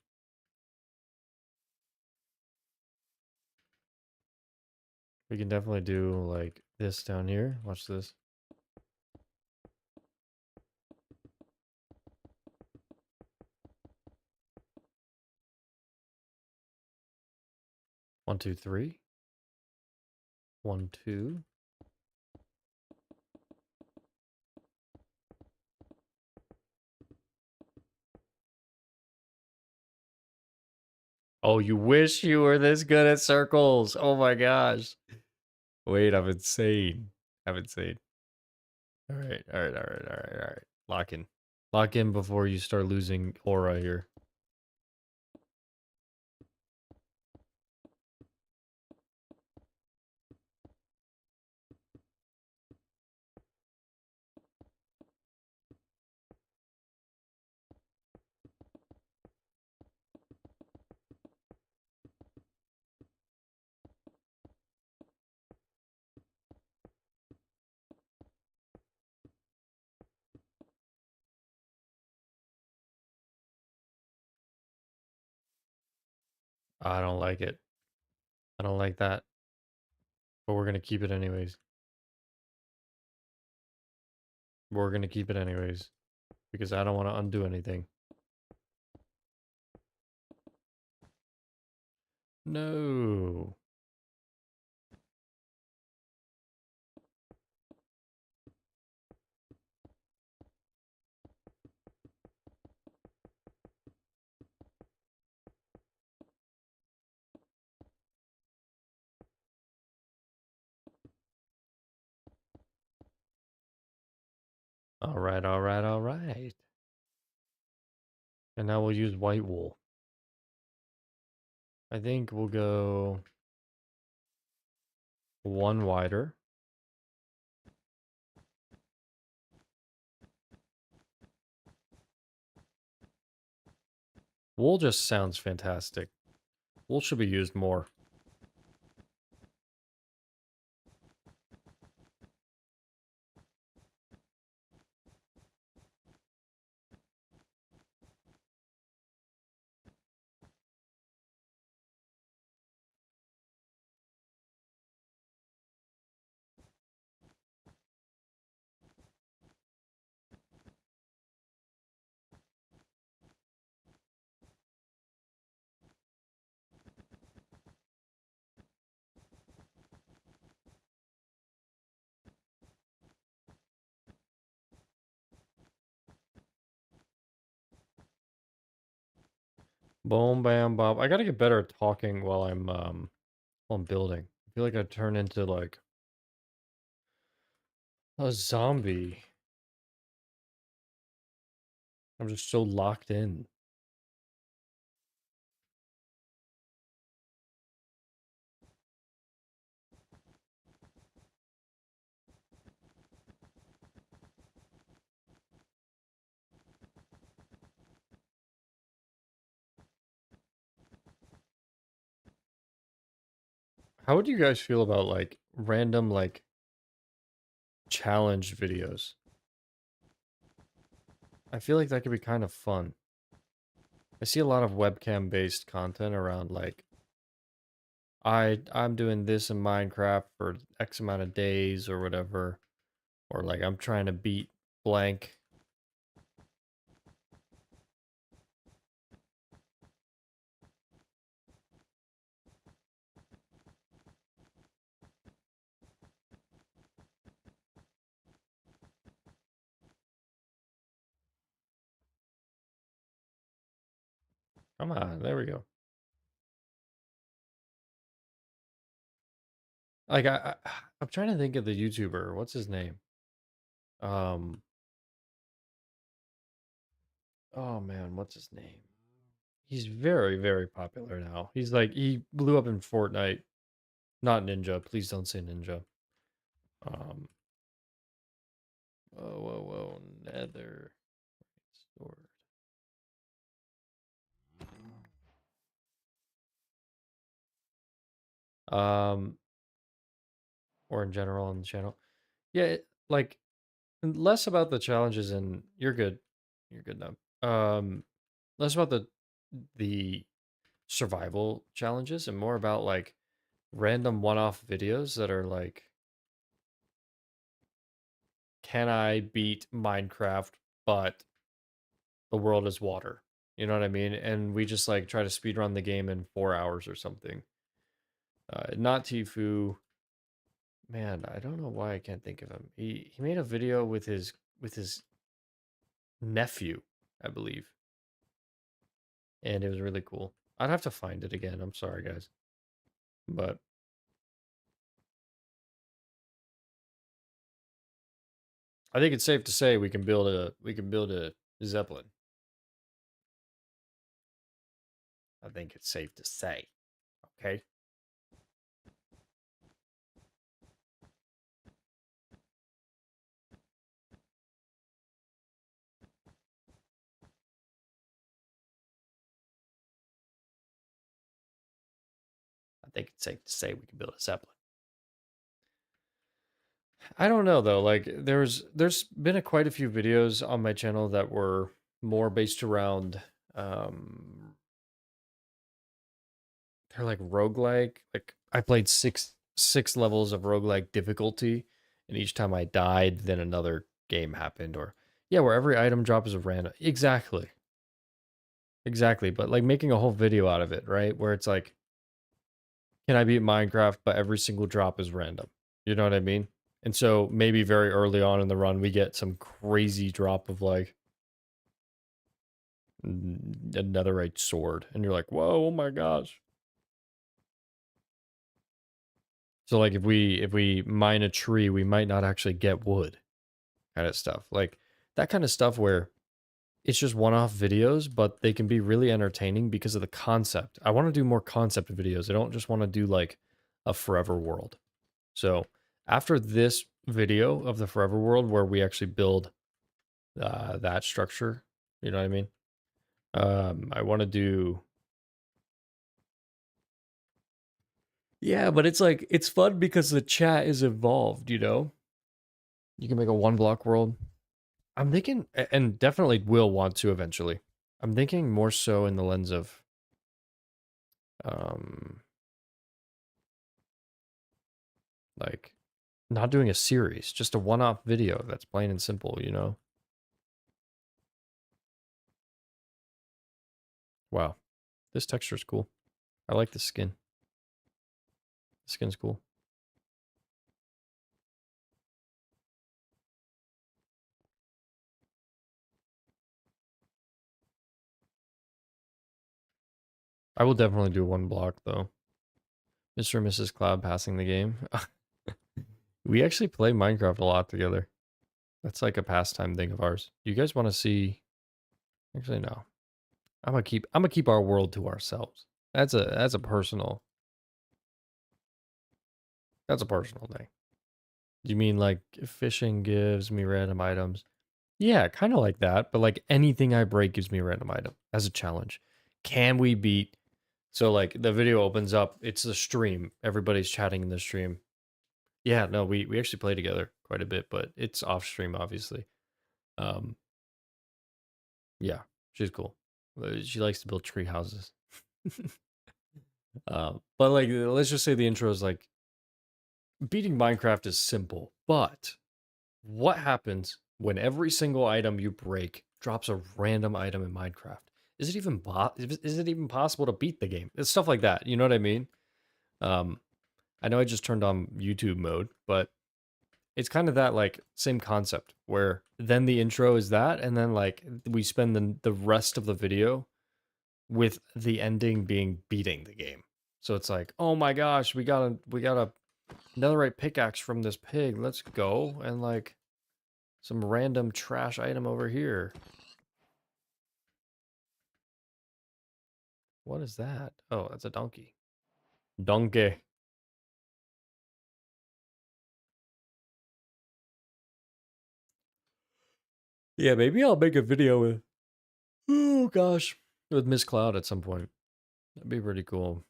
We can definitely do like this down here. Watch this. One, two, three. 1, 2. Oh, you wish you were this good at circles. Oh my gosh. Wait, I'm insane. I'm insane. All right, all right, all right, all right, all right. Lock in. Lock in before you start losing aura here. I don't like it. I don't like that. But we're gonna keep it anyways. We're gonna keep it anyways. Because I don't want to undo anything. No. All right, all right, all right. And now we'll use white wool. I think we'll go one wider. Wool just sounds fantastic. Wool should be used more. Boom, bam, bob. I gotta get better at talking while I'm building. I feel like I turn into like a zombie. I'm just so locked in. How would you guys feel about like random like challenge videos? I feel like that could be kind of fun. I see a lot of webcam based content around like I'm doing this in Minecraft for X amount of days or whatever, or like I'm trying to beat blank. Come on, there we go. Like I'm trying to think of the YouTuber. What's his name? Um oh man, what's his name? He's very, very popular now. He's like he blew up in Fortnite. Not Ninja. Please don't say Ninja. Um whoa, whoa, whoa, Nether sword. Um or in general on the channel. Yeah, like less about the challenges and you're good. You're good now. Less about the survival challenges and more about like random one-off videos that are like, can I beat Minecraft but the world is water? You know what I mean? And we just like try to speedrun the game in 4 hours or something. Not Tifu. Man, I don't know why I can't think of him. He made a video with his nephew, I believe. And it was really cool. I'd have to find it again. I'm sorry, guys. But I think it's safe to say we can build a Zeppelin. I think it's safe to say. Okay. I think it's safe to say we can build a Zeppelin. I don't know though. Like there's been quite a few videos on my channel that were more based around they're like roguelike. Like I played six levels of roguelike difficulty, and each time I died, then another game happened. Or yeah, where every item drop is a random. Exactly. Exactly. But like making a whole video out of it, right? Where it's like, can I beat Minecraft, but every single drop is random. You know what I mean? And so maybe very early on in the run, we get some crazy drop of like a netherite sword, and you're like, whoa, oh my gosh. So like if we mine a tree, we might not actually get wood, kind of stuff. Like that kind of stuff where it's just one-off videos, but they can be really entertaining because of the concept. I want to do more concept videos. I don't just want to do like a forever world. So after this video of the forever world where we actually build that structure, you know what I mean? I want to do. Yeah, but it's like it's fun because the chat is involved, you know? You can make a one block world. I'm thinking and definitely will want to eventually. I'm thinking more so in the lens of um like not doing a series, just a one-off video that's plain and simple, you know? Wow. This texture is cool. I like the skin. The skin's cool. I will definitely do one block though. Mr. and Mrs. Cloud passing the game. We actually play Minecraft a lot together. That's like a pastime thing of ours. Do you guys want to see? Actually, no. I'm gonna keep our world to ourselves. That's a personal thing. You mean like fishing gives me random items? Yeah, kind of like that, but like anything I break gives me a random item as a challenge. Can we beat? So like the video opens up, it's a stream. Everybody's chatting in the stream. Yeah, no, we actually play together quite a bit, but it's off stream obviously. Um yeah, she's cool. She likes to build tree houses. But like let's just say the intro is like beating Minecraft is simple, but what happens when every single item you break drops a random item in Minecraft? Is it even possible to beat the game? It's stuff like that. You know what I mean? Um, I know I just turned on YouTube mode, but it's kind of that like same concept where then the intro is that, and then like we spend the rest of the video with the ending being beating the game. So it's like, oh my gosh, we got a netherite pickaxe from this pig. Let's go. And like some random trash item over here. What is that? Oh, that's a donkey. Donkey. Yeah, maybe I'll make a video with, oh gosh, with Miss Cloud at some point. That'd be pretty cool.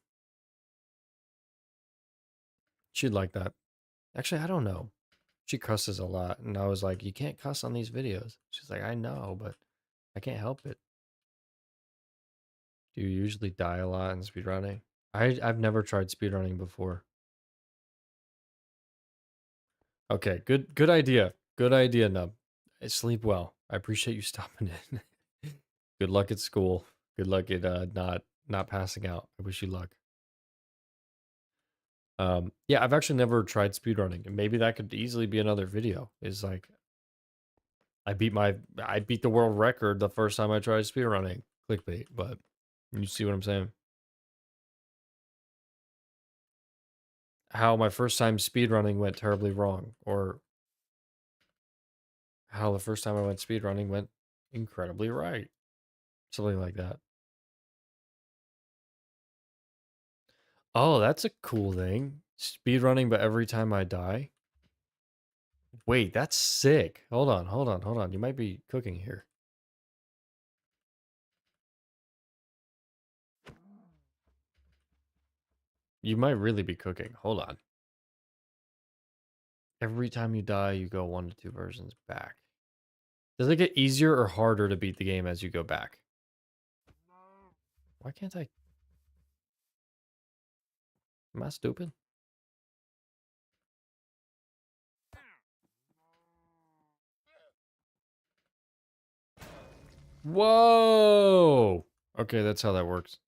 She'd like that. Actually, I don't know. She cusses a lot, and I was like, you can't cuss on these videos. She's like, I know, but I can't help it. Do you usually die a lot in speedrunning? I've never tried speedrunning before. Okay, good idea. Good idea, Nub. Sleep well. I appreciate you stopping in. Good luck at school. Good luck at not passing out. I wish you luck. Yeah, I've actually never tried speedrunning, and maybe that could easily be another video. Is like I beat the world record the first time I tried speedrunning. Clickbait, but you see what I'm saying? How my first time speedrunning went terribly wrong, or how the first time I went speedrunning went incredibly right. Something like that. Oh, that's a cool thing. Speedrunning, but every time I die. Wait, that's sick. Hold on, hold on, hold on. You might be cooking here. You might really be cooking. Hold on. Every time you die, you go 1 to 2 versions back. Does it get easier or harder to beat the game as you go back? Why can't I? Am I stupid? Whoa! Okay, that's how that works.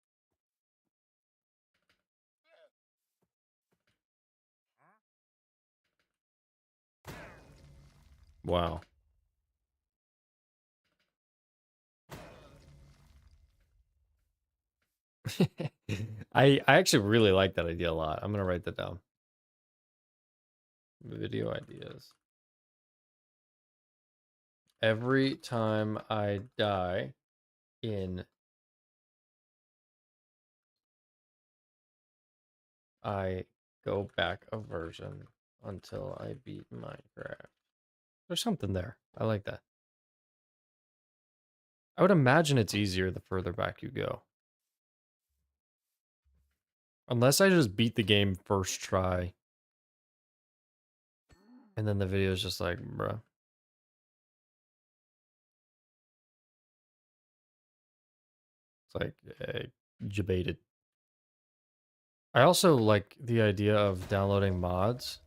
Wow. I actually really like that idea a lot. I'm gonna write that down. Video ideas. Every time I die in I go back a version until I beat Minecraft. There's something there. I like that. I would imagine it's easier the further back you go. Unless I just beat the game first try. And then the video is just like, bruh. It's like, debated. I also like the idea of downloading mods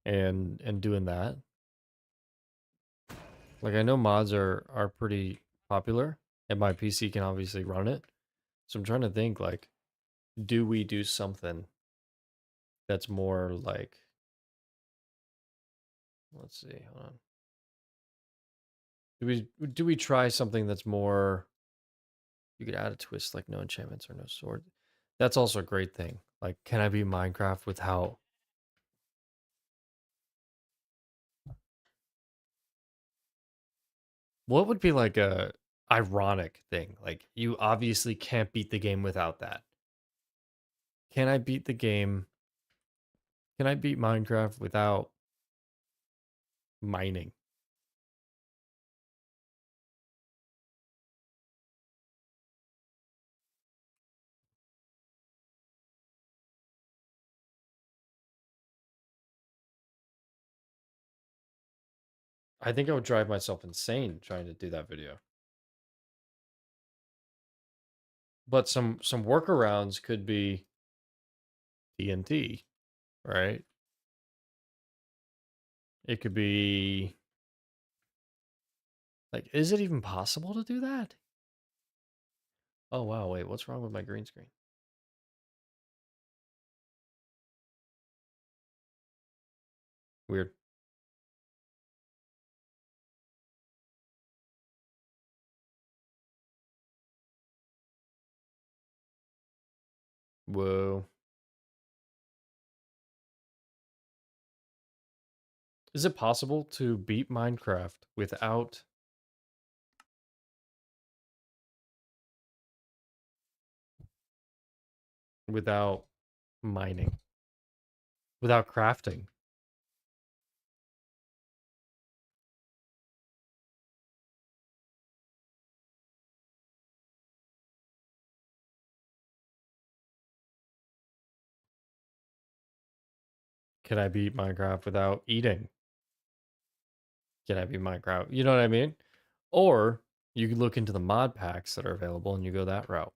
and doing that. Like I know mods are pretty popular and my PC can obviously run it. So I'm trying to think like, do we do something that's more like, let's see, hold on. Do we try something that's more, you could add a twist like no enchantments or no sword. That's also a great thing. Like, can I beat Minecraft without? What would be like a ironic thing? Like, you obviously can't beat the game without that. Can I beat the game? Can I beat Minecraft without mining? I think I would drive myself insane trying to do that video. But some workarounds could be TNT, right? It could be like, is it even possible to do that? Oh wow, wait, what's wrong with my green screen? Weird. Whoa. Is it possible to beat Minecraft without mining? Without crafting? Can I beat Minecraft without eating? Can I beat Minecraft? You know what I mean? Or you could look into the mod packs that are available and you go that route.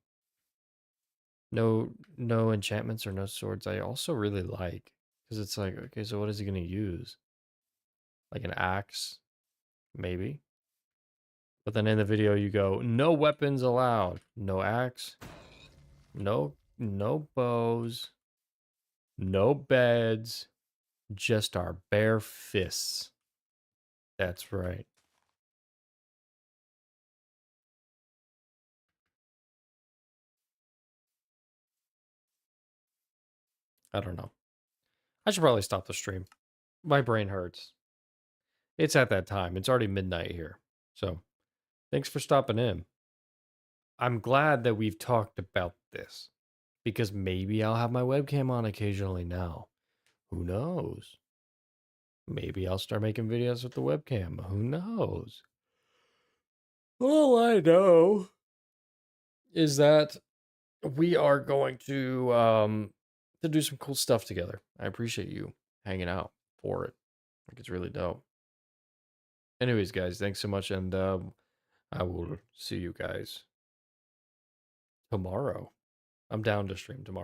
No enchantments or no swords. I also really like because it's like, okay, so what is he gonna use? Like an axe, maybe. But then in the video you go, no weapons allowed, no axe, no bows, no beds, just our bare fists. That's right. I don't know. I should probably stop the stream. My brain hurts. it's at that time. It's already midnight here. So thanks for stopping in. I'm glad that we've talked about this because maybe I'll have my webcam on occasionally now. Who knows? Maybe I'll start making videos with the webcam. Who knows? All I know is that we are going to do some cool stuff together. I appreciate you hanging out for it. Like it's really dope. Anyways, guys, thanks so much, and I will see you guys tomorrow. I'm down to stream tomorrow.